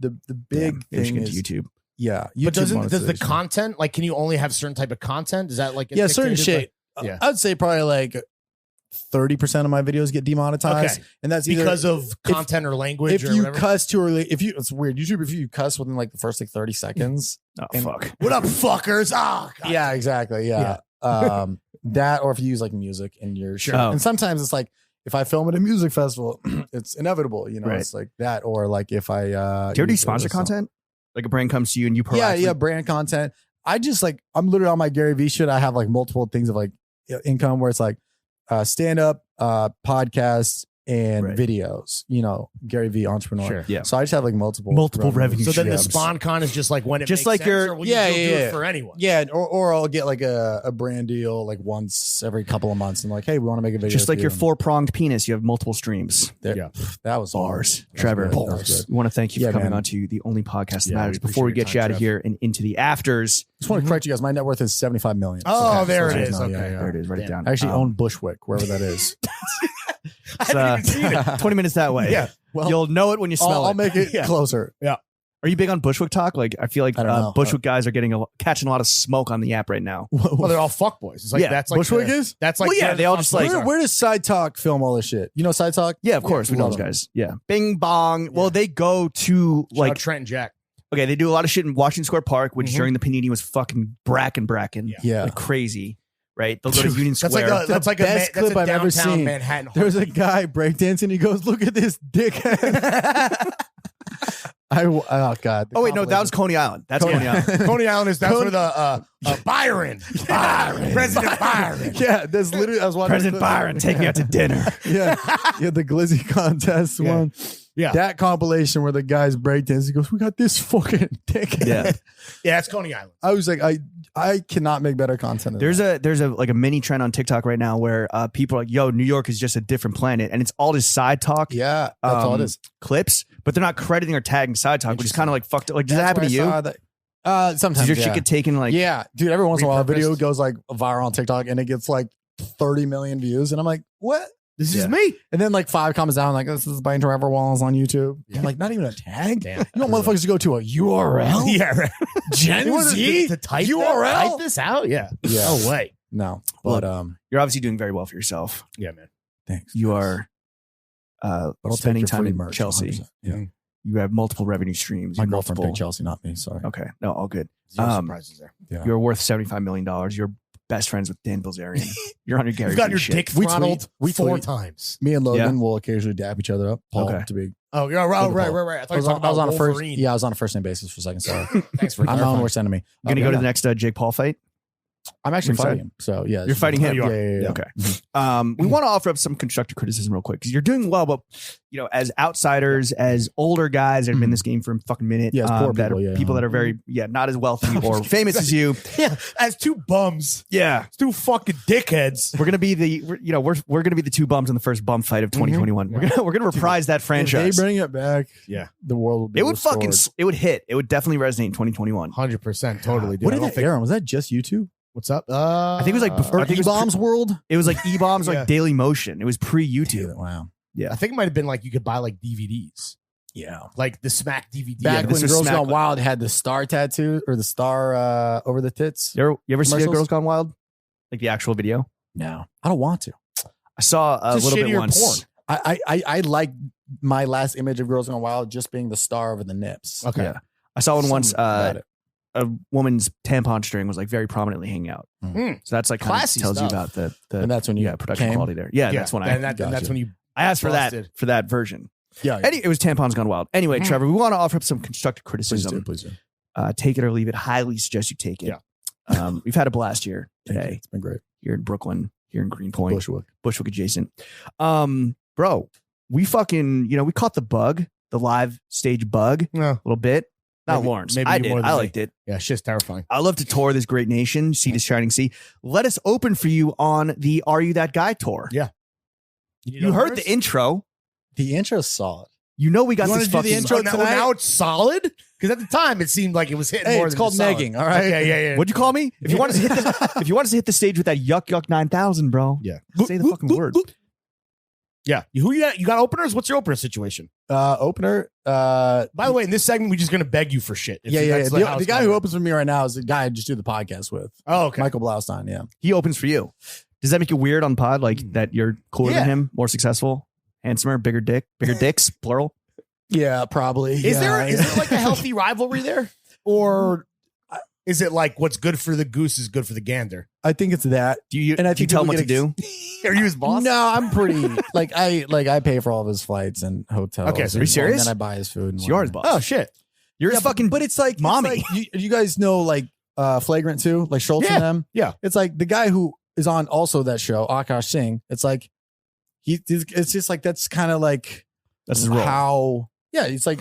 big thing into is YouTube. Yeah, YouTube But does the monetization. content, like, can you only have certain type of content? Is that like certain dictated shit? by- Yeah. I'd say probably like 30% of my videos get demonetized, Okay. and that's either because of content or language if or you whatever? cuss too early. It's weird. YouTube, if you cuss within like the first like 30 seconds. Oh And- fuck! What up, fuckers? Oh, God. Yeah, exactly. Yeah. That, or if you use like music in your show. Oh. And sometimes it's like, if I film at a music festival, it's inevitable, Right. it's like that. Or like if I, Do you ever do use sponsor a song. content? Like a brand comes to you and you Yeah. Brand content. I just like, I'm literally on my Gary Vee shit. I have like multiple things of like income where it's like stand up, podcasts, and Right. videos, you know, Gary V entrepreneur. Sure. Yeah. So I just have like multiple revenue So then the streams. SpawnCon is just like when it Just makes like sense, your- or will Yeah, you still do yeah, it for anyone? Yeah, or I'll get like a brand deal like once every couple of months and like, hey, we want to make a video. Just like for your you. 4-pronged penis, you have multiple streams. There- Yeah. That was Bars. That was Trevor, good. That was good. we want to thank you Yeah, for coming man. on to the only podcast that Yeah, matters. we Before we appreciate get your you out time, of here and into the afters, Just want to correct you guys. My net worth is 75 million. Oh, Okay, there so it just is. know, Okay, yeah, yeah. there it is. Write it Damn. down. I actually own Bushwick, wherever that is. I haven't even seen it. 20 minutes that way. Yeah. Well, You'll know it when you smell I'll it. make it Yeah. closer. Are you big on Bushwick talk? Like, I feel like I don't know. Bushwick guys are catching a lot of smoke on the app right now. Well, they're all fuckboys. It's like Yeah, that's like Bushwick the- is? That's like Well, yeah, the- they all just like- Where does Side Talk film all this shit? You know Side Talk? Yeah, of course. We know love those them. guys. Yeah. Bing bong. Well, they go to Shout out like, Trent and Jack. okay, they do a lot of shit in Washington Square Park, which Mhm. during the panini was fucking bracken. Yeah. Like crazy. Right? They'll go to Union That's Square. like a that's like a, best that's clip a I've ever downtown seen. Manhattan. There's a guy breakdancing. He goes, "Look at this dickhead." Oh God. Oh wait, no, that was Coney Island. That's Coney Island. Coney Island is that's where the Byron, President Byron. Yeah, that's literally. I was watching President Byron, take me out to dinner. Yeah, the Glizzy contest Yeah. one. Yeah. That compilation where the guy's breakdancing. He goes, "We got this fucking dickhead." Yeah. Yeah, it's Coney Island. I was like, I cannot make better content. Than There's a like a mini trend on TikTok right now where people are like, "Yo, New York is just a different planet," and it's all just side talk. yeah, that's all it is. Clips, but they're not crediting or tagging side talk, which is kind of like fucked up. Like, does that happen to you? Sometimes Does your yeah. shit get taken like? Yeah, dude. Every once in a while, a video Repurposed. goes like viral on TikTok, and it gets like 30 million views, and I'm like, "What?" This Yeah. is me. And then like 5 comments down, like, "This is by Trevor Wallace on YouTube." I'm like, not even a tag. Damn. You want motherfuckers to go to a URL? Yeah, right. Gen You want Z to type URL? type this out? Yeah. Yeah. No way. No, but You're obviously doing very well for yourself. Yeah, man. thanks. You are But I'll spending take your time free in merch, Chelsea. 100%. Yeah, You have multiple revenue streams. my You have girlfriend multiple. picked Chelsea, not me. Sorry. Okay, no, all good. Zero Um, surprises there. Yeah. You're worth $75 million. You're best friends with Dan Bilzerian. You're on your Gary You've got Vee your shit. dick We throttled tweet. We 4 tweet. times. Me and Logan will occasionally dap each other up. Paul, Okay. to be. Oh, yeah, right. I thought you were talking about on a first. Wolverine. Yeah, I was on a first name basis for a second. Sorry, Thanks for I'm my own clarifying. worst enemy. Gonna go to the next Jake Paul fight. I'm actually ringside? fighting him. So yeah, You're fighting him. Yeah, yeah. Okay. We want to offer up some constructive criticism real quick because you're doing well, but as outsiders, as older guys that have been in this game for a fucking minute, Yeah, as poor that people, are yeah. people that are very not as wealthy or famous as you. Yeah, as 2 bums, Yeah, 2 fucking dickheads. we're gonna be we're gonna be the 2 bums in the first bum fight of 2021. We're gonna reprise that If franchise. they bring it back, Yeah. the world will be It would fucking restored. it would hit. It would definitely resonate in 2021. 100%, totally. Dude. What I did don't that think- air on? Was that just YouTube? What's up? I think it was like before. Or I think it was E-Bombs World? It was like E-Bombs, Yeah. like Daily Motion. It was pre-YouTube. Wow. I think it might have been like you could buy like DVDs, Yeah. like the Smack DVD. Back this when was Girls Smack- Gone Wild had the star tattoo or the star over the tits. You ever see Commercials? Girls Gone Wild? Like the actual video? No, I don't want to. I saw a Just little bit shittier once. porn. I like my last image of Girls Gone Wild just being the star over the nips. Okay. Yeah. I saw one once. Something about it. A woman's tampon string was like very prominently hanging out. Mm. So that's like kind of Classy tells stuff. you about the And that's when you production came? quality there. Yeah, that's when and that's when you. I asked busted. for that version. Yeah. It was Tampons Gone Wild. Anyway, Trevor, we want to offer up some constructive Please criticism. do. Please do. Take it or leave it. Highly suggest you take it. Yeah. We've had a blast here Thank you. today It's been great. here in Brooklyn, here in Greenpoint, Bushwick. Bushwick adjacent. Bro, we fucking, we caught the bug, the live stage bug No. a little bit. Not Maybe- Lawrence. maybe I you did. more than I me. liked it. Yeah, shit's terrifying. I love to tour this great nation, sea to shining sea. Let us open for you on the Are You That Guy tour. Yeah. You heard the intro. The intro's solid. You know we got You wanna this do the fucking intro? now, tonight? now it's solid because at the time it seemed like it was hitting Hey, more it's than called just solid. negging. All right. Yeah. What'd you call me? If you want us to hit the, if you want us to hit the stage with that yuck 9000, bro. Yeah. Say the fucking word. Yeah. Who you got? You got openers? What's your opener situation? Opener. By the way, in this segment, we're just going to beg you for shit. If Yeah. that's how The it's guy gonna who work. opens for me right now is the guy I just do the podcast with. Oh, okay. Michael Blaustein. Yeah. He opens for you. Does that make you weird on pod? Like that you're cooler Yeah. than him, more successful, handsomer, bigger dicks, plural? Yeah, probably. Is there like a healthy rivalry there? Or is it like what's good for the goose is good for the gander? I think it's that. Do you, And I do you think tell him people what to get do? Are you his boss? No, I'm pretty I pay for all of his flights and hotels. Okay, so are you serious? And then I buy his food. And It's yours, whatnot. boss. Oh, shit. You're Yeah, his fucking but it's like mommy. it's like, you guys know like Flagrant 2, like Schultz Yeah, and them. yeah. It's like the guy who is on also that show, Akash Singh. It's like it's just like that's kind of like That's his role. how. Yeah, it's like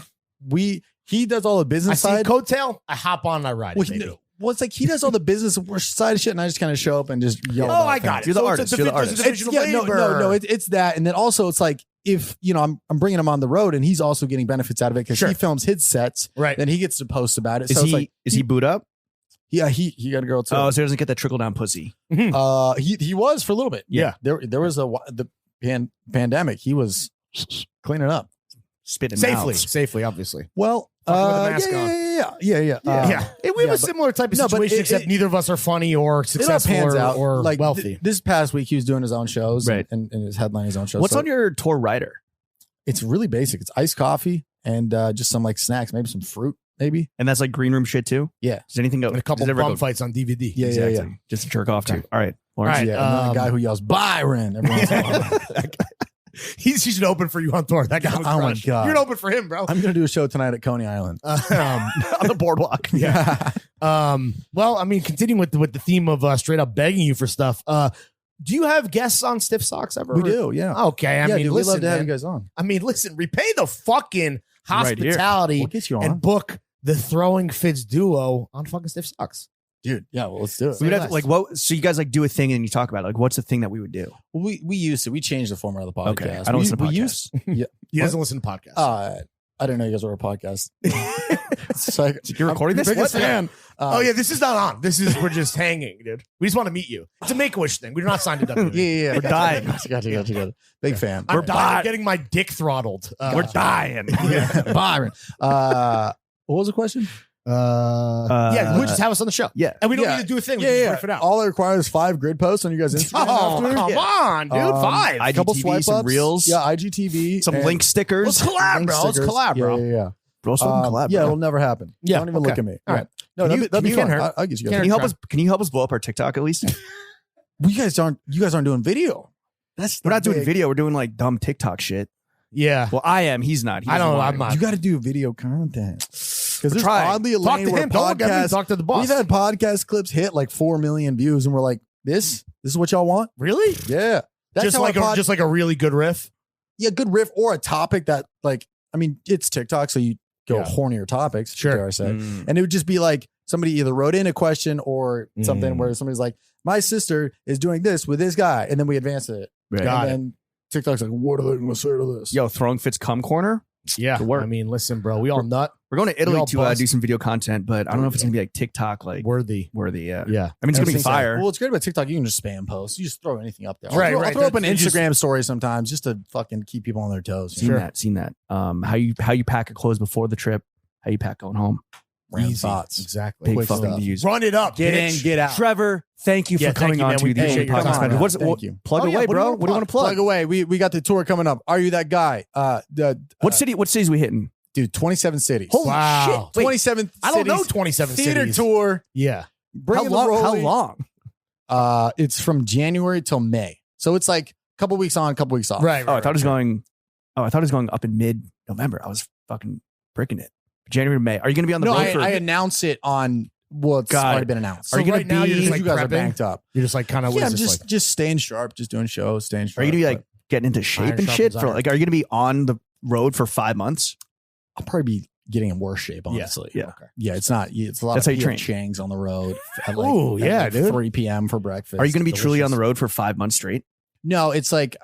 he does all the I business see side. coattail. I hop on and I ride it, baby. Well, it's like he does all the business side of shit, and I just kind of show up and just yell. Oh, about I got things. it. You're the So it's artist. a You're the divi- artist. there's a division of No, labor. it's that, and then also it's like if I'm bringing him on the road and he's also getting benefits out of it because Sure. he films his sets, Right. Then he gets to post about it. Is so he it's like is he boot up? Yeah, he got a girl too. Oh, so he doesn't get that trickle down pussy. He was for a little bit. Yeah. There was the pandemic. He was cleaning up. Spitting Safely, mouths. safely, obviously. Well, Fucking with a mask on. yeah. We have a but- similar type of No, but situation, except neither of us are funny or It all successful pans out. or Like wealthy. this past week, he was doing his own shows, Right. and his headlining his own shows. What's So on your tour rider? It's really basic. It's iced coffee and just some like snacks, maybe some fruit, maybe. And that's like green room shit too? Yeah. Does anything go? And a couple does it ever bum go- fights on DVD. Yeah, Exactly. yeah. Just to jerk off to. All right. All right. Yeah, and then a guy who yells Byron every once in a while. He should open for you on tour. That guy would Oh, my crush. God. You're open for him, bro. I'm gonna do a show tonight at Coney Island. on the boardwalk. Yeah. Well, I mean, continuing with the theme of straight up begging you for stuff. Do you have guests on Stiff Socks ever? We do, yeah. Okay. I Yeah, mean, dude, listen, we'd love to have man. you guys on. I mean, listen, repay the fucking Right here. hospitality We'll get you on. and book the Throwing Fits duo on fucking Stiff Socks. Dude, yeah, well, let's do it. We would have less. like what? So you guys like do a thing and you talk about it. Like what's the thing that we would do? Well, we used to. We changed the format of the podcast. Okay, I don't listen to we podcasts. used, yeah. He doesn't listen to podcasts. I didn't know you guys were a podcast. It's like, You're recording I'm this? your biggest What? fan. Oh yeah, this is not on. We're just hanging, dude. We just want to meet you. It's a Make-A-Wish thing. We're not signed to WWE. Yeah. We're dying. Gotcha. Big fan. I'm dying of getting my dick throttled. We're dying. Byron. What was the question? Yeah, we just have us on the show. Yeah. And we don't Yeah. need to do a thing. We just riff it out. All it requires is 5 grid posts on you guys' Instagram. Oh, after. come on, dude. 5. I- Couple IGTV, swipe some ups. reels. Yeah, IGTV. Some and link stickers. Let's collab, link bro. Let's stickers. collab, bro. Yeah. Bro, so collab, Yeah, bro. it'll never happen. Yeah, Don't even okay. look at me. All right. No, Can that'd you- be, that'd be can you fun. and her- I'll get you can guys. Can you help us blow up our TikTok at least? You guys aren't doing video. That's We're not doing big- video. We're doing like dumb TikTok shit. Yeah. Well, I am. He's not. He I don't doesn't know. want I'm to. not. You got to do video content because there's trying. oddly a Talk lane to where him. Don't look at me. podcasts. Talk to the boss. We've had podcast clips hit like 4 million views, and we're like, this is what y'all want? Really? Yeah, that's Just how like our just like a really good riff. yeah, good riff or a topic that like I mean, it's TikTok, so you go Yeah. hornier topics. Sure. dare I say. Mm. And it would just be like somebody either wrote in a question or something Mm. where somebody's like, my sister is doing this with this guy, and then we advance it. Right. Got and then TikTok's like, what are they going to say to this? Yo, Throwing Fits Cum Corner. Yeah. Good work. I mean, listen, bro. We all nut. We're going to Italy all to buzz. do some video content, but I don't know if it's gonna be like TikTok like Worthy. worthy. Yeah. Yeah. I mean, it's gonna be Everything's like- fire. Well, what's great about TikTok, you can just spam post. You just throw anything up there. Right, I'll right. throw up an That- just- Instagram story sometimes just to fucking keep people on their toes. Seen Sure. that. How you pack a clothes before the trip? How you pack going home? Random Easy. thoughts. Exactly. Big Quick fucking stuff. views. Run it up. Get bitch. in, get out. Trevor, thank you for Yeah, thank coming you, on man. to We the appreciate Only your Podcast. time. Man. What's, Thank what, you. Plug Oh, yeah, away, what do you bro. wanna What do you want to Plug plug? away. We got the tour coming up. Are you that guy? What cities we hitting? Dude, 27 cities. Holy Wow. shit! Wait, 27 I don't know cities. 27 Theater cities. tour. Yeah. Bring how long? It's from January till May. So it's like a couple weeks on, a couple weeks off. Right. Oh, I thought it was going. Oh, I thought it was going up in mid-November. I was fucking breaking it. January to May. Are you going to be on the No, road for? I announce it on what's Got already it. been announced. So Are you gonna right now be- you're just like you guys are prepping? banked up. You're just like kind of Yeah, what I'm is this just staying sharp, just doing shows, staying sharp. Are you going to be but like getting into shape Iron and shit sharpens for iron. like? Are you going to be on the road for 5 months? I'll probably be getting in worse shape, honestly. Yeah. Yeah, it's not. It's a lot That's of how you train. Changs on the road. At Ooh, at yeah, dude. 3 p.m. for breakfast. Are you going to be truly on the Delicious. road for 5 months straight? No, it's like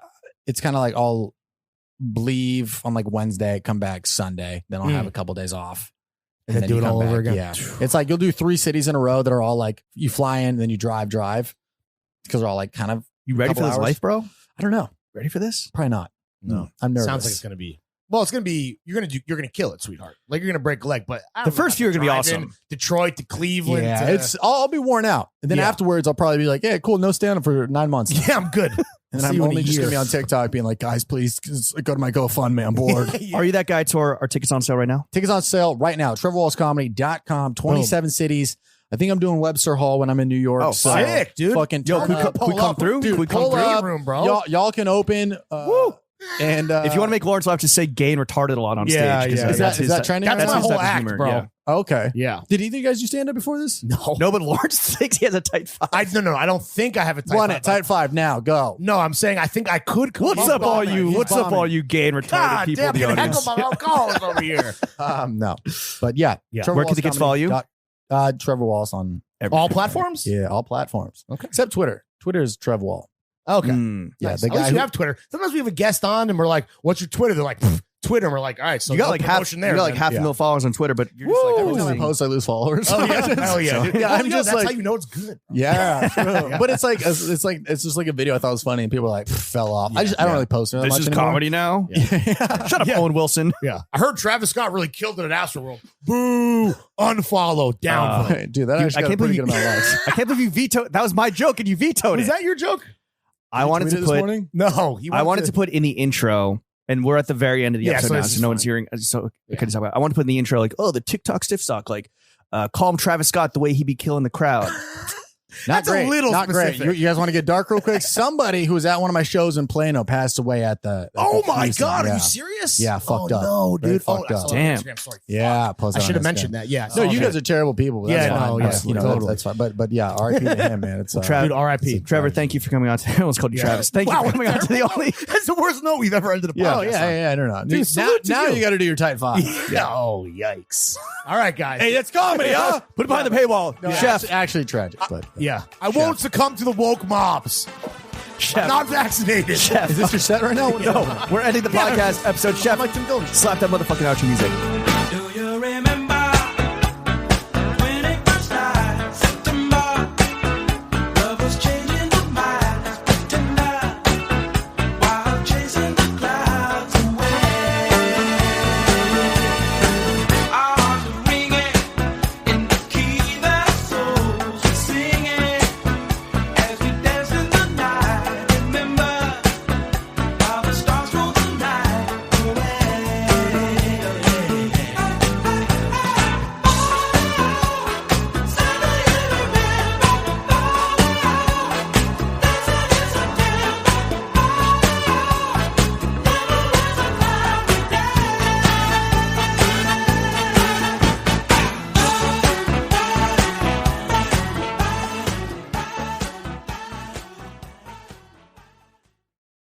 it's kind of like I'll leave on like Wednesday, come back Sunday, then I'll have a couple days off. And then do you it come all over back. again. Yeah. It's like you'll do 3 cities in a row that are all like you fly in, then you drive, because they're all like kind of. You ready for Couple this hours. life, bro? I don't know. Ready for this? Probably not. No. I'm nervous. Sounds like it's gonna be. Well, it's gonna be. You're gonna kill it, sweetheart. Like you're gonna break a leg. But I The don't know first about few are gonna be driving awesome. Detroit to Cleveland. Yeah, to- it's. I'll be worn out, and then Yeah. afterwards I'll probably be like, "Yeah, cool, no stand up for 9 months." yeah, I'm good. And See then I'm you in a only just gonna year. be on TikTok being like, "Guys, please go to my GoFundMe. I'm bored." Are you that guy? To our tickets on sale right now? Tickets on sale right now. TrevorWallaceComedy.com. 27 cities. I think I'm doing Webster Hall when I'm in New York. Oh, so sick, dude. Fucking Yo, turn can we up, come pull through? Dude, Can we come pull through? up. Room, bro. Y'all can open. Woo. And If you want to make Lawrence laugh, just say gay and retarded a lot on Yeah, stage. 'cause yeah. Is that trending? That's right my now? whole type of act, humor, bro. yeah. Okay. Yeah. Did either of you guys do stand up before this? No, but Lawrence thinks he has a tight five. No, I don't think I have a type Run five. it. Tight five now. Go. No, I'm saying I think I could come What's up, all you? He's What's up, bombing. all you gay and retarded God people damn, in the I'm gonna audience? heckle my alcoholics over here. No. But yeah. Yeah. Trevor Where can Wallace the kids comedy. follow you? Trevor Wallace on All platforms? Yeah, all platforms. Okay. Except Twitter. Twitter is Trev Wall. Okay. Yeah, Nice. the At least guy you who, have Twitter. Sometimes we have a guest on and we're like, what's your Twitter? They're like, Twitter. And we're like, all right, so You got no like half. promotion there. You got like then. half a million followers on Twitter, but you're just like every time I posting. post, I lose followers. Oh, yeah. Hell yeah. So, dude. yeah, I'm Yeah, just that's like, how you know it's good. yeah, true. But it's like it's just like a video I thought was funny, and people are like fell off. I don't really post it. This much is anymore. comedy now. Shut up, Yeah. Owen Wilson. Yeah. I heard Travis Scott really killed it at Astroworld. Boo. Unfollow. Downvote. Dude, that Dude, actually I got a can't pretty believe good amount of likes. I can't believe you vetoed. That was my joke, and you vetoed Was it. that your joke? I wanted Tweeted to this put. morning? No. I wanted to put in the intro, and we're at the very end of the Yeah, episode so now, this so is no one's fine. hearing. So I couldn't talk about. I want to put in the intro like, oh, the TikTok stiff sock, like, call him Travis Scott the way he be killing the crowd. Not That's a great. little Not specific. great. You guys want to get dark real quick? Somebody who was at one of my shows in Plano passed away at the. Oh my Houston. God. Are Yeah. you serious? Yeah, fucked up. No, Very dude. fucked I up. saw that on Damn. Instagram story. Yeah, post I it on should have Instagram. mentioned that. Yeah. No, Oh, you okay. guys are terrible people. But that's Yeah, fine. no, That's, yeah, you know, totally. that's fine. But yeah, RIP to him, man. It's Travis- Dude, RIP. Trevor, thank you for coming on. I almost called you Yeah. Travis. Thank you Wow, for coming on to the terrible. only. That's the worst note we've ever ended a yeah, podcast on. I don't know. Dude, now salute to now you. you got to do your tight five. Yeah. Oh, yikes. All right, guys. Hey, that's comedy, huh? Put it behind the paywall, No, chef. it's actually tragic, but Yeah. I won't succumb to the woke mobs. Chef. Not vaccinated. Chef. is this your set right now? No, we're ending the podcast episode. Chef, like Tim Dillon. slap that motherfucking outro music.